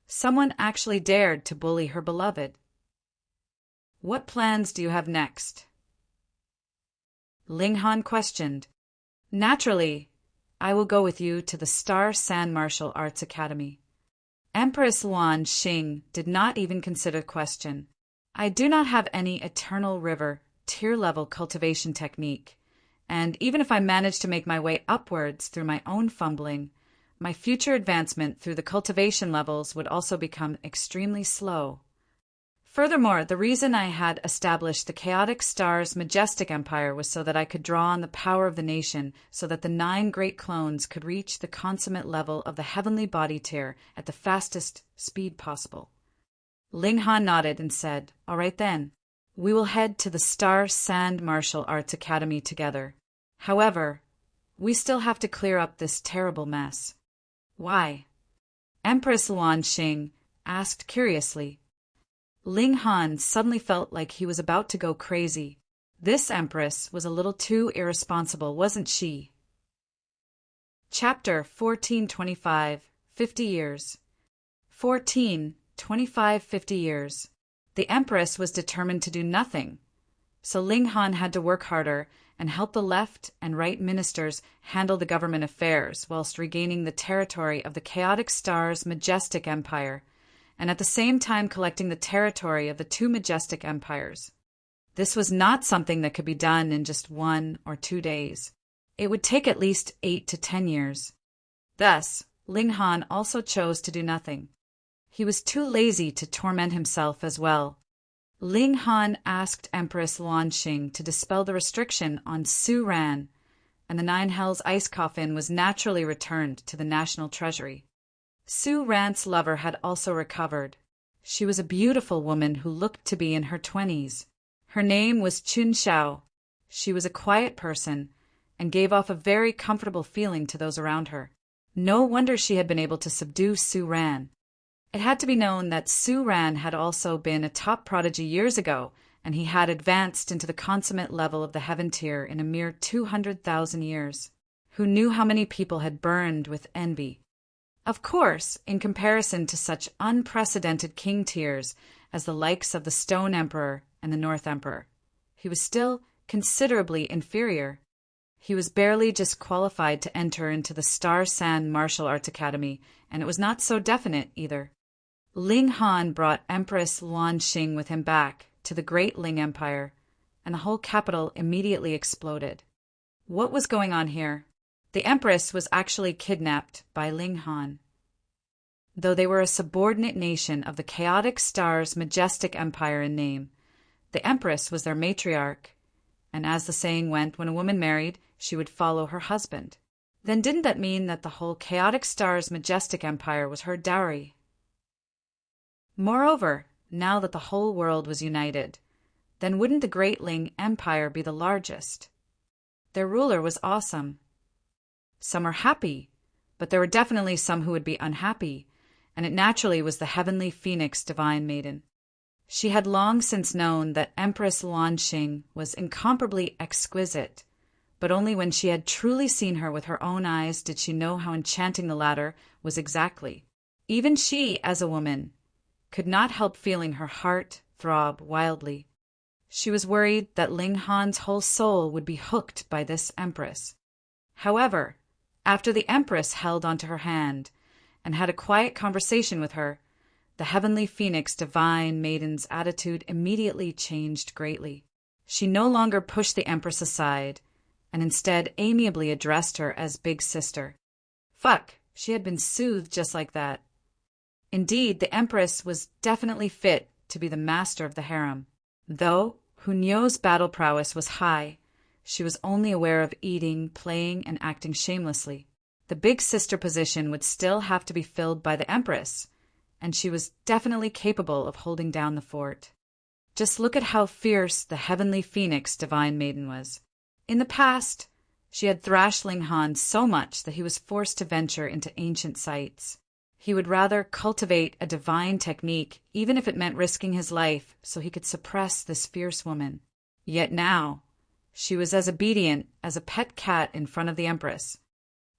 A: Someone actually dared to bully her beloved. "What plans do you have next?" Ling Han questioned. "Naturally, I will go with you to the Star Sand Martial Arts Academy." Empress Luanxing did not even consider the question. "I do not have any Eternal River tier-level cultivation technique, and even if I manage to make my way upwards through my own fumbling, my future advancement through the cultivation levels would also become extremely slow. Furthermore, the reason I had established the Chaotic Stars Majestic Empire was so that I could draw on the power of the nation, so that the 9 great clones could reach the consummate level of the heavenly body tier at the fastest speed possible." Ling Han nodded and said, "All right then, we will head to the Star Sand Martial Arts Academy together. However, we still have to clear up this terrible mess." "Why?" Empress Luanxing asked curiously. Ling Han suddenly felt like he was about to go crazy. This Empress was a little too irresponsible, wasn't she? Chapter 1425, 50 Years. 50 years. The Empress was determined to do nothing, so Ling Han had to work harder and help the left and right ministers handle the government affairs whilst regaining the territory of the Chaotic Stars Majestic Empire, and at the same time collecting the territory of the 2 majestic empires. This was not something that could be done in just 1 or 2 days. It would take at least 8 to 10 years. Thus, Ling Han also chose to do nothing. He was too lazy to torment himself as well. Ling Han asked Empress Luanxing to dispel the restriction on Su Ran, and the 9 Hells ice coffin was naturally returned to the national treasury. Su Ran's lover had also recovered. She was a beautiful woman who looked to be in her 20s. Her name was Chun Xiao. She was a quiet person and gave off a very comfortable feeling to those around her. No wonder she had been able to subdue Su Ran. It had to be known that Su Ran had also been a top prodigy years ago, and he had advanced into the consummate level of the heaven tier in a mere 200,000 years. Who knew how many people had burned with envy? Of course, in comparison to such unprecedented king tiers as the likes of the Stone Emperor and the North Emperor, he was still considerably inferior. He was barely just qualified to enter into the Star Sand Martial Arts Academy, and it was not so definite either. Ling Han brought Empress Luanxing with him back to the Great Ling Empire, and the whole capital immediately exploded. What was going on here? The Empress was actually kidnapped by Ling Han. Though they were a subordinate nation of the Chaotic Stars Majestic Empire in name, the Empress was their matriarch, and as the saying went, when a woman married, she would follow her husband. Then didn't that mean that the whole Chaotic Stars Majestic Empire was her dowry? Moreover, now that the whole world was united, then wouldn't the Great Ling Empire be the largest? Their ruler was awesome. Some were happy, but there were definitely some who would be unhappy, and it naturally was the heavenly phoenix divine maiden. She had long since known that Empress Luanxing was incomparably exquisite, but only when she had truly seen her with her own eyes did she know how enchanting the latter was exactly. Even she, as a woman, could not help feeling her heart throb wildly. She was worried that Ling Han's whole soul would be hooked by this Empress. However, after the Empress held onto her hand and had a quiet conversation with her, the heavenly phoenix divine maiden's attitude immediately changed greatly. She no longer pushed the Empress aside, and instead amiably addressed her as Big Sister. Fuck, she had been soothed just like that. Indeed, the Empress was definitely fit to be the master of the harem. Though Hunyo's battle prowess was high, she was only aware of eating, playing, and acting shamelessly. The big sister position would still have to be filled by the Empress, and she was definitely capable of holding down the fort. Just look at how fierce the heavenly phoenix divine maiden was. In the past, she had thrashed Ling Han so much that he was forced to venture into ancient sites. He would rather cultivate a divine technique, even if it meant risking his life, so he could suppress this fierce woman. Yet now, she was as obedient as a pet cat in front of the Empress.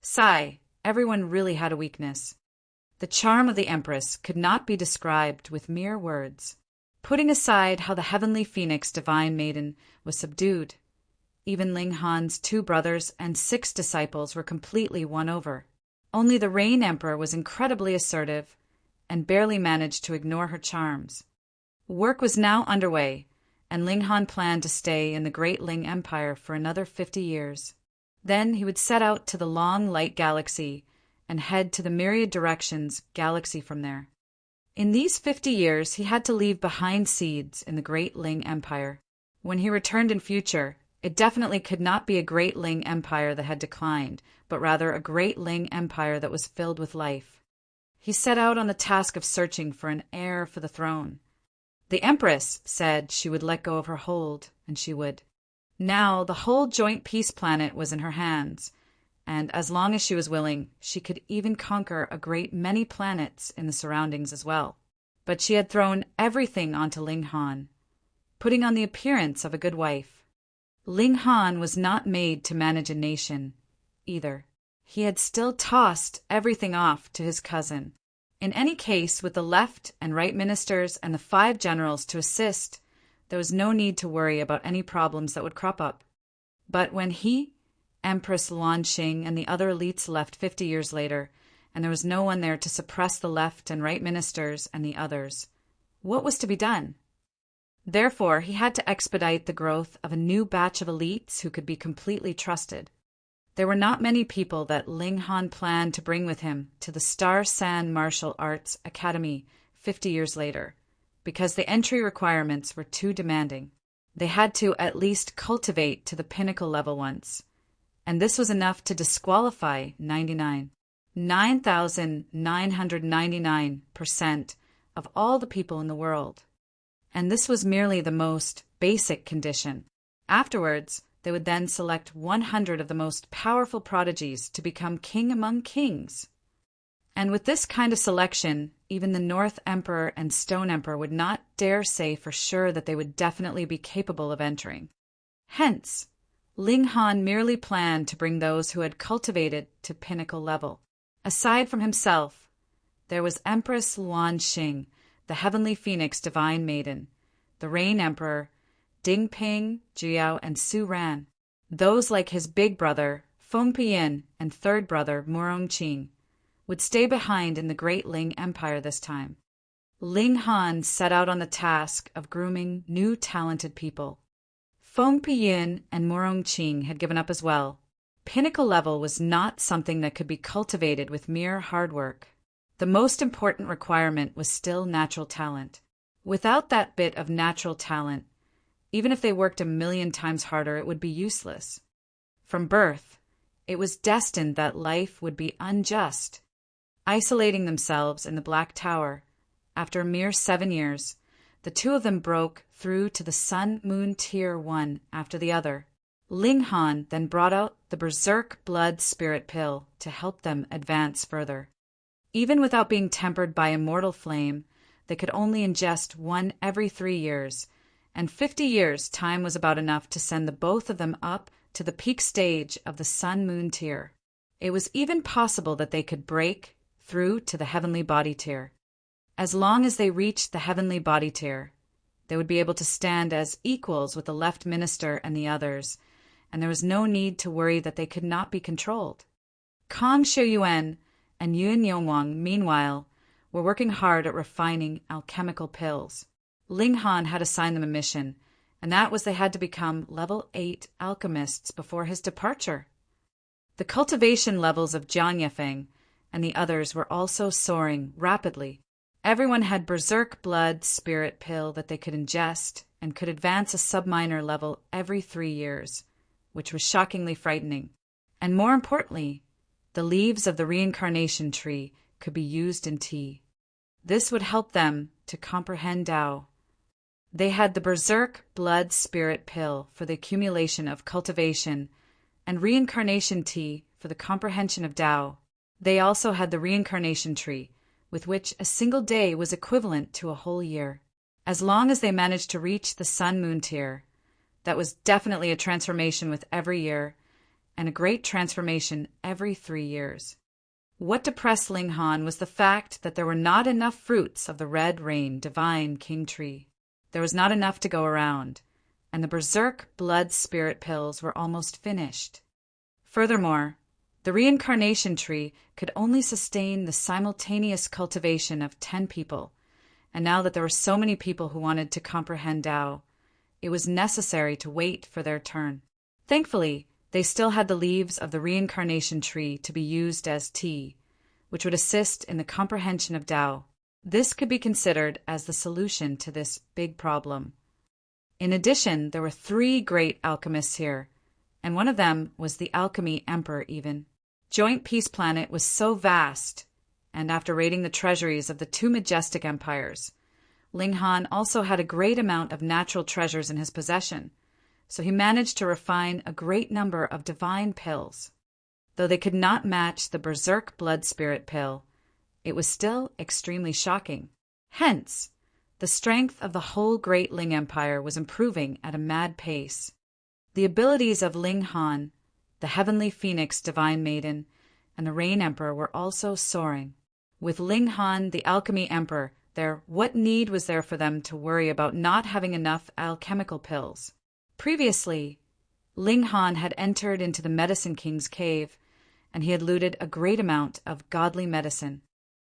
A: Sigh, everyone really had a weakness. The charm of the Empress could not be described with mere words. Putting aside how the heavenly phoenix divine maiden was subdued, even Ling Han's 2 brothers and 6 disciples were completely won over. Only the Rain Emperor was incredibly assertive and barely managed to ignore her charms. Work was now underway, and Ling Han planned to stay in the Great Ling Empire for another 50 years. Then he would set out to the long light galaxy and head to the myriad directions galaxy from there. In these 50 years, he had to leave behind seeds in the Great Ling Empire. When he returned in future, it definitely could not be a Great Ling Empire that had declined, but rather a Great Ling Empire that was filled with life. He set out on the task of searching for an heir for the throne. The Empress said she would let go of her hold, and she would. Now the whole joint peace planet was in her hands, and as long as she was willing, she could even conquer a great many planets in the surroundings as well. But she had thrown everything onto Ling Han, putting on the appearance of a good wife. Ling Han was not made to manage a nation, either. He had still tossed everything off to his cousin. In any case, with the left and right ministers and the 5 generals to assist, there was no need to worry about any problems that would crop up. But when he, Empress Luanxing, and the other elites left 50 years later, and there was no one there to suppress the left and right ministers and the others, what was to be done? Therefore, he had to expedite the growth of a new batch of elites who could be completely trusted. There were not many people that Ling Han planned to bring with him to the Star San Martial Arts Academy 50 years later, because the entry requirements were too demanding. They had to at least cultivate to the pinnacle level once, and this was enough to disqualify 9,999% of all the people in the world. And this was merely the most basic condition. Afterwards, they would then select 100 of the most powerful prodigies to become king among kings. And with this kind of selection, even the North Emperor and Stone Emperor would not dare say for sure that they would definitely be capable of entering. Hence, Ling Han merely planned to bring those who had cultivated to pinnacle level. Aside from himself, there was Empress Luanxing, the heavenly phoenix divine maiden, the Rain Emperor, Ding Ping, Jiao, and Su Ran. Those like his big brother, Feng Piyin, and 3rd brother, Morong Qing, would stay behind in the Great Ling Empire this time. Ling Han set out on the task of grooming new talented people. Feng Piyin and Morong Qing had given up as well. Pinnacle level was not something that could be cultivated with mere hard work. The most important requirement was still natural talent. Without that bit of natural talent, even if they worked 1,000,000 times harder, it would be useless. From birth, it was destined that life would be unjust. Isolating themselves in the Black Tower, after a mere 7 years, the 2 of them broke through to the Sun-Moon Tier one after the other. Ling Han then brought out the Berserk Blood Spirit Pill to help them advance further. Even without being tempered by immortal flame, they could only ingest 1 every 3 years, and 50 years' time was about enough to send the both of them up to the peak stage of the Sun-Moon Tier. It was even possible that they could break through to the Heavenly Body Tier. As long as they reached the Heavenly Body Tier, they would be able to stand as equals with the left minister and the others, and there was no need to worry that they could not be controlled. Kang Xiuyuan and Yun Yongwang, meanwhile, were working hard at refining alchemical pills. Ling Han had assigned them a mission, and that was they had to become level 8 alchemists before his departure. The cultivation levels of Jiang Yefeng and the others were also soaring rapidly. Everyone had Berserk Blood Spirit Pill that they could ingest and could advance a subminor level every 3 years, which was shockingly frightening. And more importantly, The leaves of the reincarnation tree could be used in tea. This would help them to comprehend Tao. They had the Berserk Blood Spirit Pill for the accumulation of cultivation and reincarnation tea for the comprehension of Tao. They also had the reincarnation tree, with which a single day was equivalent to a whole year. As long as they managed to reach the Sun-Moon tier, that was definitely a transformation with every year, and a great transformation every 3 years. What depressed Ling Han was the fact that there were not enough fruits of the Red Rain Divine King Tree. There was not enough to go around, and the Berserk Blood Spirit Pills were almost finished. Furthermore, the reincarnation tree could only sustain the simultaneous cultivation of 10 people, and now that there were so many people who wanted to comprehend Tao, it was necessary to wait for their turn. Thankfully, they still had the leaves of the reincarnation tree to be used as tea, which would assist in the comprehension of Tao. This could be considered as the solution to this big problem. In addition, there were 3 great alchemists here, and one of them was the Alchemy Emperor even. Joint Peace Planet was so vast, and after raiding the treasuries of the 2 majestic empires, Ling Han also had a great amount of natural treasures in his possession, so he managed to refine a great number of divine pills. Though they could not match the Berserk Blood Spirit Pill, it was still extremely shocking. Hence, the strength of the whole great Ling Empire was improving at a mad pace. The abilities of Ling Han, the Heavenly Phoenix Divine Maiden, and the Rain Emperor were also soaring. With Ling Han, the Alchemy Emperor, what need was there for them to worry about not having enough alchemical pills? Previously, Ling Han had entered into the Medicine King's cave, and he had looted a great amount of godly medicine.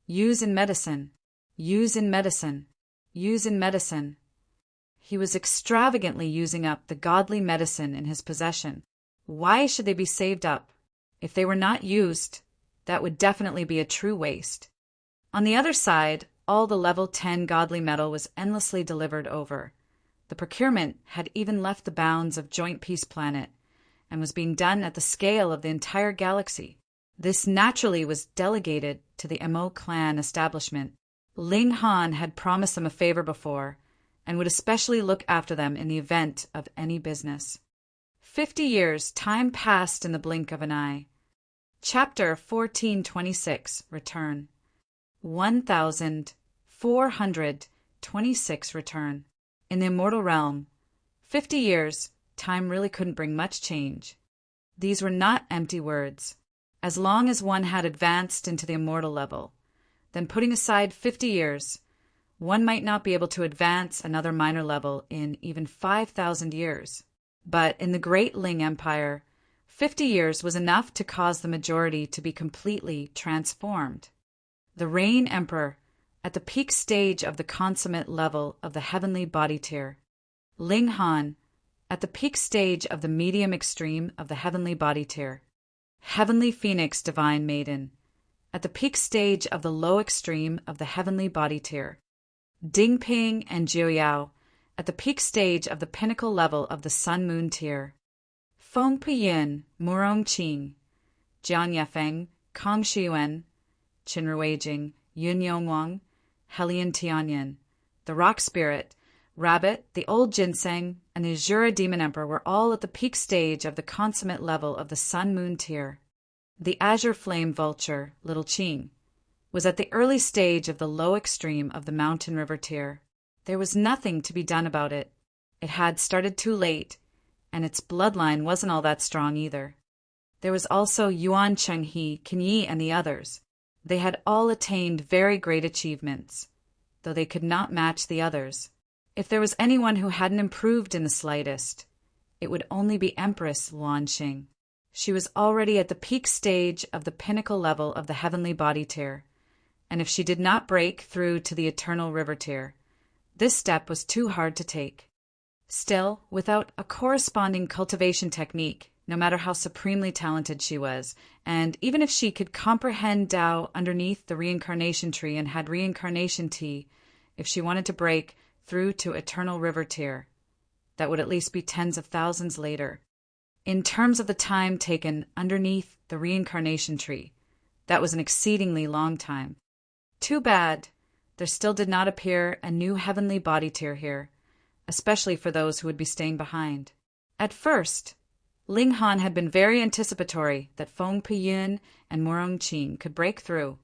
A: Use in medicine, use in medicine, use in medicine. He was extravagantly using up the godly medicine in his possession. Why should they be saved up? If they were not used, that would definitely be a true waste. On the other side, all the level 10 godly metal was endlessly delivered over. The procurement had even left the bounds of Joint Peace Planet and was being done at the scale of the entire galaxy. This naturally was delegated to the Mo clan establishment. Ling Han had promised them a favor before and would especially look after them in the event of any business. 50 years, time passed in the blink of an eye. Chapter 1426, Return. 1426 Return. In the immortal realm, 50 years, time really couldn't bring much change. These were not empty words. As long as one had advanced into the immortal level, then putting aside 50 years, one might not be able to advance another minor level in even 5,000 years. But in the great Ling Empire, 50 years was enough to cause the majority to be completely transformed. The Rain Emperor, at the peak stage of the consummate level of the heavenly body tier. Ling Han, at the peak stage of the medium extreme of the heavenly body tier. Heavenly Phoenix Divine Maiden, at the peak stage of the low extreme of the heavenly body tier. Dingping and Jiuyao, at the peak stage of the pinnacle level of the Sun-Moon tier. Feng Puyin, Murong Qing, Jian Yafeng, Kong Shiyuan, Qin Ruijing, Yun Yongwang, Helian Tianyan, the Rock Spirit, Rabbit, the Old Ginseng, and the Azura Demon Emperor were all at the peak stage of the consummate level of the Sun-Moon tier. The Azure Flame Vulture, Little Qing, was at the early stage of the low extreme of the Mountain River tier. There was nothing to be done about it. It had started too late, and its bloodline wasn't all that strong either. There was also Yuan Chenghe, Qin Yi, and the others. They had all attained very great achievements, though they could not match the others. If there was anyone who hadn't improved in the slightest, it would only be Empress Luanxing. She was already at the peak stage of the pinnacle level of the heavenly body tier, and if she did not break through to the eternal river tier, this step was too hard to take. Still, without a corresponding cultivation technique, no matter how supremely talented she was, and even if she could comprehend Tao underneath the reincarnation tree and had reincarnation tea, if she wanted to break through to eternal river tier, that would at least be tens of thousands later. In terms of the time taken underneath the reincarnation tree, that was an exceedingly long time. Too bad there still did not appear a new heavenly body tier here, especially for those who would be staying behind. At first, Ling Han had been very anticipatory that Feng Piyun and Murong Qing could break through.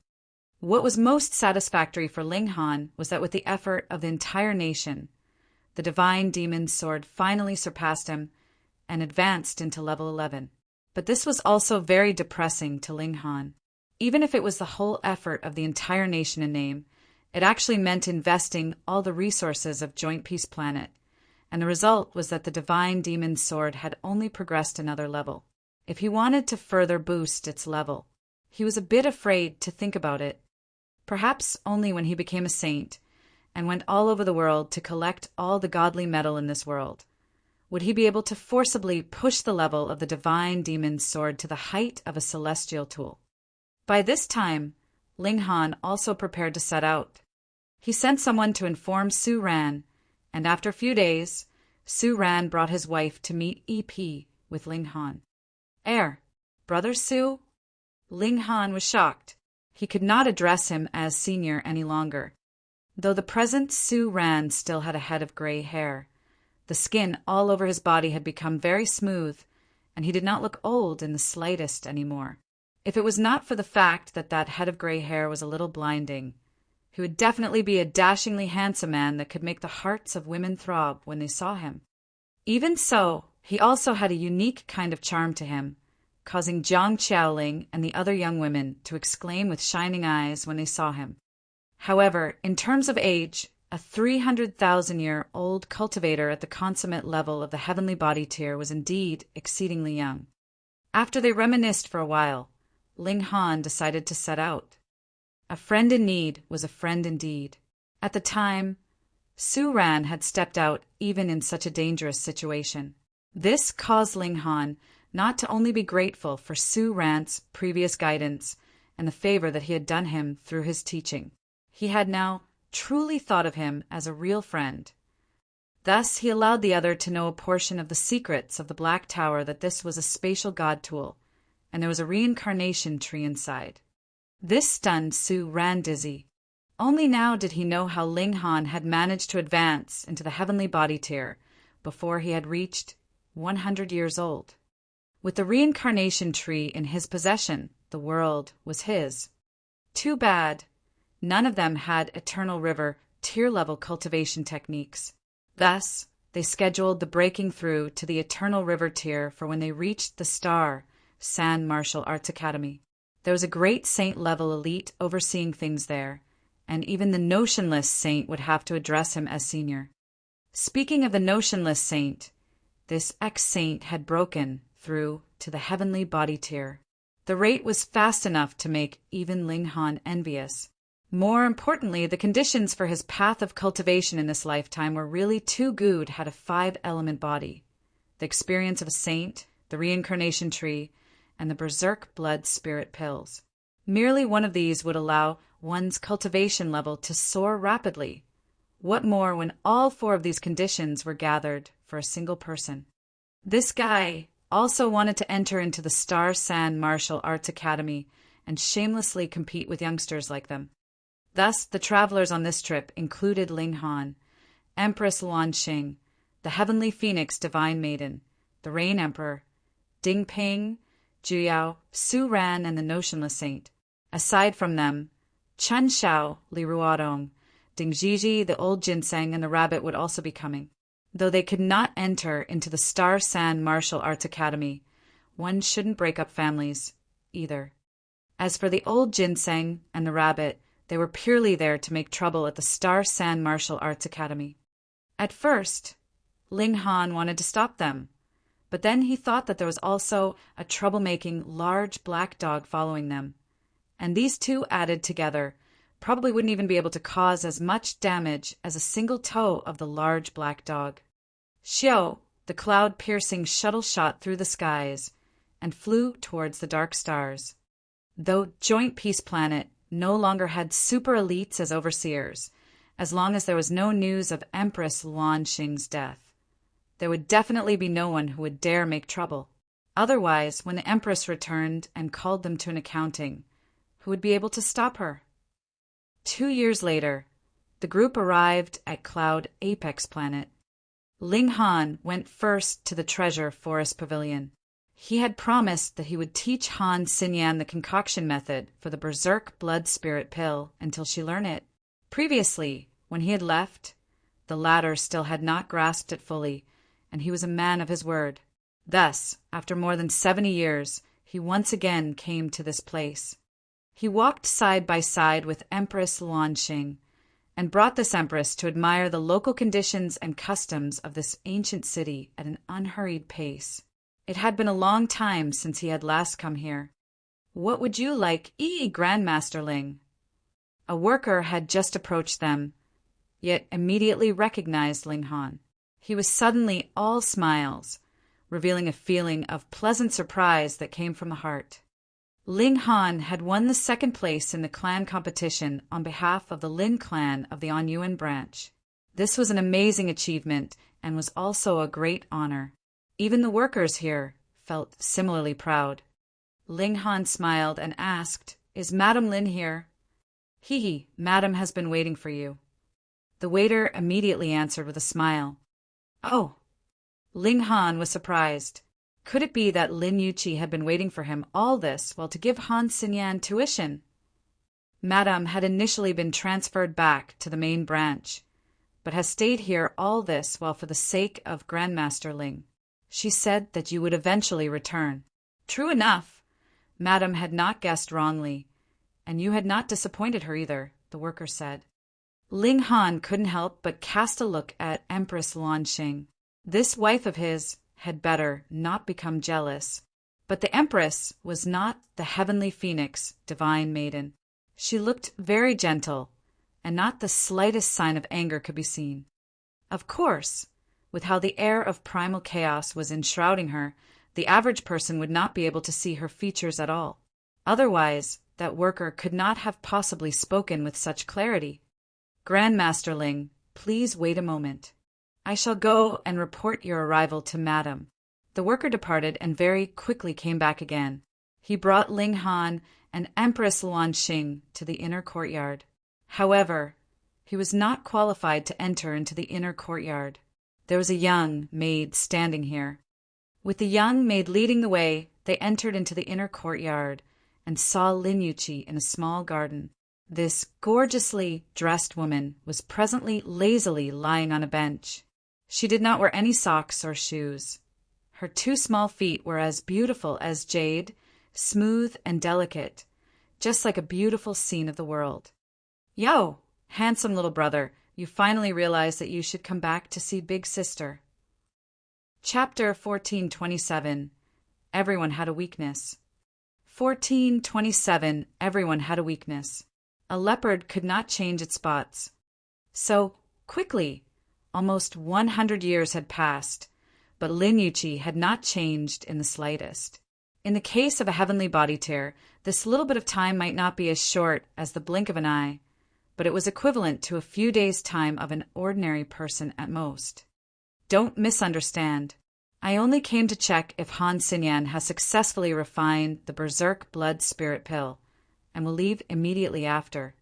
A: What was most satisfactory for Ling Han was that with the effort of the entire nation, the divine demon's sword finally surpassed him and advanced into level 11. But this was also very depressing to Ling Han. Even if it was the whole effort of the entire nation in name, it actually meant investing all the resources of Joint Peace Planet, and the result was that the divine demon's sword had only progressed another level. If he wanted to further boost its level, he was a bit afraid to think about it. Perhaps only when he became a saint and went all over the world to collect all the godly metal in this world would he be able to forcibly push the level of the divine demon's sword to the height of a celestial tool. By this time, Ling Han also prepared to set out. He sent someone to inform Su Ran, and after a few days, Su Ran brought his wife to meet EP with Ling Han. Brother Su? Ling Han was shocked. He could not address him as senior any longer. Though the present Su Ran still had a head of gray hair, the skin all over his body had become very smooth, and he did not look old in the slightest anymore. If it was not for the fact that that head of gray hair was a little blinding, he would definitely be a dashingly handsome man that could make the hearts of women throb when they saw him. Even so, he also had a unique kind of charm to him, causing Jiang Qiaoling and the other young women to exclaim with shining eyes when they saw him. However, in terms of age, a 300,000-year-old cultivator at the consummate level of the heavenly body tier was indeed exceedingly young. After they reminisced for a while, Ling Han decided to set out. A friend in need was a friend indeed. At the time, Su Ran had stepped out even in such a dangerous situation. This caused Ling Han not to only be grateful for Su Ran's previous guidance and the favor that he had done him through his teaching. He had now truly thought of him as a real friend. Thus he allowed the other to know a portion of the secrets of the Black Tower, that this was a spatial god tool, and there was a reincarnation tree inside. This stunned Su Ran dizzy. Only now did he know how Ling Han had managed to advance into the heavenly body tier before he had reached 100 years old. With the reincarnation tree in his possession, the world was his. Too bad none of them had Eternal River tier-level cultivation techniques. Thus, they scheduled the breaking through to the Eternal River tier for when they reached the Star San Martial Arts Academy. There was a great saint-level elite overseeing things there, and even the notionless saint would have to address him as senior. Speaking of the notionless saint, this ex-saint had broken through to the heavenly body tier. The rate was fast enough to make even Ling Han envious. More importantly, the conditions for his path of cultivation in this lifetime were really too good. Had a 5-element body, the experience of a saint, the reincarnation tree, and the berserk blood spirit pills. Merely one of these would allow one's cultivation level to soar rapidly. What more when all 4 of these conditions were gathered for a single person? This guy also wanted to enter into the Star San Martial Arts Academy and shamelessly compete with youngsters like them. Thus, the travelers on this trip included Ling Han, Empress Luan Xing, the Heavenly Phoenix Divine Maiden, the Rain Emperor, Ding Ping, Juyao, Su Ran, and the Notionless Saint. Aside from them, Chen Xiao, Li Ruodong, Ding Jiji, the Old Ginseng, and the Rabbit would also be coming. Though they could not enter into the Star San Martial Arts Academy, one shouldn't break up families either. As for the Old Ginseng and the Rabbit, they were purely there to make trouble at the Star San Martial Arts Academy. At first, Ling Han wanted to stop them, but then he thought that there was also a troublemaking large black dog following them, and these two added together probably wouldn't even be able to cause as much damage as a single toe of the large black dog. Xiao, the cloud-piercing shuttle, shot through the skies and flew towards the dark stars. Though Joint Peace Planet no longer had super elites as overseers, as long as there was no news of Empress Luan Xing's death, there would definitely be no one who would dare make trouble. Otherwise, when the Empress returned and called them to an accounting, who would be able to stop her? 2 years later, the group arrived at Cloud Apex Planet. Ling Han went first to the Treasure Forest Pavilion. He had promised that he would teach Han Xinyan the concoction method for the Berserk Blood Spirit Pill until she learned it. Previously, when he had left, the latter still had not grasped it fully, and he was a man of his word. Thus, after more than 70 years, he once again came to this place. He walked side by side with Empress Luanxing, and brought this empress to admire the local conditions and customs of this ancient city at an unhurried pace. It had been a long time since he had last come here. "What would you like, Grandmaster Ling?" A worker had just approached them, yet immediately recognized Ling Han. He was suddenly all smiles, revealing a feeling of pleasant surprise that came from the heart. Ling Han had won the second place in the clan competition on behalf of the Lin clan of the Anyuan branch. This was an amazing achievement and was also a great honor. Even the workers here felt similarly proud. Ling Han smiled and asked, "Is Madame Lin here?" Madame has been waiting for you." The waiter immediately answered with a smile. "Oh." Ling Han was surprised. Could it be that Lin Yuqi had been waiting for him all this while to give Han Xinyan tuition? Madame had initially been transferred back to the main branch, but has stayed here all this while for the sake of Grandmaster Ling. She said that you would eventually return. True enough. Madame had not guessed wrongly, and you had not disappointed her either, the worker said. Ling Han couldn't help but cast a look at Empress Luanxing. This wife of his had better not become jealous. But the Empress was not the heavenly phoenix, divine maiden. She looked very gentle, and not the slightest sign of anger could be seen. Of course, with how the air of primal chaos was enshrouding her, the average person would not be able to see her features at all. Otherwise, that worker could not have possibly spoken with such clarity. "Grandmaster Ling, please wait a moment. I shall go and report your arrival to Madame." The worker departed and very quickly came back again. He brought Ling Han and Empress Luanxing to the inner courtyard. However, he was not qualified to enter into the inner courtyard. There was a young maid standing here. With the young maid leading the way, they entered into the inner courtyard and saw Lin Yuqi in a small garden. This gorgeously dressed woman was presently lazily lying on a bench. She did not wear any socks or shoes. Her 2 small feet were as beautiful as jade, smooth and delicate, just like a beautiful scene of the world. "Yo, handsome little brother, you finally realized that you should come back to see Big Sister." Chapter 1427. Everyone had a weakness. 1427. Everyone had a weakness. A leopard could not change its spots. So, quickly, almost 100 years had passed, but Lin Yuqi had not changed in the slightest. In the case of a heavenly body tear, this little bit of time might not be as short as the blink of an eye, but it was equivalent to a few days' time of an ordinary person at most. Don't misunderstand. I only came to check if Han Xinyan has successfully refined the Berserk Blood Spirit Pill, and will leave immediately after.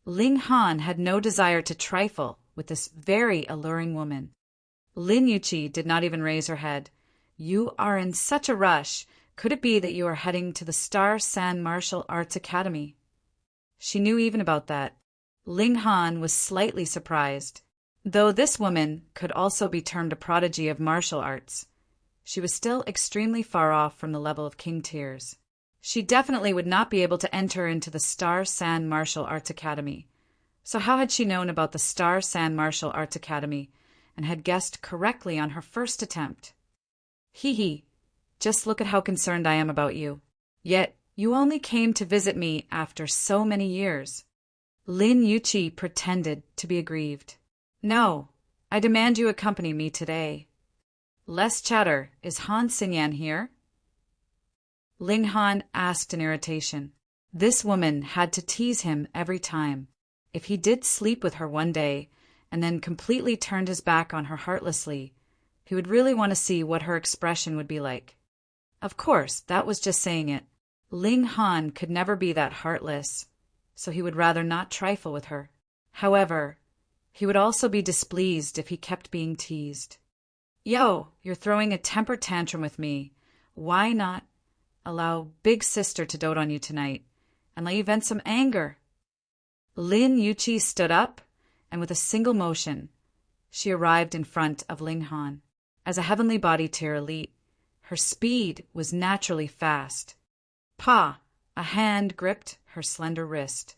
A: Ling Han had no desire to trifle with this very alluring woman. Lin Yuqi did not even raise her head. "You are in such a rush. Could it be that you are heading to the Star San Martial Arts Academy?" She knew even about that. Ling Han was slightly surprised. Though this woman could also be termed a prodigy of martial arts, she was still extremely far off from the level of king tiers. She definitely would not be able to enter into the Star San Martial Arts Academy. So how had she known about the Star San Martial Arts Academy and had guessed correctly on her first attempt? Just look at how concerned I am about you. Yet you only came to visit me after so many years. Lin Yuqi pretended to be aggrieved. "No, I demand you accompany me today." "Less chatter. Is Han Xinyan here?" Ling Han asked in irritation. This woman had to tease him every time. If he did sleep with her one day and then completely turned his back on her heartlessly, he would really want to see what her expression would be like. Of course, that was just saying it. Ling Han could never be that heartless, so he would rather not trifle with her. However, he would also be displeased if he kept being teased. Yo, you're throwing a temper tantrum with me. Why not allow Big Sister to dote on you tonight and let you vent some anger? Lin Yuqi stood up, and with a single motion, she arrived in front of Ling Han. As a heavenly body tier elite, her speed was naturally fast. Pa! A hand gripped her slender wrist.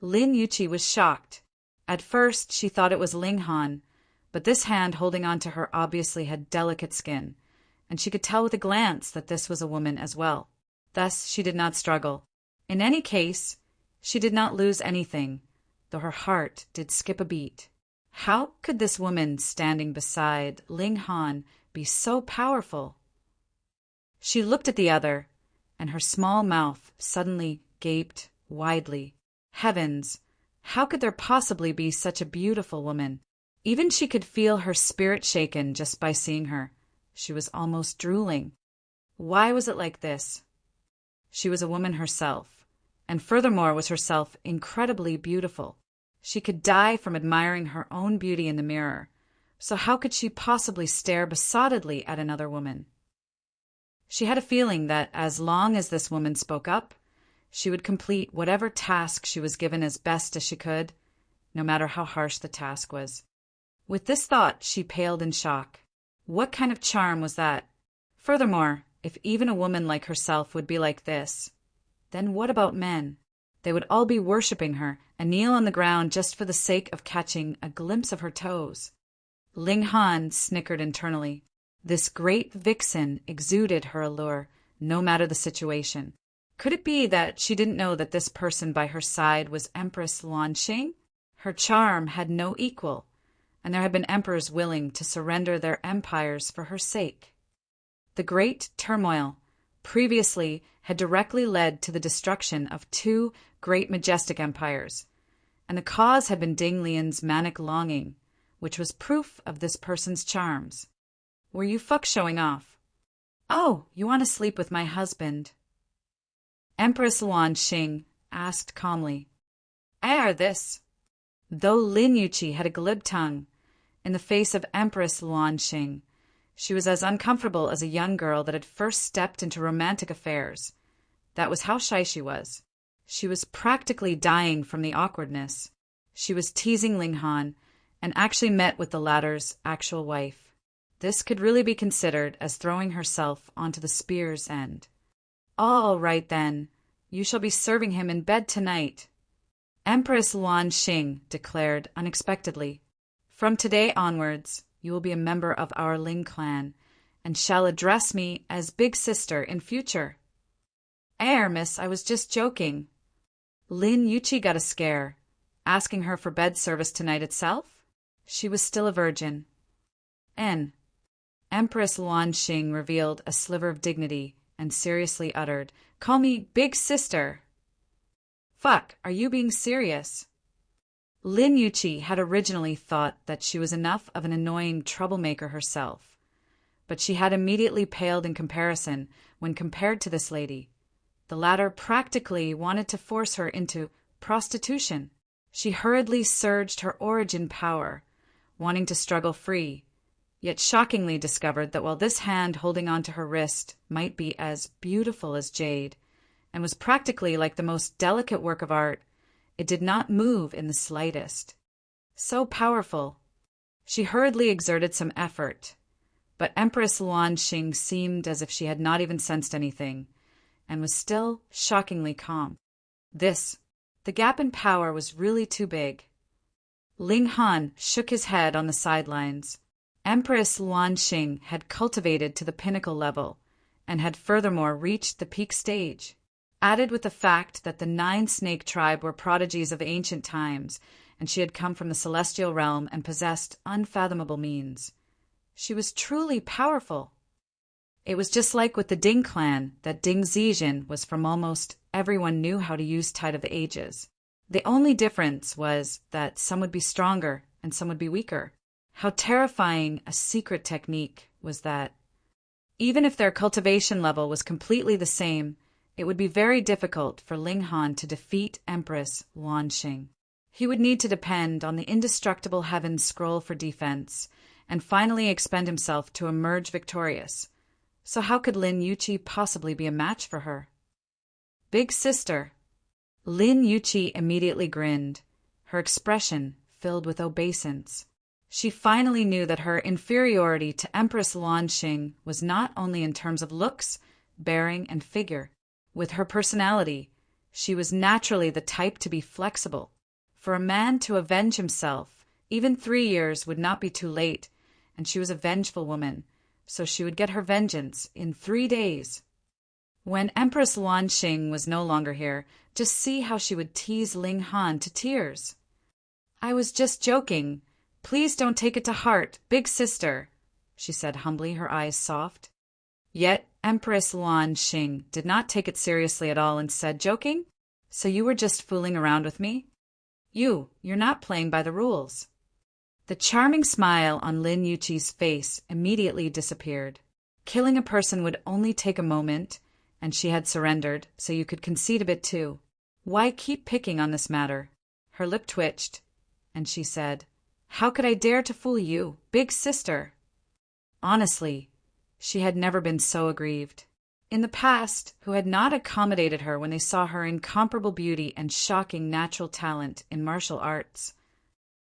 A: Lin Yuqi was shocked. At first, she thought it was Ling Han, but this hand holding on to her obviously had delicate skin, and she could tell with a glance that this was a woman as well. Thus, she did not struggle. In any case, she did not lose anything, though her heart did skip a beat. How could this woman standing beside Ling Han be so powerful? She looked at the other, and her small mouth suddenly gaped widely. Heavens, how could there possibly be such a beautiful woman? Even she could feel her spirit shaken just by seeing her. She was almost drooling. Why was it like this? She was a woman herself, and furthermore was herself incredibly beautiful. She could die from admiring her own beauty in the mirror, so how could she possibly stare besottedly at another woman? She had a feeling that as long as this woman spoke up, she would complete whatever task she was given as best as she could, no matter how harsh the task was. With this thought, she paled in shock. What kind of charm was that? Furthermore, if even a woman like herself would be like this, then what about men? They would all be worshipping her and kneel on the ground just for the sake of catching a glimpse of her toes. Ling Han snickered internally. This great vixen exuded her allure, no matter the situation. Could it be that she didn't know that this person by her side was Empress Luanxing? Her charm had no equal, and there had been emperors willing to surrender their empires for her sake. The great turmoil previously had directly led to the destruction of two great majestic empires, and the cause had been Ding Lian's manic longing, which was proof of this person's charms. Were you fuck showing off? Oh, you want to sleep with my husband? Empress Luanxing asked calmly. This. Though Lin Yuqi had a glib tongue, in the face of Empress Luanxing, she was as uncomfortable as a young girl that had first stepped into romantic affairs. That was how shy she was. She was practically dying from the awkwardness. She was teasing Ling Han and actually met with the latter's actual wife. This could really be considered as throwing herself onto the spear's end. All right then, you shall be serving him in bed tonight, Empress Luanxing declared unexpectedly. From today onwards, you will be a member of our Ling clan, and shall address me as Big Sister in future. Miss, I was just joking. Lin Yuqi got a scare, asking her for bed service tonight itself. She was still a virgin. Empress Luanxing revealed a sliver of dignity and seriously uttered, "Call me Big Sister." Fuck, are you being serious? Lin Yuqi had originally thought that she was enough of an annoying troublemaker herself, but she had immediately paled in comparison when compared to this lady. The latter practically wanted to force her into prostitution. She hurriedly surged her origin power, wanting to struggle free, yet shockingly discovered that while this hand holding onto her wrist might be as beautiful as jade, and was practically like the most delicate work of art, it did not move in the slightest. So powerful. She hurriedly exerted some effort, but Empress Luanxing seemed as if she had not even sensed anything, and was still shockingly calm. The gap in power was really too big. Ling Han shook his head on the sidelines. Empress Luanxing had cultivated to the pinnacle level, and had furthermore reached the peak stage. Added with the fact that the 9 snake tribe were prodigies of ancient times, and she had come from the celestial realm and possessed unfathomable means. She was truly powerful. It was just like with the Ding clan that Ding Zijin was from almost everyone knew how to use Tide of the Ages. The only difference was that some would be stronger and some would be weaker. How terrifying a secret technique was that. Even if their cultivation level was completely the same, it would be very difficult for Ling Han to defeat Empress Luan Xing. He would need to depend on the indestructible heavens scroll for defense, and finally expend himself to emerge victorious. So how could Lin Yuqi possibly be a match for her? Big sister. Lin Yuqi immediately grinned, her expression filled with obeisance. She finally knew that her inferiority to Empress Luan Xing was not only in terms of looks, bearing, and figure. With her personality, she was naturally the type to be flexible. For a man to avenge himself, even 3 years would not be too late, and she was a vengeful woman, so she would get her vengeance in 3 days. When Empress Luan Xing was no longer here, just see how she would tease Ling Han to tears. "I was just joking. Please don't take it to heart, big sister," she said humbly, her eyes soft. Yet Empress Luan Xing did not take it seriously at all and said, "Joking? So you were just fooling around with me? You're not playing by the rules." The charming smile on Lin Yuqi's face immediately disappeared. Killing a person would only take a moment, and she had surrendered, so you could concede a bit too. Why keep picking on this matter? Her lip twitched, and she said, "How could I dare to fool you, big sister?" Honestly, she had never been so aggrieved. In the past, who had not accommodated her when they saw her incomparable beauty and shocking natural talent in martial arts?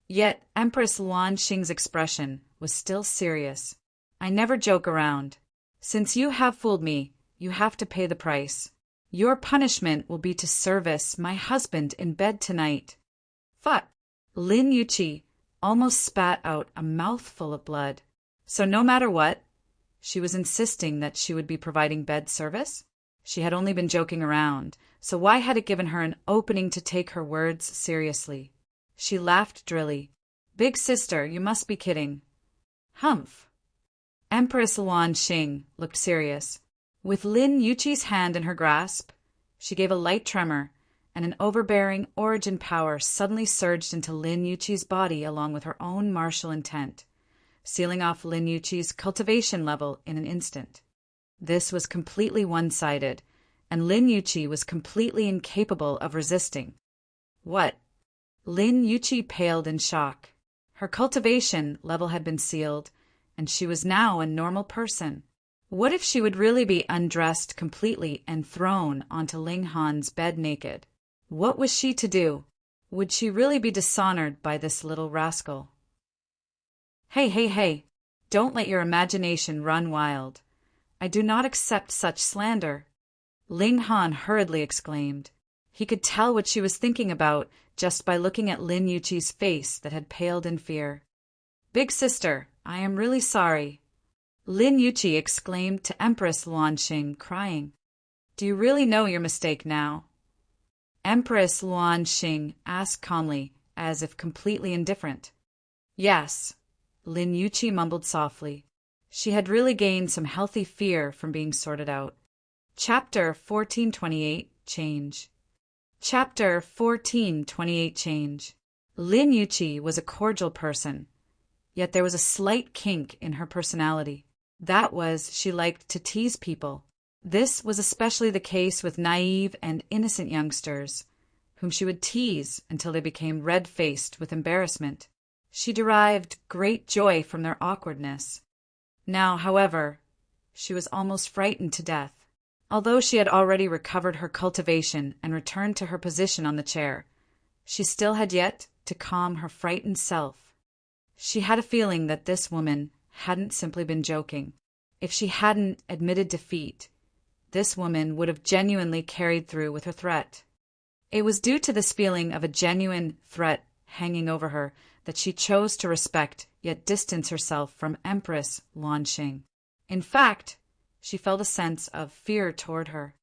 A: Yet Empress Luan Xing's expression was still serious. "I never joke around. Since you have fooled me, you have to pay the price. Your punishment will be to service my husband in bed tonight." Fuck! Lin Yuqi almost spat out a mouthful of blood. So no matter what, she was insisting that she would be providing bed service? She had only been joking around, so why had it given her an opening to take her words seriously? She laughed drily. "Big sister, you must be kidding." Humph. Empress Luan Xing looked serious. With Lin Yuqi's hand in her grasp, she gave a light tremor, and an overbearing origin power suddenly surged into Lin Yuqi's body along with her own martial intent, sealing off Lin Yuqi's cultivation level in an instant. This was completely one-sided, and Lin Yuqi was completely incapable of resisting. What? Lin Yuqi paled in shock. Her cultivation level had been sealed, and she was now a normal person. What if she would really be undressed completely and thrown onto Ling Han's bed naked? What was she to do? Would she really be dishonored by this little rascal? Hey, don't let your imagination run wild. I do not accept such slander," Ling Han hurriedly exclaimed. He could tell what she was thinking about just by looking at Lin Yuqi's face that had paled in fear. "Big sister, I am really sorry," Lin Yuqi exclaimed to Empress Luan Xing, crying. "Do you really know your mistake now?" Empress Luan Xing asked calmly, as if completely indifferent. "Yes," Lin Yuqi mumbled softly. She had really gained some healthy fear from being sorted out. Chapter 1428 Change. Chapter 1428 Change. Lin Yuqi was a cordial person, yet there was a slight kink in her personality. That was, she liked to tease people. This was especially the case with naive and innocent youngsters, whom she would tease until they became red-faced with embarrassment. She derived great joy from their awkwardness. Now, however, she was almost frightened to death. Although she had already recovered her cultivation and returned to her position on the chair, she still had yet to calm her frightened self. She had a feeling that this woman hadn't simply been joking. If she hadn't admitted defeat, this woman would have genuinely carried through with her threat. It was due to this feeling of a genuine threat hanging over her that she chose to respect yet distance herself from Empress Luan Xing. In fact, she felt a sense of fear toward her.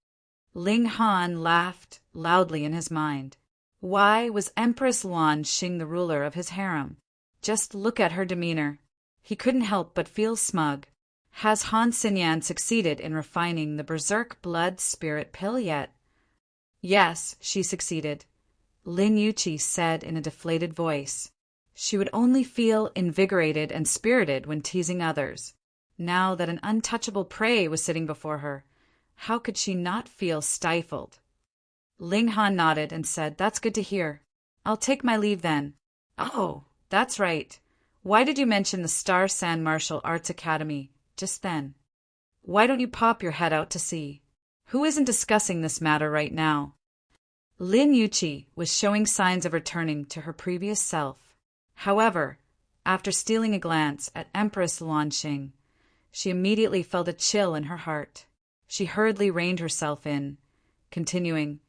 A: Ling Han laughed loudly in his mind. Why was Empress Luan Xing the ruler of his harem? Just look at her demeanor. He couldn't help but feel smug. Has Han Xinyan succeeded in refining the berserk blood spirit pill yet? Yes, she succeeded, Lin Yuqi said in a deflated voice. She would only feel invigorated and spirited when teasing others. Now that an untouchable prey was sitting before her, how could she not feel stifled? Ling Han nodded and said, "That's good to hear. I'll take my leave then." "Oh, that's right. Why did you mention the Star Sand Martial Arts Academy just then? Why don't you pop your head out to see? Who isn't discussing this matter right now?" Lin Yuqi was showing signs of returning to her previous self. However, after stealing a glance at Empress Luanxing, she immediately felt a chill in her heart. She hurriedly reined herself in, continuing,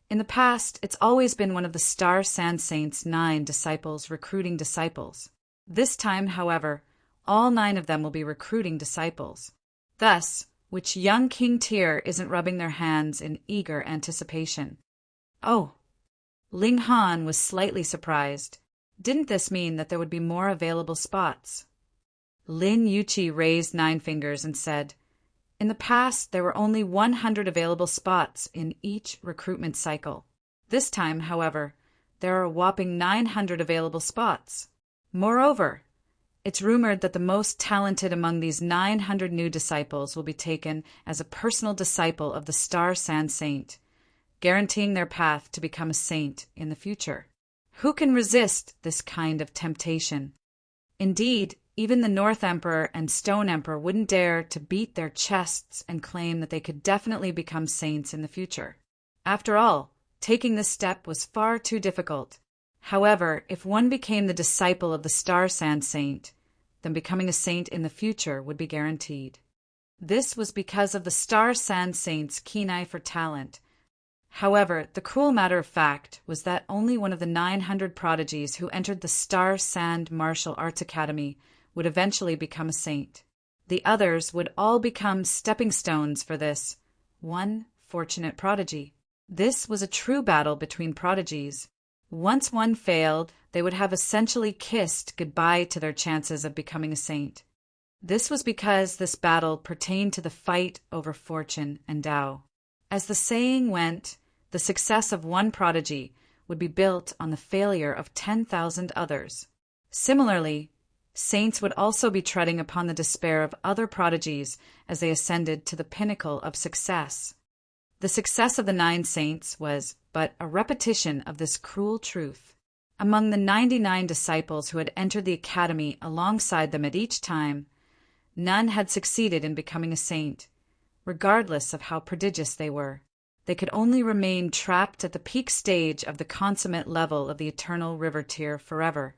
A: "In the past, it's always been one of the Star Sand Saint's 9 disciples recruiting disciples. This time, however, all 9 of them will be recruiting disciples. Thus, which young King Tyr isn't rubbing their hands in eager anticipation?" "Oh." Ling Han was slightly surprised. Didn't this mean that there would be more available spots? Lin Yuqi raised 9 fingers and said, "In the past, there were only 100 available spots in each recruitment cycle. This time, however, there are a whopping 900 available spots. Moreover, it's rumored that the most talented among these 900 new disciples will be taken as a personal disciple of the Star Sand Saint, guaranteeing their path to become a saint in the future. Who can resist this kind of temptation? Indeed, even the North Emperor and Stone Emperor wouldn't dare to beat their chests and claim that they could definitely become saints in the future. After all, taking this step was far too difficult. However, if one became the disciple of the Star Sand Saint, then becoming a saint in the future would be guaranteed. This was because of the Star Sand Saint's keen eye for talent. However, the cruel matter of fact was that only one of the 900 prodigies who entered the Star Sand Martial Arts Academy would eventually become a saint. The others would all become stepping stones for this one fortunate prodigy. This was a true battle between prodigies. Once one failed, they would have essentially kissed goodbye to their chances of becoming a saint. This was because this battle pertained to the fight over fortune and Tao. As the saying went, the success of one prodigy would be built on the failure of 10,000 others. Similarly, saints would also be treading upon the despair of other prodigies as they ascended to the pinnacle of success. The success of the 9 saints was but a repetition of this cruel truth. Among the 99 disciples who had entered the academy alongside them at each time, none had succeeded in becoming a saint, regardless of how prodigious they were. They could only remain trapped at the peak stage of the consummate level of the eternal river tier forever.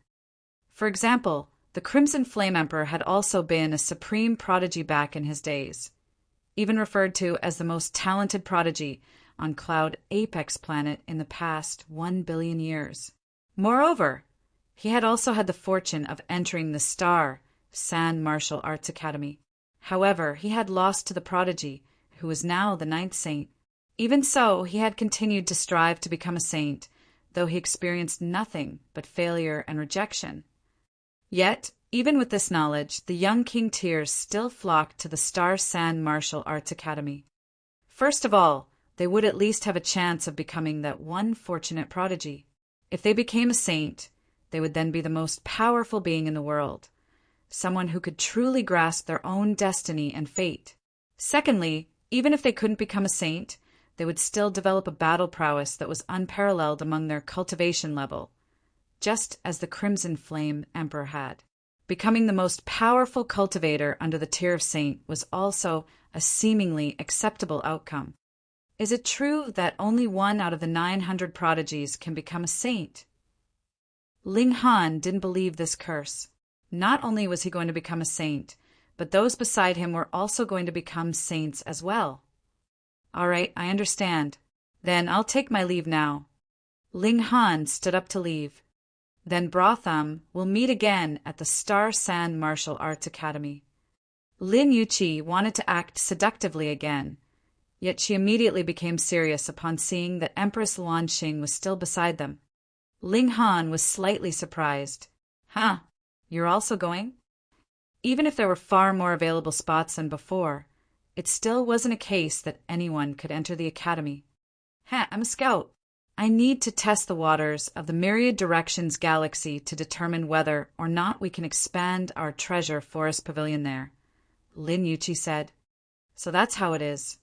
A: For example, the Crimson Flame Emperor had also been a supreme prodigy back in his days, even referred to as the most talented prodigy on Cloud Apex planet in the past 1 billion years. Moreover, he had also had the fortune of entering the Star Sand Martial Arts Academy. However, he had lost to the prodigy, who was now the 9th saint. Even so, he had continued to strive to become a saint, though he experienced nothing but failure and rejection. Yet, even with this knowledge, the young King Tyr still flocked to the Star Sand Martial Arts Academy. First of all, they would at least have a chance of becoming that one fortunate prodigy. If they became a saint, they would then be the most powerful being in the world, someone who could truly grasp their own destiny and fate. Secondly, even if they couldn't become a saint, they would still develop a battle prowess that was unparalleled among their cultivation level, just as the Crimson Flame Emperor had. Becoming the most powerful cultivator under the tier of saint was also a seemingly acceptable outcome. Is it true that only 1 out of the 900 prodigies can become a saint? Ling Han didn't believe this curse. Not only was he going to become a saint, but those beside him were also going to become saints as well. "All right, I understand. Then I'll take my leave now." Ling Han stood up to leave. "Then Brotham will meet again at the Star Sand Martial Arts Academy." Lin Yuqi wanted to act seductively again, yet she immediately became serious upon seeing that Empress Luanxing was still beside them. Ling Han was slightly surprised. "Huh, you're also going?" Even if there were far more available spots than before, it still wasn't a case that anyone could enter the academy. "I'm a scout. I need to test the waters of the Myriad Directions galaxy to determine whether or not we can expand our treasure forest pavilion there. Lin Yuchi said. So that's how it is.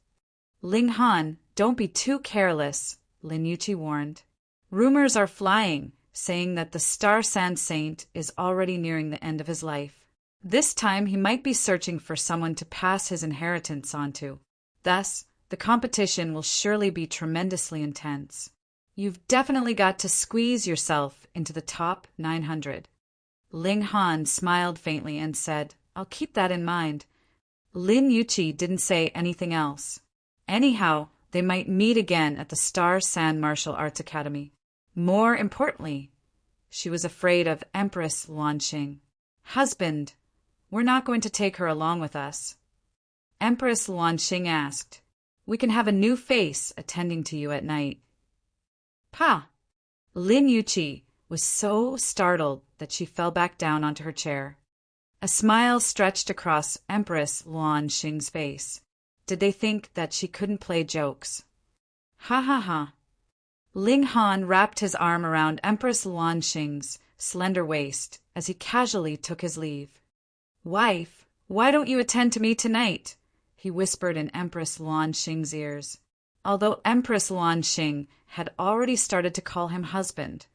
A: Ling Han, don't be too careless, Lin Yuchi warned. Rumors are flying, saying that the Star Sand Saint is already nearing the end of his life. This time he might be searching for someone to pass his inheritance on to. Thus, the competition will surely be tremendously intense. You've definitely got to squeeze yourself into the top 900. Ling Han smiled faintly and said, I'll keep that in mind. Lin Yuchi didn't say anything else. Anyhow, they might meet again at the Star Sand Martial Arts Academy. More importantly, she was afraid of Empress Luanxing. Husband, we're not going to take her along with us. Empress Luanxing asked, We can have a new face attending to you at night. Pa! Lin Yuchi was so startled that she fell back down onto her chair. A smile stretched across Empress Luanxing's face. Did they think that she couldn't play jokes? Ha ha ha. Ling Han wrapped his arm around Empress Luanxing's slender waist as he casually took his leave. Wife, why don't you attend to me tonight? He whispered in Empress Luanxing's ears. Although Empress Luanxing had already started to call him husband,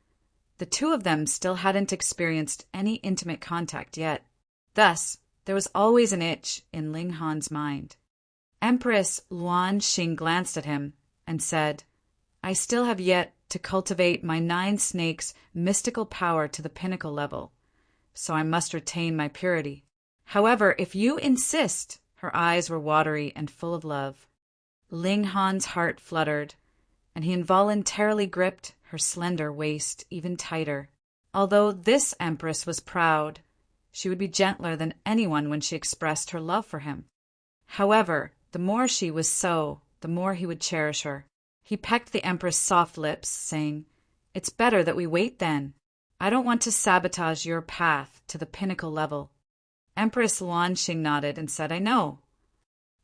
A: the two of them still hadn't experienced any intimate contact yet. Thus, there was always an itch in Ling Han's mind. Empress Luanxing glanced at him and said, I still have yet to cultivate my 9 snakes' mystical power to the pinnacle level, so I must retain my purity. However, if you insist, her eyes were watery and full of love. Ling Han's heart fluttered, and he involuntarily gripped her slender waist even tighter. Although this empress was proud, she would be gentler than anyone when she expressed her love for him. However, the more she was so, the more he would cherish her. He pecked the empress' soft lips, saying, It's better that we wait then. I don't want to sabotage your path to the pinnacle level. Empress Luanxing nodded and said, I know.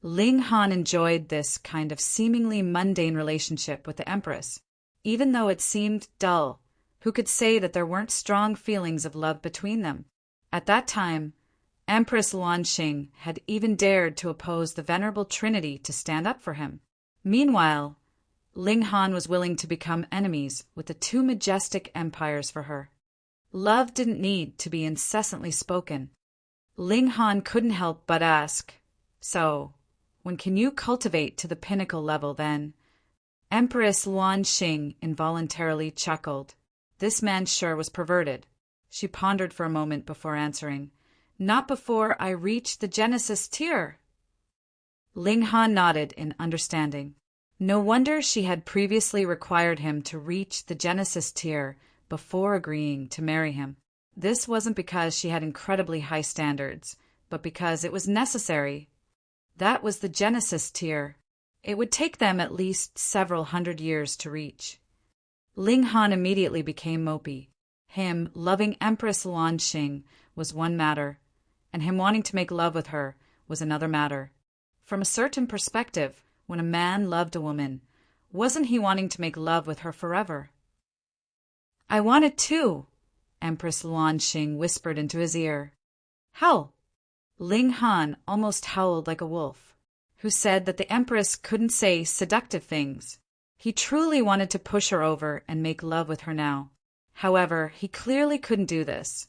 A: Ling Han enjoyed this kind of seemingly mundane relationship with the empress. Even though it seemed dull, who could say that there weren't strong feelings of love between them? At that time, Empress Luanxing had even dared to oppose the Venerable Trinity to stand up for him. Meanwhile, Ling Han was willing to become enemies with the 2 majestic empires for her. Love didn't need to be incessantly spoken. Ling Han couldn't help but ask, So, when can you cultivate to the pinnacle level then? Empress Luanxing involuntarily chuckled. This man sure was perverted. She pondered for a moment before answering, Not before I reach the Genesis tier. Ling Han nodded in understanding. No wonder she had previously required him to reach the Genesis tier before agreeing to marry him. This wasn't because she had incredibly high standards, but because it was necessary. That was the Genesis tier. It would take them at least several hundred years to reach. Ling Han immediately became mopey. Him loving Empress Luanxing was one matter, and him wanting to make love with her was another matter. From a certain perspective, when a man loved a woman, wasn't he wanting to make love with her forever? I want it too, Empress Luanxing whispered into his ear. Howl! Ling Han almost howled like a wolf, who said that the Empress couldn't say seductive things. He truly wanted to push her over and make love with her now. However, he clearly couldn't do this,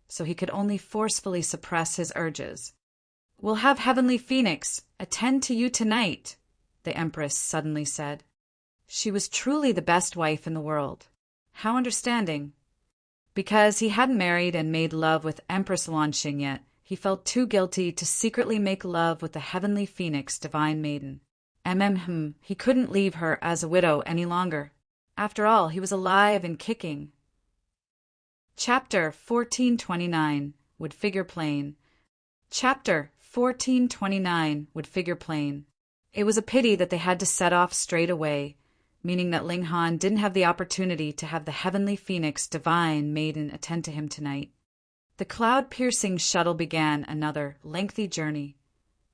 A: so he could only forcefully suppress his urges. We'll have Heavenly Phoenix attend to you tonight, the Empress suddenly said. She was truly the best wife in the world. How understanding. Because he hadn't married and made love with Empress Luanxing yet, he felt too guilty to secretly make love with the Heavenly Phoenix Divine Maiden. He couldn't leave her as a widow any longer. After all, he was alive and kicking. Chapter 1429 would figure plain. Chapter 1429 would figure plain. It was a pity that they had to set off straight away, meaning that Ling Han didn't have the opportunity to have the Heavenly Phoenix Divine Maiden attend to him tonight. The cloud-piercing shuttle began another lengthy journey,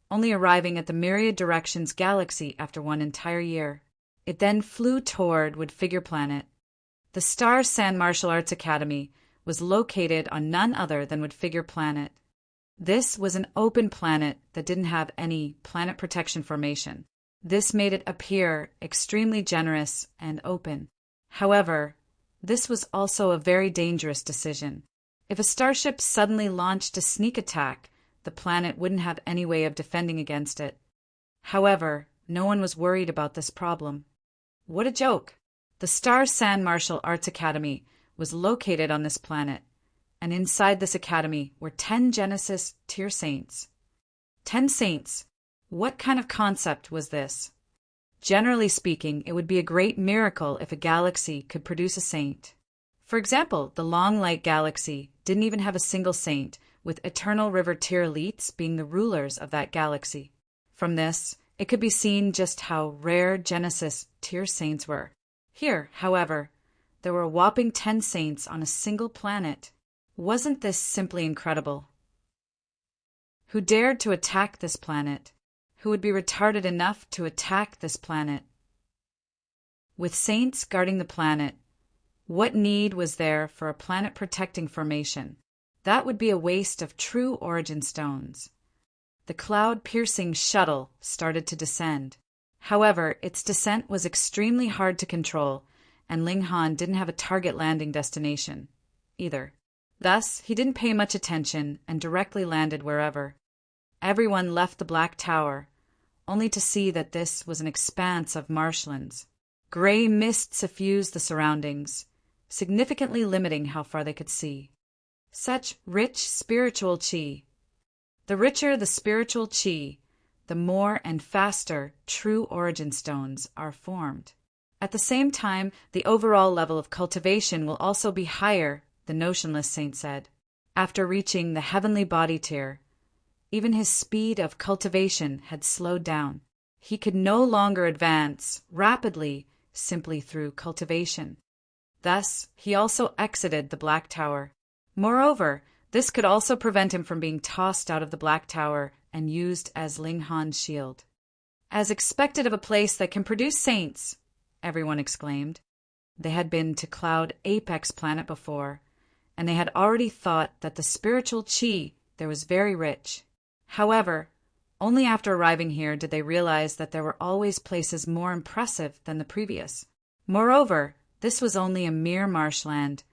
A: only arriving at the Myriad Directions galaxy after one entire year. It then flew toward Woodfigure Planet. The Star Sand Martial Arts Academy was located on none other than Woodfigure Planet. This was an open planet that didn't have any planet protection formation. This made it appear extremely generous and open. However, this was also a very dangerous decision. If a starship suddenly launched a sneak attack, the planet wouldn't have any way of defending against it. However, no one was worried about this problem. What a joke! The Star San Martial Arts Academy was located on this planet, and inside this academy were 10 Genesis tier saints. 10 saints. What kind of concept was this? Generally speaking, it would be a great miracle if a galaxy could produce a saint. For example, the Long Light Galaxy didn't even have a single saint, with Eternal River tier elites being the rulers of that galaxy. From this, it could be seen just how rare Genesis tier saints were. Here, however, there were a whopping 10 saints on a single planet. Wasn't this simply incredible? Who dared to attack this planet? Who would be retarded enough to attack this planet? With saints guarding the planet, what need was there for a planet-protecting formation? That would be a waste of true origin stones. The cloud-piercing shuttle started to descend. However, its descent was extremely hard to control, and Ling Han didn't have a target landing destination either. Thus, he didn't pay much attention and directly landed wherever. Everyone left the Black Tower, only to see that this was an expanse of marshlands. Gray mist suffused the surroundings, significantly limiting how far they could see. Such rich spiritual qi. The richer the spiritual qi, the more and faster true origin stones are formed. At the same time, the overall level of cultivation will also be higher, the notionless saint said. After reaching the heavenly body tier, even his speed of cultivation had slowed down. He could no longer advance rapidly simply through cultivation. Thus, he also exited the Black Tower. Moreover, this could also prevent him from being tossed out of the Black Tower and used as Ling Han's shield. As expected of a place that can produce saints, everyone exclaimed. They had been to Cloud Apex Planet before, and they had already thought that the spiritual qi there was very rich. However, only after arriving here did they realize that there were always places more impressive than the previous. Moreover, this was only a mere marshland,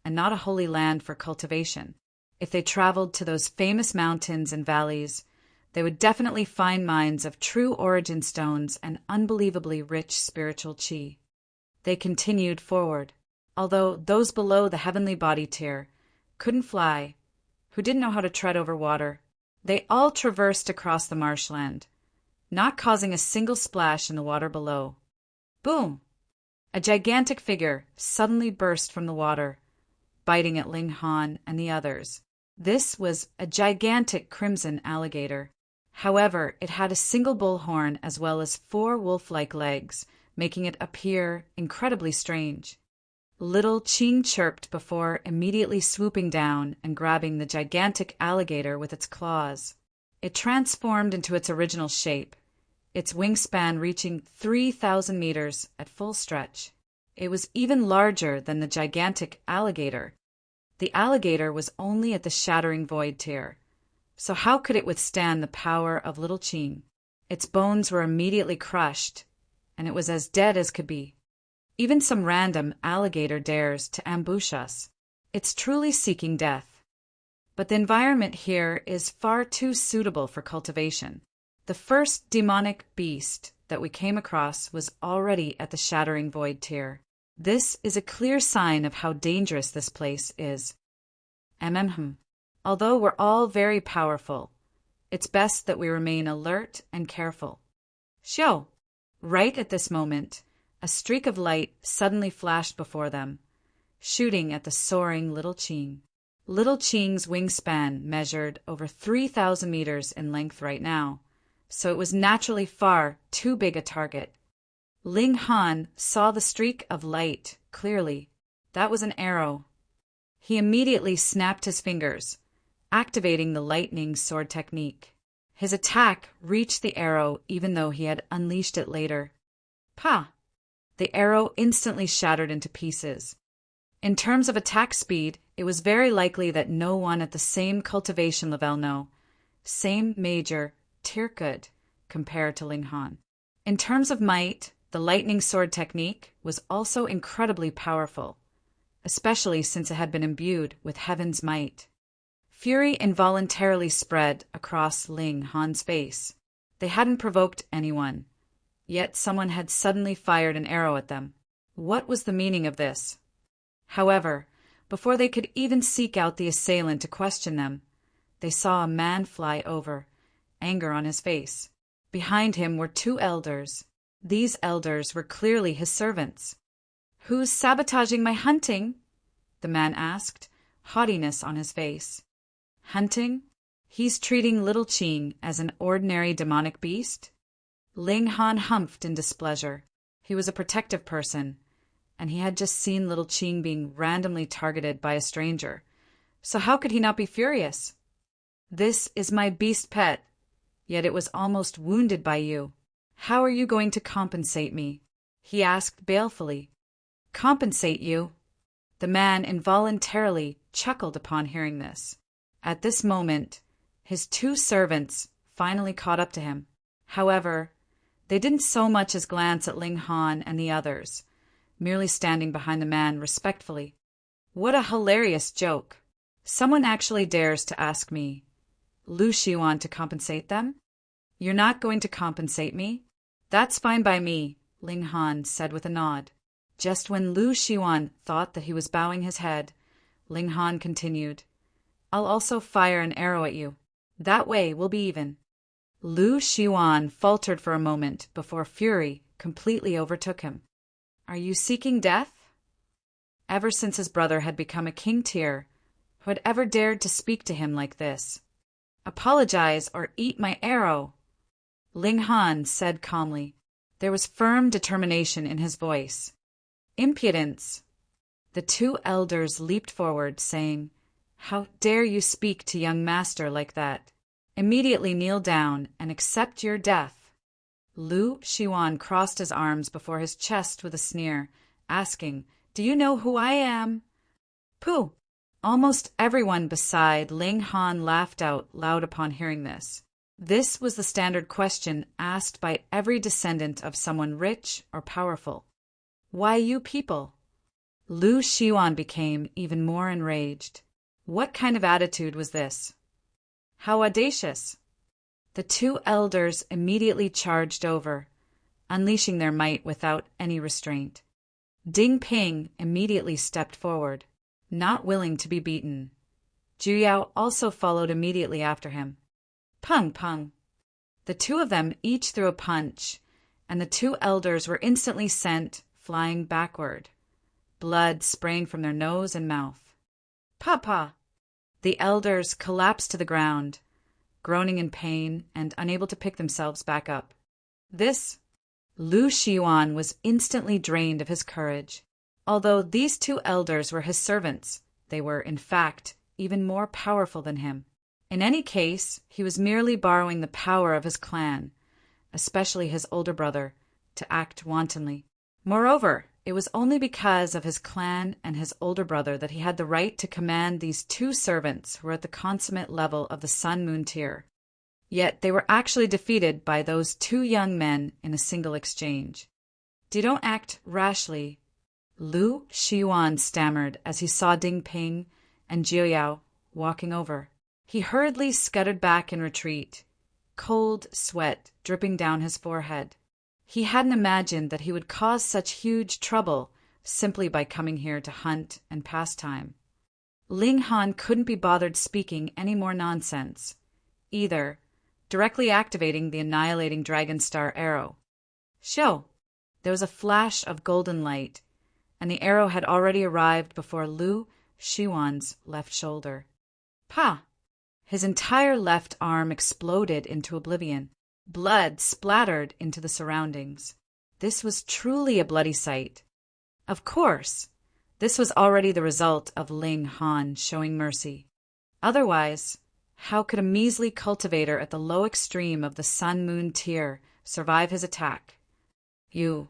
A: and not a holy land for cultivation. If they traveled to those famous mountains and valleys, they would definitely find mines of true origin stones and unbelievably rich spiritual qi. They continued forward, although those below the heavenly body tier couldn't fly, who didn't know how to tread over water. They all traversed across the marshland, not causing a single splash in the water below. Boom! A gigantic figure suddenly burst from the water, biting at Ling Han and the others. This was a gigantic crimson alligator. However, it had a single bullhorn as well as 4 wolf-like legs, making it appear incredibly strange. Little Qing chirped before immediately swooping down and grabbing the gigantic alligator with its claws. It transformed into its original shape, its wingspan reaching 3,000 meters at full stretch. It was even larger than the gigantic alligator. The alligator was only at the Shattering Void tier, so how could it withstand the power of Little Qing? Its bones were immediately crushed, and it was as dead as could be. Even some random alligator dares to ambush us. It's truly seeking death. But the environment here is far too suitable for cultivation. The first demonic beast that we came across was already at the Shattering Void tier. This is a clear sign of how dangerous this place is. Although we're all very powerful, it's best that we remain alert and careful. Xiao! Right at this moment, a streak of light suddenly flashed before them, shooting at the soaring Little Qing. Little Qing's wingspan measured over 3,000 meters in length right now, so it was naturally far too big a target. Ling Han saw the streak of light clearly. That was an arrow. He immediately snapped his fingers, activating the lightning sword technique. His attack reached the arrow even though he had unleashed it later. Pa! The arrow instantly shattered into pieces. In terms of attack speed, it was very likely that no one at the same cultivation level same major, tier could compare to Ling Han. In terms of might, the lightning sword technique was also incredibly powerful, especially since it had been imbued with heaven's might. Fury involuntarily spread across Ling Han's face. They hadn't provoked anyone, yet someone had suddenly fired an arrow at them. What was the meaning of this? However, before they could even seek out the assailant to question them, they saw a man fly over, anger on his face. Behind him were two elders. These elders were clearly his servants. "Who's sabotaging my hunting?" the man asked, haughtiness on his face. "Hunting? He's treating little Qing as an ordinary demonic beast?" Ling Han humphed in displeasure. He was a protective person, and he had just seen little Qing being randomly targeted by a stranger. So how could he not be furious? "This is my beast pet, yet it was almost wounded by you. How are you going to compensate me?" he asked balefully. "Compensate you?" The man involuntarily chuckled upon hearing this. At this moment, his two servants finally caught up to him. However, they didn't so much as glance at Ling Han and the others, merely standing behind the man respectfully. What a hilarious joke. Someone actually dares to ask me, Lu Xiwan, to compensate them? You're not going to compensate me? That's fine by me, Ling Han said with a nod. Just when Lu Xiwan thought that he was bowing his head, Ling Han continued, "I'll also fire an arrow at you. That way we'll be even." Lu Xiwan faltered for a moment before fury completely overtook him. "Are you seeking death?" Ever since his brother had become a king tier, who had ever dared to speak to him like this? "Apologize or eat my arrow," Ling Han said calmly. There was firm determination in his voice. "Impudence!" The two elders leaped forward, saying, "How dare you speak to young master like that? Immediately kneel down and accept your death." Lu Xiwan crossed his arms before his chest with a sneer, asking, "Do you know who I am?" "Pooh!" Almost everyone beside Ling Han laughed out loud upon hearing this. This was the standard question asked by every descendant of someone rich or powerful. "Why you people?" Lu Xiwan became even more enraged. What kind of attitude was this? How audacious! The two elders immediately charged over, unleashing their might without any restraint. Ding Ping immediately stepped forward, not willing to be beaten. Juyao also followed immediately after him. Pung pung! The two of them each threw a punch, and the two elders were instantly sent flying backward, blood spraying from their nose and mouth. "Papa!" The elders collapsed to the ground, groaning in pain and unable to pick themselves back up. Lu Xiwan was instantly drained of his courage. Although these two elders were his servants, they were, in fact, even more powerful than him. In any case, he was merely borrowing the power of his clan, especially his older brother, to act wantonly. Moreover, it was only because of his clan and his older brother that he had the right to command these two servants who were at the consummate level of the Sun-Moon tier. Yet they were actually defeated by those two young men in a single exchange. "You don't act rashly," Lu Xiwan stammered as he saw Ding Ping and Jiuyao walking over. He hurriedly scuttered back in retreat, cold sweat dripping down his forehead. He hadn't imagined that he would cause such huge trouble simply by coming here to hunt and pass time. Ling Han couldn't be bothered speaking any more nonsense, either, directly activating the annihilating Dragon Star arrow. Show! There was a flash of golden light, and the arrow had already arrived before Lu Xiwan's left shoulder. Pa! His entire left arm exploded into oblivion. Blood splattered into the surroundings. This was truly a bloody sight. Of course, this was already the result of Ling Han showing mercy. Otherwise, how could a measly cultivator at the low extreme of the Sun-Moon tier survive his attack? You,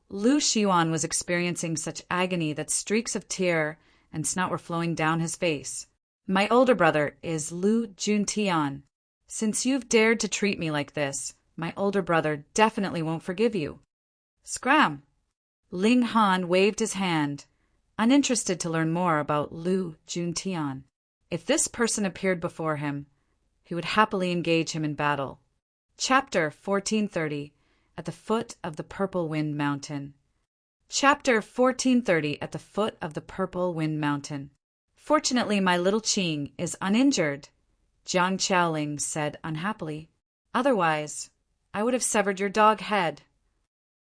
A: Lu Xiuan was experiencing such agony that streaks of tear and snot were flowing down his face. My older brother is Lu Juntian. Since you've dared to treat me like this, my older brother definitely won't forgive you. Scram! Ling Han waved his hand, uninterested to learn more about Lu Juntian. If this person appeared before him, he would happily engage him in battle. Chapter 1430 At the Foot of the Purple Wind Mountain. Chapter 1430 At the Foot of the Purple Wind Mountain. Fortunately, my little Qing is uninjured, Jiang Qiaoling said unhappily. Otherwise, I would have severed your dog head.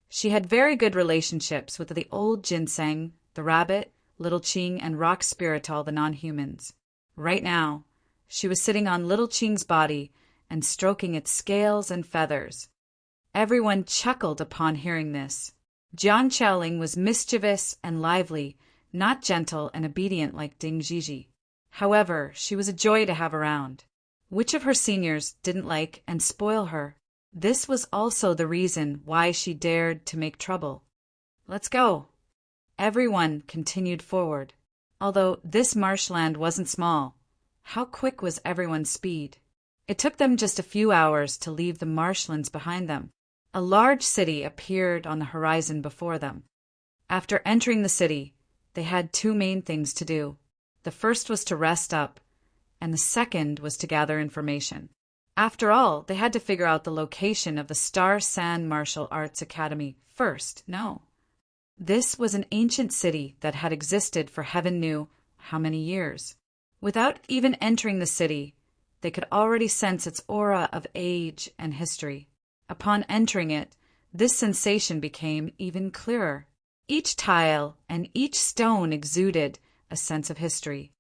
A: She had very good relationships with the old ginseng, the rabbit, little Qing, and rock spiritual, the non-humans. Right now, she was sitting on little Qing's body and stroking its scales and feathers. Everyone chuckled upon hearing this. Jiang Qiaoling was mischievous and lively, not gentle and obedient like Ding Zhizhi. However, she was a joy to have around. Which of her seniors didn't like and spoil her? This was also the reason why she dared to make trouble. Let's go. Everyone continued forward. Although this marshland wasn't small, how quick was everyone's speed? It took them just a few hours to leave the marshlands behind them. A large city appeared on the horizon before them. After entering the city, they had two main things to do. The first was to rest up, and the second was to gather information. After all, they had to figure out the location of the Star San Martial Arts Academy first. No. This was an ancient city that had existed for heaven knew how many years. Without even entering the city, they could already sense its aura of age and history. Upon entering it, this sensation became even clearer. Each tile and each stone exuded a sense of history.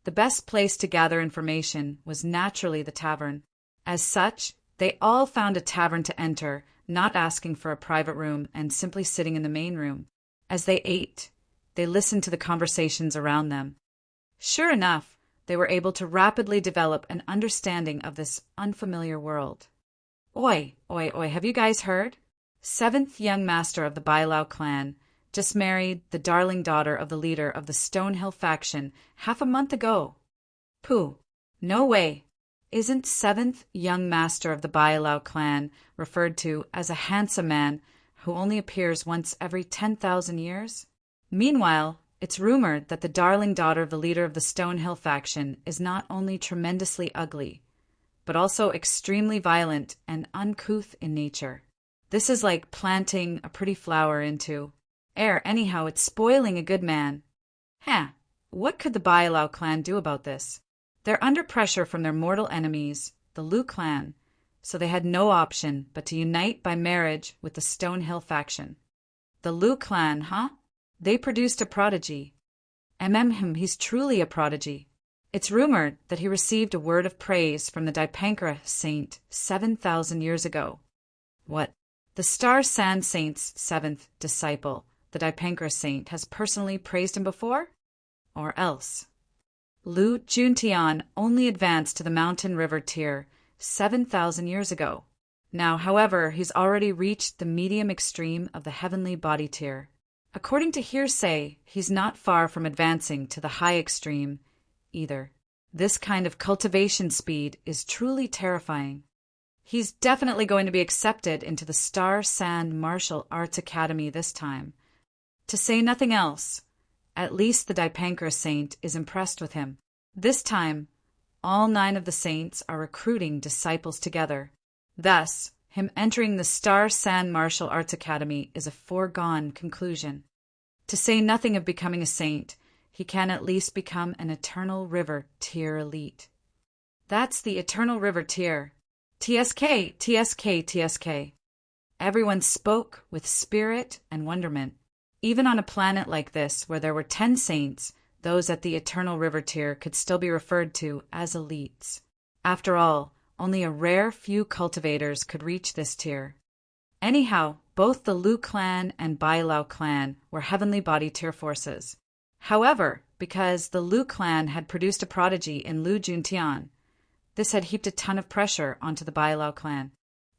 A: The best place to gather information was naturally the tavern. As such, they all found a tavern to enter, not asking for a private room and simply sitting in the main room. As they ate, they listened to the conversations around them. Sure enough, they were able to rapidly develop an understanding of this unfamiliar world. Oi, oi, oi, have you guys heard? Seventh young master of the Bailao clan just married the darling daughter of the leader of the Stonehill faction half a month ago. Pooh, no way. Isn't seventh young master of the Bailao clan referred to as a handsome man who only appears once every 10,000 years? Meanwhile, it's rumored that the darling daughter of the leader of the Stonehill faction is not only tremendously ugly, but also extremely violent and uncouth in nature. This is like planting a pretty flower into air. Anyhow, it's spoiling a good man. What could the Bailao clan do about this? They're under pressure from their mortal enemies, the Lu clan, so they had no option but to unite by marriage with the Stonehill faction. The Lu clan, huh? They produced a prodigy. He's truly a prodigy. It's rumored that he received a word of praise from the Dipankara saint 7,000 years ago. What? The Star San saint's seventh disciple, the Dipankara saint, has personally praised him before? Or else? Lu Juntian only advanced to the mountain river tier 7,000 years ago. Now, however, he's already reached the medium extreme of the heavenly body tier. According to hearsay, he's not far from advancing to the high extreme either. This kind of cultivation speed is truly terrifying. He's definitely going to be accepted into the Star San Martial Arts Academy this time. To say nothing else, at least the Dipankara saint is impressed with him. This time, all 9 of the saints are recruiting disciples together. Thus, him entering the Star San Martial Arts Academy is a foregone conclusion. To say nothing of becoming a saint, he can at least become an Eternal River tier elite. That's the Eternal River tier. TSK, TSK, TSK. Everyone spoke with spirit and wonderment. Even on a planet like this, where there were 10 saints, those at the Eternal River tier could still be referred to as elites. After all, only a rare few cultivators could reach this tier. Anyhow, both the Lu clan and Bailao clan were heavenly body tier forces. However, because the Lu clan had produced a prodigy in Lu Juntian, this had heaped a ton of pressure onto the Bailao clan.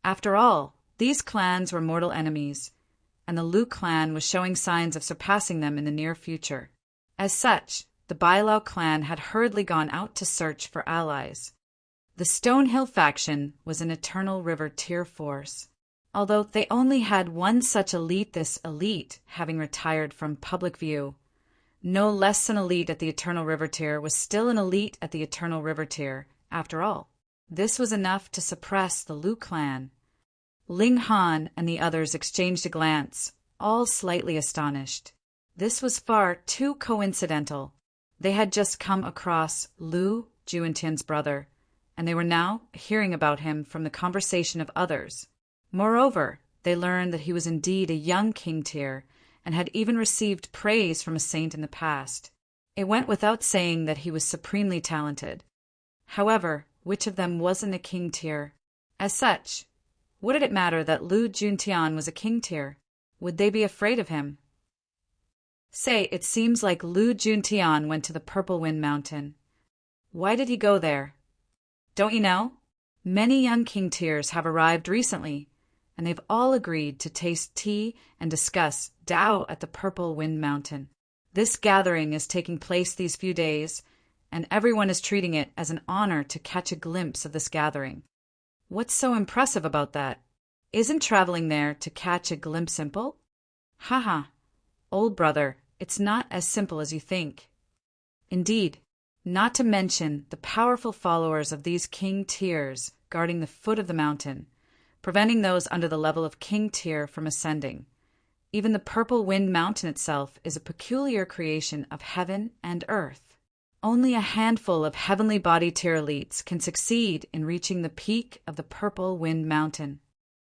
A: After all, these clans were mortal enemies, and the Lu clan was showing signs of surpassing them in the near future. As such, the Bailao clan had hurriedly gone out to search for allies. The Stonehill faction was an Eternal River tier force. Although they only had one such elite, this elite having retired from public view. No less an elite at the Eternal River tier was still an elite at the Eternal River tier, after all. This was enough to suppress the Lu clan. Ling Han and the others exchanged a glance, all slightly astonished. This was far too coincidental. They had just come across Lu Juentian's brother, and they were now hearing about him from the conversation of others. Moreover, they learned that he was indeed a young king tier, and had even received praise from a saint in the past. It went without saying that he was supremely talented. However, which of them wasn't a king tier? As such, what did it matter that Lu Juntian was a king tier? Would they be afraid of him? Say, it seems like Lu Juntian went to the Purple Wind Mountain. Why did he go there? Don't you know? Many young king tiers have arrived recently, and they've all agreed to taste tea and discuss Dao at the Purple Wind Mountain. This gathering is taking place these few days, and everyone is treating it as an honor to catch a glimpse of this gathering. What's so impressive about that? Isn't traveling there to catch a glimpse simple? Haha, old brother, it's not as simple as you think. Indeed, not to mention the powerful followers of these king tiers guarding the foot of the mountain, preventing those under the level of king tier from ascending. Even the Purple Wind Mountain itself is a peculiar creation of heaven and earth. Only a handful of heavenly body tier elites can succeed in reaching the peak of the Purple Wind Mountain.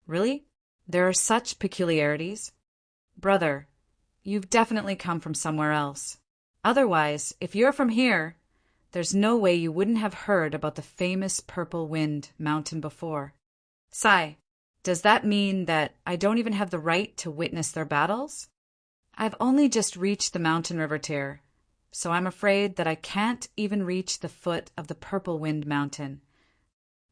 A: Really? There are such peculiarities? Brother, you've definitely come from somewhere else. Otherwise, if you're from here, there's no way you wouldn't have heard about the famous Purple Wind Mountain before. Sai, does that mean that I don't even have the right to witness their battles? I've only just reached the mountain river tier, so I'm afraid that I can't even reach the foot of the Purple Wind Mountain.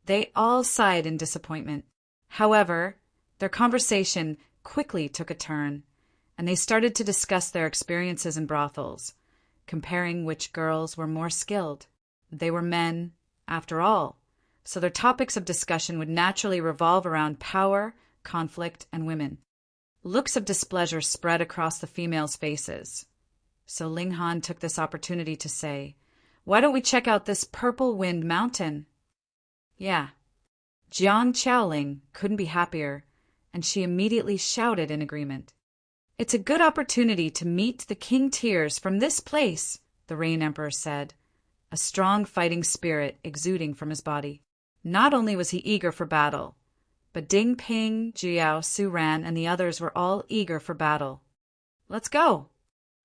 A: They all sighed in disappointment. However, their conversation quickly took a turn, and they started to discuss their experiences in brothels, comparing which girls were more skilled. They were men, after all, so their topics of discussion would naturally revolve around power, conflict, and women. Looks of displeasure spread across the females' faces. So Ling Han took this opportunity to say, "Why don't we check out this Purple Wind Mountain?" Yeah. Jiang Qiaoling couldn't be happier, and she immediately shouted in agreement. "It's a good opportunity to meet the king tiers from this place," the Rain Emperor said, a strong fighting spirit exuding from his body. Not only was he eager for battle, but Ding Ping, Jiao, Su Ran, and the others were all eager for battle. Let's go!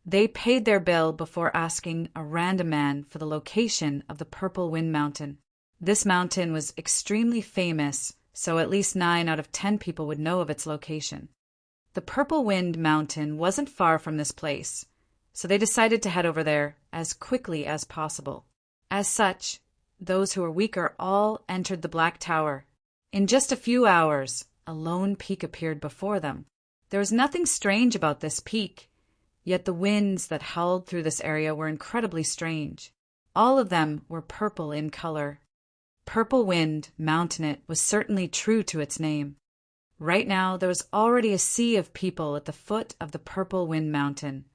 A: They paid their bill before asking a random man for the location of the Purple Wind Mountain. This mountain was extremely famous, so at least 9 out of 10 people would know of its location. The Purple Wind Mountain wasn't far from this place, so they decided to head over there as quickly as possible. As such, those who were weaker all entered the Black Tower. In just a few hours, a lone peak appeared before them. There was nothing strange about this peak, yet the winds that howled through this area were incredibly strange. All of them were purple in color. Purple Wind Mountain was certainly true to its name. Right now, there was already a sea of people at the foot of the Purple Wind Mountain,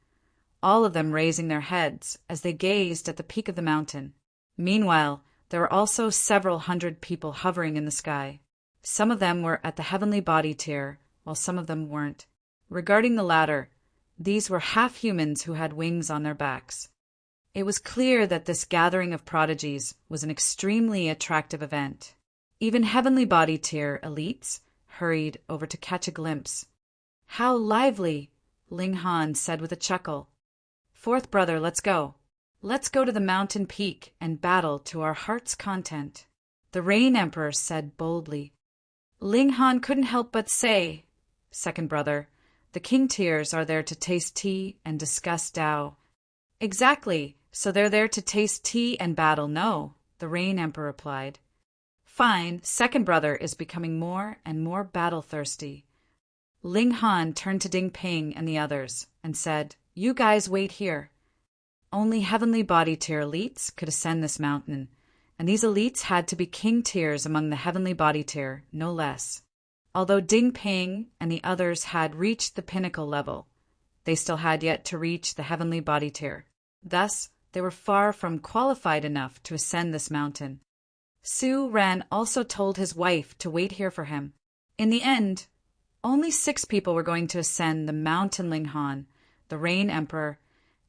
A: all of them raising their heads as they gazed at the peak of the mountain. Meanwhile, there were also several hundred people hovering in the sky. Some of them were at the heavenly body tier, while some of them weren't. Regarding the latter, these were half-humans who had wings on their backs. It was clear that this gathering of prodigies was an extremely attractive event. Even heavenly body tier elites hurried over to catch a glimpse. "How lively!" Ling Han said with a chuckle. "Fourth brother, let's go. Let's go to the mountain peak and battle to our heart's content," the Rain Emperor said boldly. Ling Han couldn't help but say, "Second brother, the king tiers are there to taste tea and discuss Dao." "Exactly, so they're there to taste tea and battle, no," the Rain Emperor replied. "Fine, second brother is becoming more and more battle-thirsty. Ling Han turned to Ding Ping and the others and said, "You guys wait here. Only heavenly body tier elites could ascend this mountain, and these elites had to be king tiers among the heavenly body tier, no less. Although Ding Ping and the others had reached the pinnacle level, they still had yet to reach the heavenly body tier. Thus, they were far from qualified enough to ascend this mountain. Su Ran also told his wife to wait here for him. In the end, only 6 people were going to ascend the mountain: Ling Han, the Rain Emperor,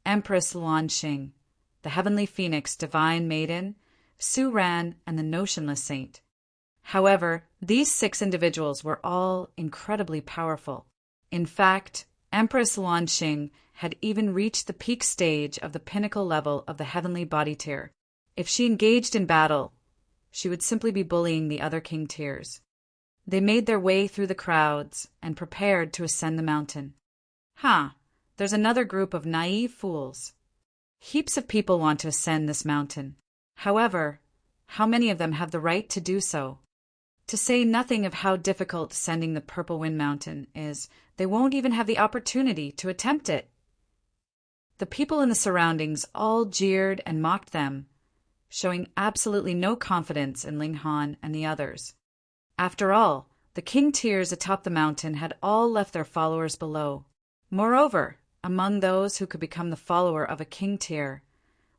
A: Empress Luanxing, the Heavenly Phoenix Divine Maiden, Su Ran, and the Notionless Saint. However, these 6 individuals were all incredibly powerful. In fact, Empress Luanxing had even reached the peak stage of the pinnacle level of the heavenly body tier. If she engaged in battle, she would simply be bullying the other king tiers. They made their way through the crowds and prepared to ascend the mountain. There's another group of naive fools. Heaps of people want to ascend this mountain. However, how many of them have the right to do so? To say nothing of how difficult ascending the Purple Wind Mountain is, they won't even have the opportunity to attempt it. The people in the surroundings all jeered and mocked them, showing absolutely no confidence in Ling Han and the others. After all, the king tiers atop the mountain had all left their followers below. Moreover, among those who could become the follower of a king tier,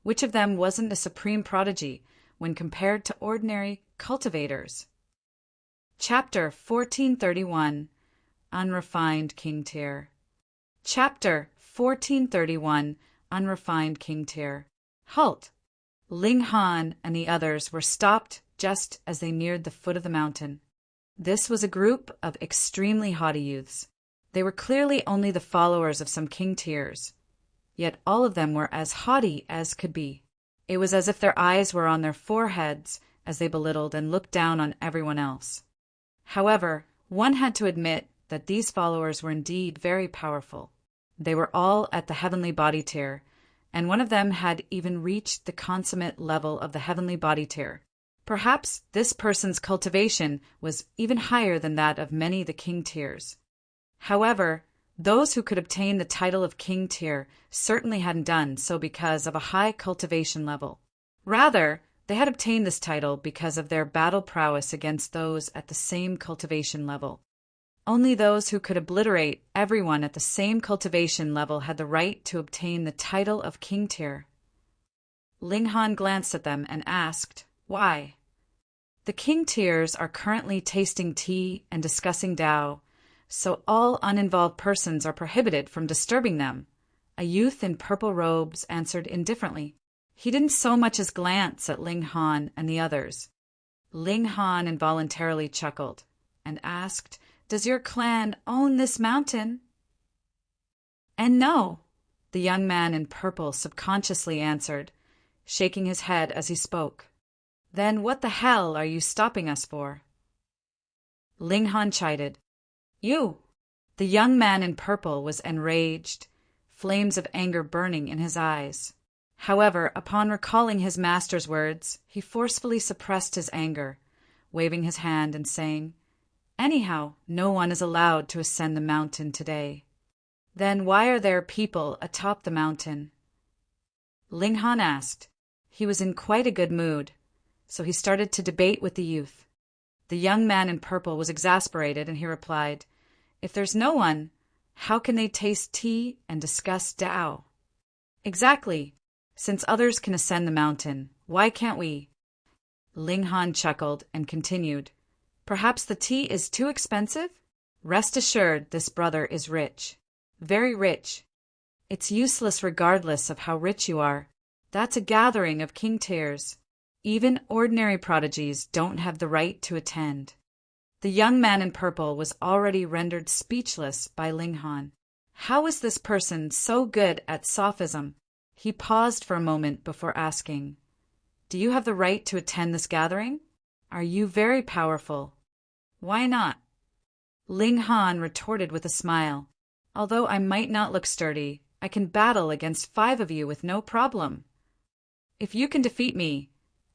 A: which of them wasn't a supreme prodigy when compared to ordinary cultivators? Chapter 1431, Unrefined King Tier. Chapter 1431, Unrefined King Tier. Halt! Ling Han and the others were stopped just as they neared the foot of the mountain. This was a group of extremely haughty youths. They were clearly only the followers of some king tiers, yet all of them were as haughty as could be. It was as if their eyes were on their foreheads as they belittled and looked down on everyone else. However, one had to admit that these followers were indeed very powerful. They were all at the heavenly body tier, and one of them had even reached the consummate level of the heavenly body tier. Perhaps this person's cultivation was even higher than that of many of the king tiers. However, those who could obtain the title of king tier certainly hadn't done so because of a high cultivation level. Rather, they had obtained this title because of their battle prowess against those at the same cultivation level. Only those who could obliterate everyone at the same cultivation level had the right to obtain the title of king tier. Ling Han glanced at them and asked, "Why?" "The king tiers are currently tasting tea and discussing Tao, so all uninvolved persons are prohibited from disturbing them," a youth in purple robes answered indifferently. He didn't so much as glance at Ling Han and the others. Ling Han involuntarily chuckled and asked, "Does your clan own this mountain?" "And no," the young man in purple subconsciously answered, shaking his head as he spoke. "Then what the hell are you stopping us for?" Ling Han chided. "You!" The young man in purple was enraged, flames of anger burning in his eyes. However, upon recalling his master's words, he forcefully suppressed his anger, waving his hand and saying, "Anyhow, no one is allowed to ascend the mountain today." "Then why are there people atop the mountain?" Ling Han asked. He was in quite a good mood, so he started to debate with the youth. The young man in purple was exasperated, and he replied, "If there's no one, how can they taste tea and discuss Tao?" "Exactly. Since others can ascend the mountain, why can't we?" Ling Han chuckled and continued, "Perhaps the tea is too expensive? Rest assured this brother is rich. Very rich. It's useless regardless of how rich you are. That's a gathering of king tiers. Even ordinary prodigies don't have the right to attend." The young man in purple was already rendered speechless by Ling Han. How was this person so good at sophism? He paused for a moment before asking, "Do you have the right to attend this gathering? Are you very powerful?" "Why not?" Ling Han retorted with a smile. "Although I might not look sturdy, I can battle against 5 of you with no problem. If you can defeat me,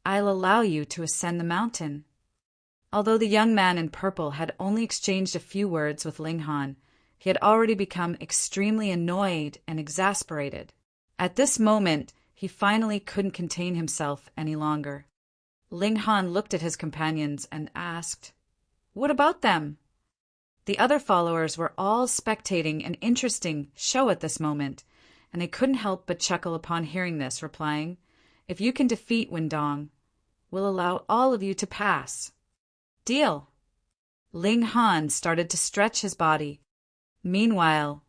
A: I'll allow you to ascend the mountain." Although the young man in purple had only exchanged a few words with Ling Han, he had already become extremely annoyed and exasperated. At this moment, he finally couldn't contain himself any longer. Ling Han looked at his companions and asked, "What about them?" The other followers were all spectating an interesting show at this moment, and they couldn't help but chuckle upon hearing this, replying, "If you can defeat Windong, we'll allow all of you to pass." Deal. Ling Han started to stretch his body. Meanwhile,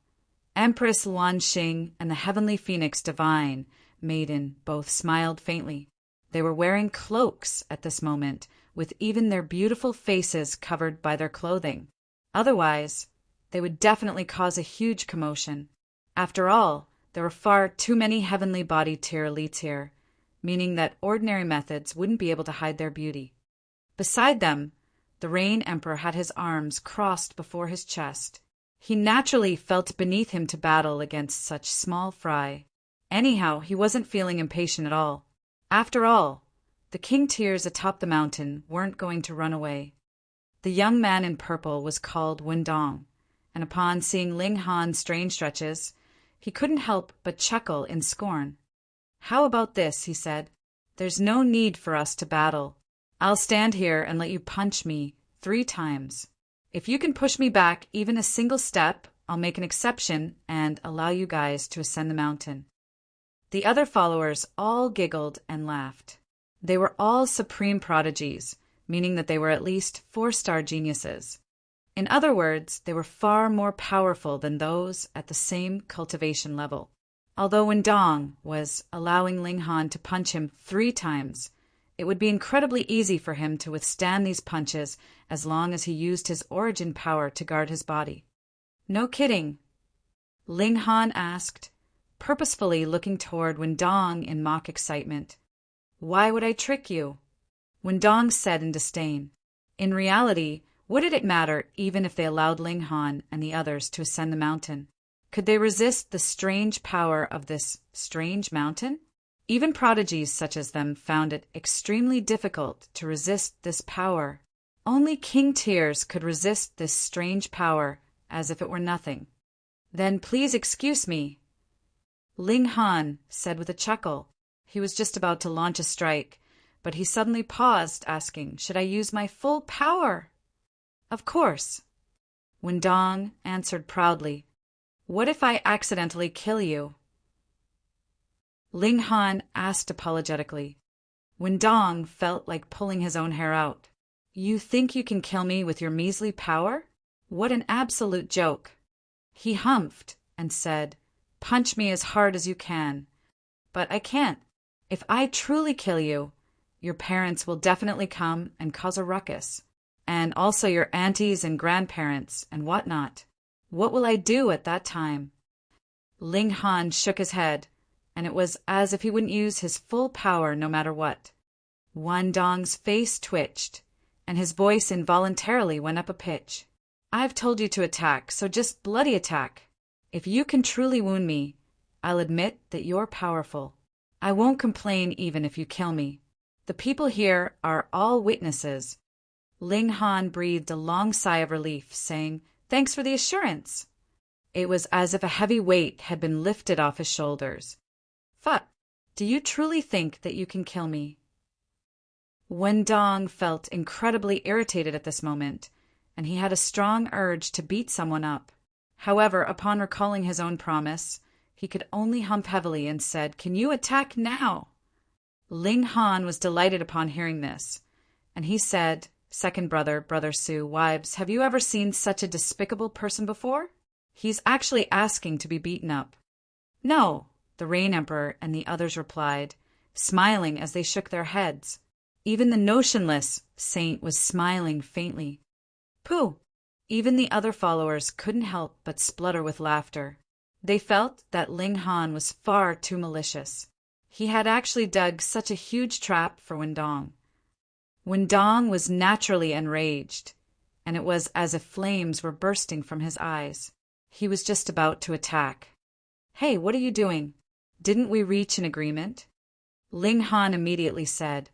A: Empress Luanxing and the Heavenly Phoenix Divine Maiden both smiled faintly. They were wearing cloaks at this moment, with even their beautiful faces covered by their clothing. Otherwise, they would definitely cause a huge commotion. After all, there were far too many heavenly body tier elites here, meaning that ordinary methods wouldn't be able to hide their beauty. Beside them, the Rain Emperor had his arms crossed before his chest. He naturally felt beneath him to battle against such small fry. Anyhow, he wasn't feeling impatient at all. After all, the king tiers atop the mountain weren't going to run away. The young man in purple was called Windong, and upon seeing Ling Han's strange stretches, he couldn't help but chuckle in scorn. "How about this?" he said. "There's no need for us to battle. I'll stand here and let you punch me 3 times. If you can push me back even a single step, I'll make an exception and allow you guys to ascend the mountain." The other followers all giggled and laughed. They were all supreme prodigies, meaning that they were at least 4-star geniuses. In other words, they were far more powerful than those at the same cultivation level. Although Windong was allowing Ling Han to punch him 3 times, it would be incredibly easy for him to withstand these punches as long as he used his origin power to guard his body. "No kidding?" Ling Han asked, purposefully looking toward Windong in mock excitement. "Why would I trick you?" Windong said in disdain. In reality, what did it matter even if they allowed Ling Han and the others to ascend the mountain? Could they resist the strange power of this strange mountain? Even prodigies such as them found it extremely difficult to resist this power. Only king tiers could resist this strange power as if it were nothing. "Then please excuse me," Ling Han said with a chuckle. He was just about to launch a strike, but he suddenly paused, asking, "Should I use my full power?" "Of course," Windong answered proudly. "What if I accidentally kill you?" Ling Han asked apologetically. Windong felt like pulling his own hair out. "You think you can kill me with your measly power? What an absolute joke." He humphed and said, "Punch me as hard as you can. But I can't. If I truly kill you, your parents will definitely come and cause a ruckus. And also your aunties and grandparents and whatnot. What will I do at that time?" Ling Han shook his head, and it was as if he wouldn't use his full power no matter what. Windong's face twitched, and his voice involuntarily went up a pitch. "I've told you to attack, so just bloody attack. If you can truly wound me, I'll admit that you're powerful. I won't complain even if you kill me. The people here are all witnesses." Ling Han breathed a long sigh of relief, saying, "Thanks for the assurance." It was as if a heavy weight had been lifted off his shoulders. "Fuck, do you truly think that you can kill me?" Wendong felt incredibly irritated at this moment, and he had a strong urge to beat someone up. However, upon recalling his own promise, he could only hump heavily and said, "Can you attack now?" Ling Han was delighted upon hearing this, and he said, "Second brother, Brother Su, wives, have you ever seen such a despicable person before? He's actually asking to be beaten up." "No," the Rain Emperor and the others replied, smiling as they shook their heads. Even the notionless saint was smiling faintly. "Pooh!" Even the other followers couldn't help but splutter with laughter. They felt that Ling Han was far too malicious. He had actually dug such a huge trap for Windong. Windong was naturally enraged, and it was as if flames were bursting from his eyes. He was just about to attack. "Hey, what are you doing? Didn't we reach an agreement?" Ling Han immediately said.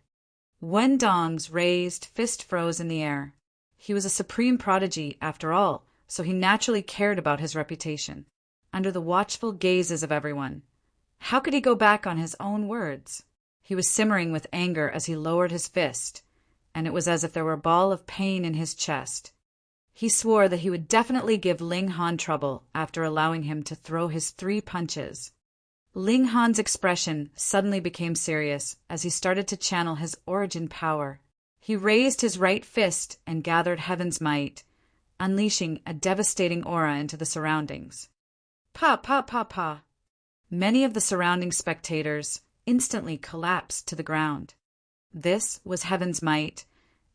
A: Wendong's raised fist froze in the air. He was a supreme prodigy, after all, so he naturally cared about his reputation. Under the watchful gazes of everyone, how could he go back on his own words? He was simmering with anger as he lowered his fist, and it was as if there were a ball of pain in his chest. He swore that he would definitely give Ling Han trouble after allowing him to throw his 3 punches. Ling Han's expression suddenly became serious as he started to channel his origin power. He raised his right fist and gathered heaven's might, unleashing a devastating aura into the surroundings. Pa, pa, pa, pa. Many of the surrounding spectators instantly collapsed to the ground. This was heaven's might,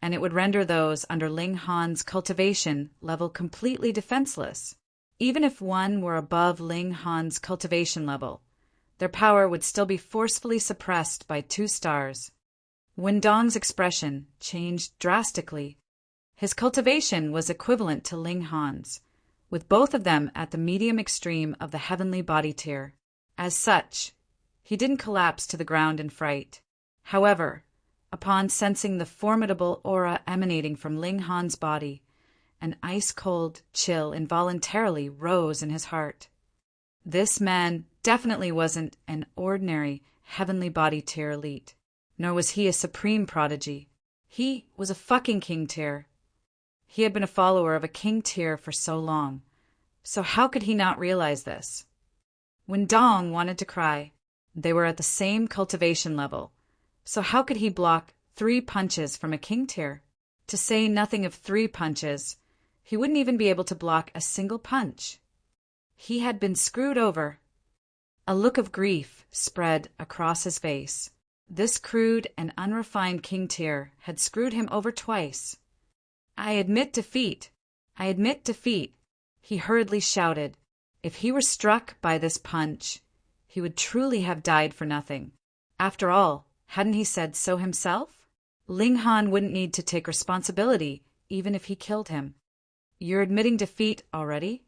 A: and it would render those under Ling Han's cultivation level completely defenseless. Even if one were above Ling Han's cultivation level, their power would still be forcefully suppressed by 2 stars. Wendong's expression changed drastically. His cultivation was equivalent to Ling Han's, with both of them at the medium extreme of the heavenly body tier. As such, he didn't collapse to the ground in fright. However, upon sensing the formidable aura emanating from Ling Han's body, an ice-cold chill involuntarily rose in his heart. This man definitely wasn't an ordinary heavenly body tier elite, nor was he a supreme prodigy. He was a fucking king tier. He had been a follower of a king tier for so long, so how could he not realize this? Wendong wanted to cry. They were at the same cultivation level, so how could he block 3 punches from a king tier? To say nothing of 3 punches, he wouldn't even be able to block a single punch. He had been screwed over. A look of grief spread across his face. This crude and unrefined king tier had screwed him over twice. I admit defeat. I admit defeat, he hurriedly shouted. If he were struck by this punch, he would truly have died for nothing. After all, hadn't he said so himself? Ling Han wouldn't need to take responsibility even if he killed him. You're admitting defeat already?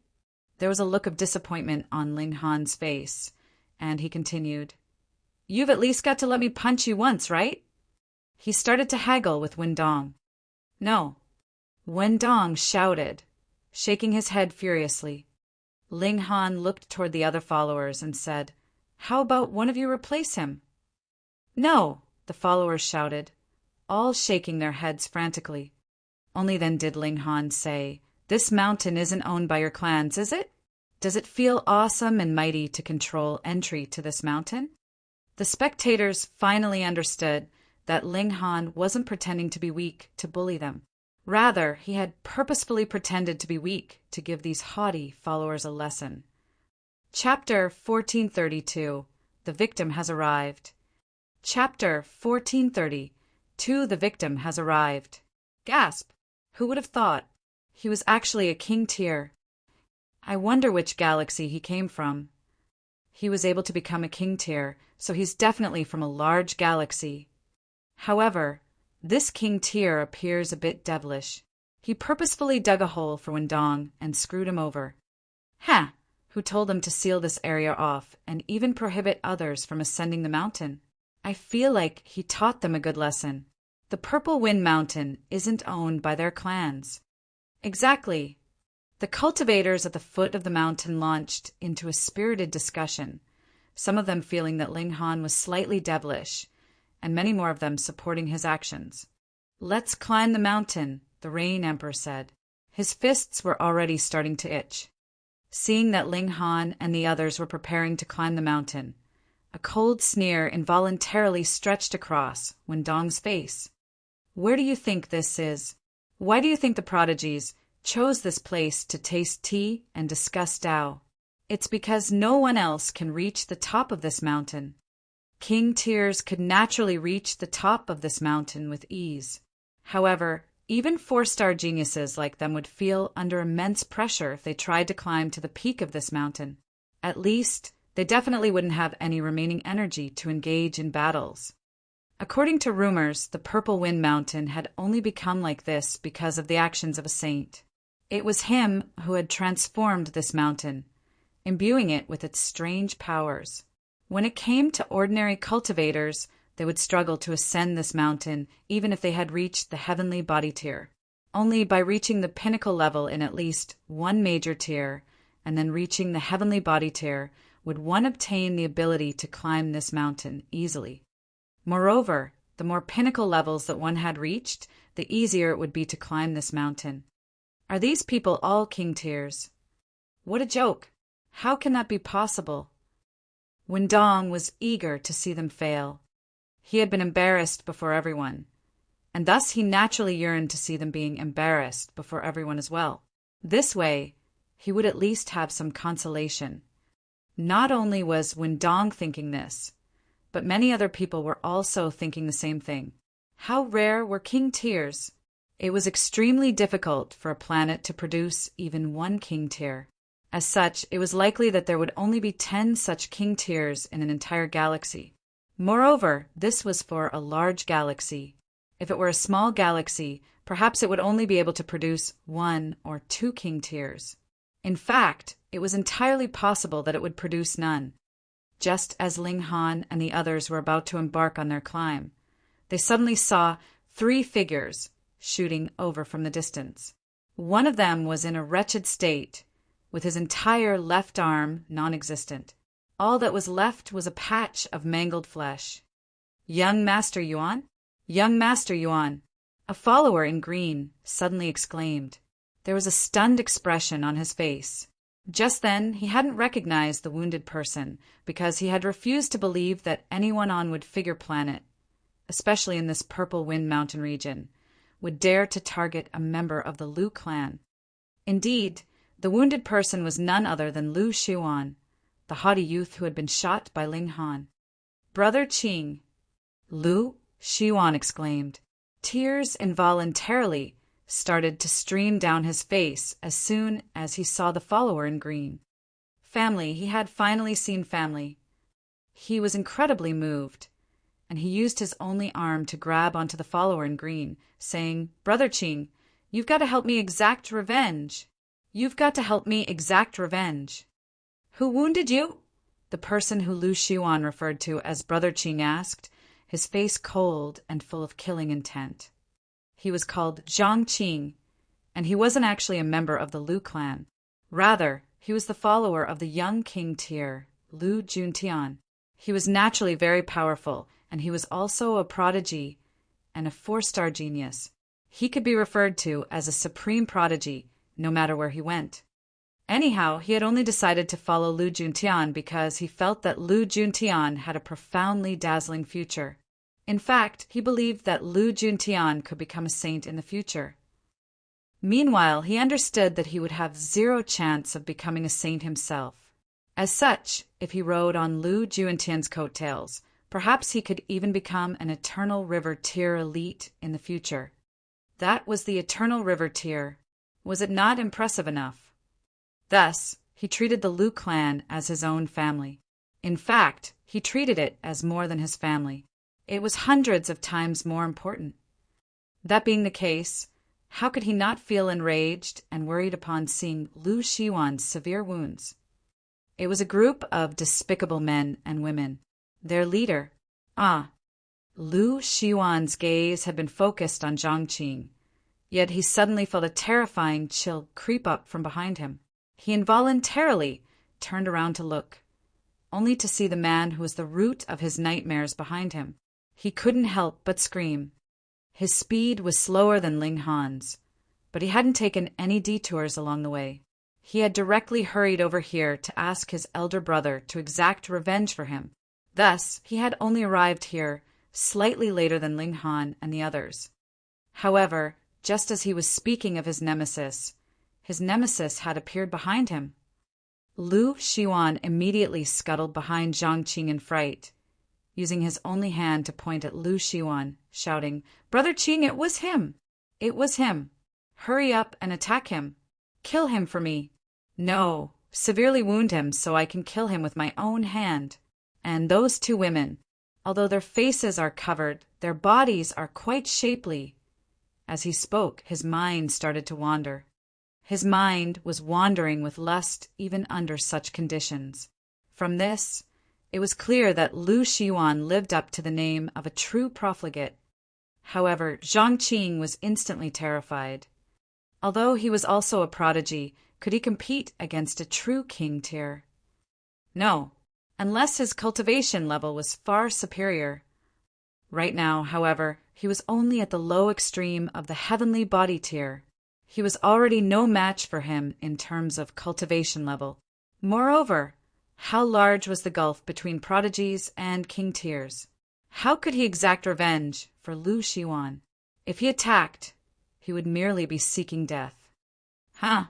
A: There was a look of disappointment on Ling Han's face, and he continued, You've at least got to let me punch you once, right? He started to haggle with Wendong. No. Wendong shouted, shaking his head furiously. Ling Han looked toward the other followers and said, How about one of you replace him? No, the followers shouted, all shaking their heads frantically. Only then did Ling Han say, This mountain isn't owned by your clans, is it? Does it feel awesome and mighty to control entry to this mountain? The spectators finally understood that Ling Han wasn't pretending to be weak to bully them. Rather, he had purposefully pretended to be weak to give these haughty followers a lesson. Chapter 1432. The Victim Has Arrived. Chapter 1432. The Victim Has Arrived. Gasp! Who would have thought? He was actually a king tier. I wonder which galaxy he came from. He was able to become a king tier, so he's definitely from a large galaxy. However, this king tier appears a bit devilish. He purposefully dug a hole for Wendong and screwed him over. Ha! Who told him to seal this area off and even prohibit others from ascending the mountain? I feel like he taught them a good lesson. The Purple Wind Mountain isn't owned by their clans. Exactly. The cultivators at the foot of the mountain launched into a spirited discussion, some of them feeling that Ling Han was slightly devilish, and many more of them supporting his actions. Let's climb the mountain, the Rain Emperor said. His fists were already starting to itch. Seeing that Ling Han and the others were preparing to climb the mountain, a cold sneer involuntarily stretched across Wendong's face. Where do you think this is? Why do you think the prodigies chose this place to taste tea and discuss Tao? It's because no one else can reach the top of this mountain. King tiers could naturally reach the top of this mountain with ease. However, even 4-star geniuses like them would feel under immense pressure if they tried to climb to the peak of this mountain. At least, they definitely wouldn't have any remaining energy to engage in battles. According to rumors, the Purple Wind Mountain had only become like this because of the actions of a saint. It was him who had transformed this mountain, imbuing it with its strange powers. When it came to ordinary cultivators, They would struggle to ascend this mountain even if they had reached the heavenly body tier. Only by reaching the pinnacle level in at least one major tier and then reaching the heavenly body tier would one obtain the ability to climb this mountain easily. Moreover, the more pinnacle levels that one had reached, the easier it would be to climb this mountain. Are these people all king tiers? What a joke! How can that be possible? Wendong was eager to see them fail. He had been embarrassed before everyone, and thus he naturally yearned to see them being embarrassed before everyone as well. This way, he would at least have some consolation. Not only was Wendong thinking this, but many other people were also thinking the same thing. How rare were king tiers? It was extremely difficult for a planet to produce even one king tier. As such, it was likely that there would only be 10 such king tiers in an entire galaxy. Moreover, this was for a large galaxy. If it were a small galaxy, perhaps it would only be able to produce 1 or 2 king tiers. In fact, it was entirely possible that it would produce none. Just as Ling Han and the others were about to embark on their climb, they suddenly saw 3 figures shooting over from the distance. One of them was in a wretched state, with his entire left arm non-existent. All that was left was a patch of mangled flesh. "Young Master Yuan? Young Master Yuan!" A follower in green suddenly exclaimed. There was a stunned expression on his face. Just then, he hadn't recognized the wounded person because he had refused to believe that anyone on Wood Figure Planet, especially in this Purple Wind Mountain region, would dare to target a member of the Lu clan. Indeed, the wounded person was none other than Lu Xiuan, the haughty youth who had been shot by Ling Han. "Brother Qing!" Lu Xiuan exclaimed. Tears involuntarily started to stream down his face as soon as he saw the follower in green. Family, he had finally seen family. He was incredibly moved, and he used his only arm to grab onto the follower in green, saying, "Brother Qing, you've got to help me exact revenge. You've got to help me exact revenge." "Who wounded you?" the person who Lu Xiuan referred to as Brother Qing asked, his face cold and full of killing intent. He was called Zhang Qing, and he wasn't actually a member of the Lu clan. Rather, he was the follower of the young king tier, Lu Juntian. He was naturally very powerful, and he was also a prodigy and a 4-star genius. He could be referred to as a supreme prodigy, no matter where he went. Anyhow, he had only decided to follow Lu Juntian because he felt that Lu Juntian had a profoundly dazzling future. In fact, he believed that Lu Juntian could become a saint in the future. Meanwhile, he understood that he would have 0 chance of becoming a saint himself. As such, if he rode on Lu Juntian's coattails, perhaps he could even become an Eternal River tier elite in the future. That was the Eternal River tier. Was it not impressive enough? Thus, he treated the Lu clan as his own family. In fact, he treated it as more than his family. It was hundreds of times more important. That being the case, how could he not feel enraged and worried upon seeing Lu Xiuan's severe wounds? It was a group of despicable men and women. Their leader, Lu Xiuan's gaze had been focused on Zhang Qing, yet he suddenly felt a terrifying chill creep up from behind him. He involuntarily turned around to look, only to see the man who was the root of his nightmares behind him. He couldn't help but scream. His speed was slower than Ling Han's, but he hadn't taken any detours along the way. He had directly hurried over here to ask his elder brother to exact revenge for him. Thus, he had only arrived here slightly later than Ling Han and the others. However, just as he was speaking of his nemesis had appeared behind him. Lu Xiuan immediately scuttled behind Zhang Qing in fright, using his only hand to point at Lu Xiuan, shouting, "Brother Qing, it was him! It was him! Hurry up and attack him! Kill him for me! No, severely wound him so I can kill him with my own hand!" And those 2 women, although their faces are covered, their bodies are quite shapely. As he spoke, his mind started to wander. His mind was wandering with lust even under such conditions. From this, It was clear that Lu Xiuan lived up to the name of a true profligate. However, Zhang Qing was instantly terrified. Although he was also a prodigy, could he compete against a true king tier? No, unless his cultivation level was far superior. Right now, however, he was only at the low extreme of the heavenly body tier. He was already no match for him in terms of cultivation level. Moreover, how large was the gulf between prodigies and king tiers? How could he exact revenge for Lu Xiuan? If he attacked, he would merely be seeking death. Huh?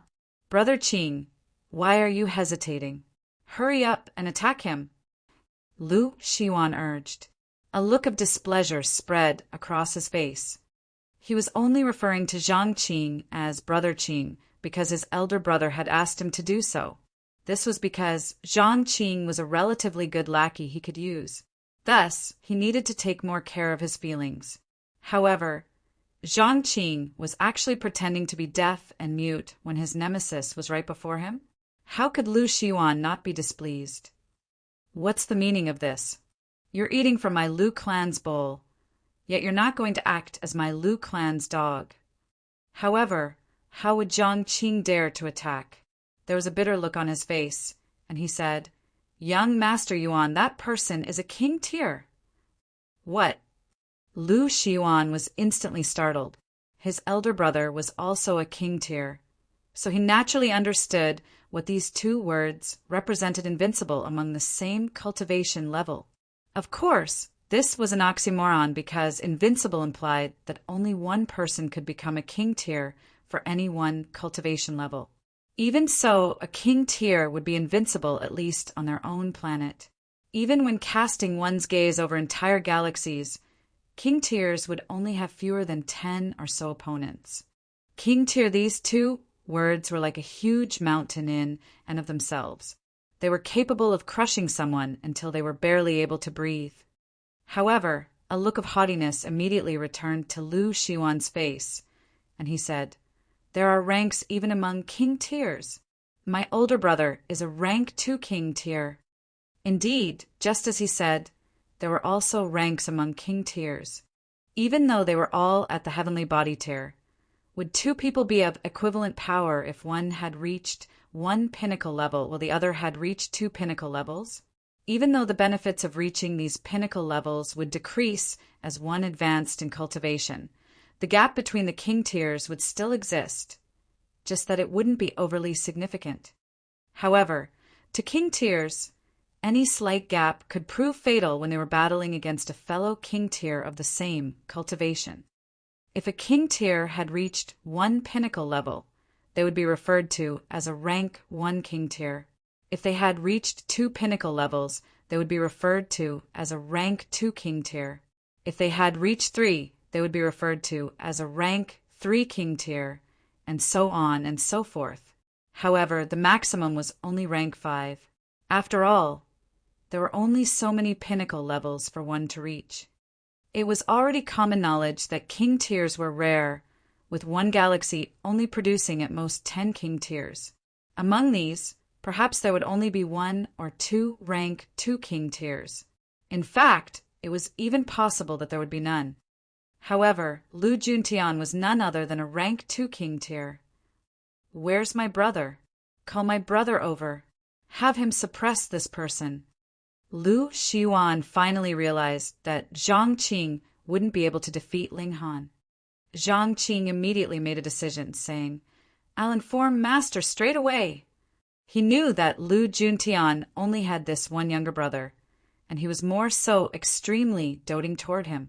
A: Brother Qing, why are you hesitating? Hurry up and attack him, Lu Xiuan urged. A look of displeasure spread across his face. He was only referring to Zhang Qing as Brother Qing because his elder brother had asked him to do so. This was because Zhang Qing was a relatively good lackey he could use. Thus, he needed to take more care of his feelings. However, Zhang Qing was actually pretending to be deaf and mute when his nemesis was right before him. How could Lu Xiuan not be displeased? What's the meaning of this? You're eating from my Lu clan's bowl, yet you're not going to act as my Lu clan's dog. However, how would Zhang Qing dare to attack? There was a bitter look on his face, and he said, Young Master Yuan, that person is a king tier. What? Lu Xiuan was instantly startled. His elder brother was also a king tier, so he naturally understood what these two words represented invincible among the same cultivation level. Of course, this was an oxymoron because invincible implied that only one person could become a king tier for any one cultivation level. Even so, a king tier would be invincible at least on their own planet. Even when casting one's gaze over entire galaxies, king tiers would only have fewer than 10 or so opponents. King tier, these two words were like a huge mountain in and of themselves. They were capable of crushing someone until they were barely able to breathe. However, a look of haughtiness immediately returned to Lu Xiuan's face, and he said, There are ranks even among king tiers. My older brother is a rank 2 king tier. Indeed, just as he said, there were also ranks among king tiers. Even though they were all at the heavenly body tier, would two people be of equivalent power if one had reached 1 pinnacle level while the other had reached 2 pinnacle levels? Even though the benefits of reaching these pinnacle levels would decrease as one advanced in cultivation, the gap between the king tiers would still exist, just that it wouldn't be overly significant. However, to king tiers, any slight gap could prove fatal when they were battling against a fellow king tier of the same cultivation. If a king tier had reached 1 pinnacle level, they would be referred to as a rank 1 king tier. If they had reached 2 pinnacle levels, they would be referred to as a rank 2 king tier. If they had reached 3, they would be referred to as a rank 3 king tier, and so on and so forth. However, the maximum was only rank 5. After all, there were only so many pinnacle levels for one to reach. It was already common knowledge that king tiers were rare, with one galaxy only producing at most 10 king tiers. Among these, perhaps there would only be 1 or 2 rank 2 king tiers. In fact, it was even possible that there would be none. However, Lu Juntian was none other than a rank 2 king tier. Where's my brother? Call my brother over. Have him suppress this person. Lu Xiuan finally realized that Zhang Qing wouldn't be able to defeat Ling Han. Zhang Qing immediately made a decision, saying, I'll inform Master straight away. He knew that Lu Juntian only had this one younger brother, and he was more so extremely doting toward him.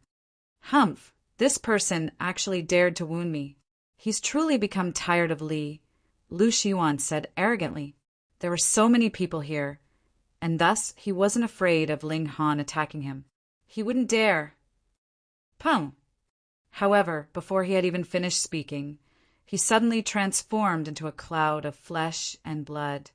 A: Humph, this person actually dared to wound me. He's truly become tired of Li, Lu Xiuan said arrogantly. There were so many people here, and thus he wasn't afraid of Ling Han attacking him. He wouldn't dare. Pum! However, before he had even finished speaking, he suddenly transformed into a cloud of flesh and blood.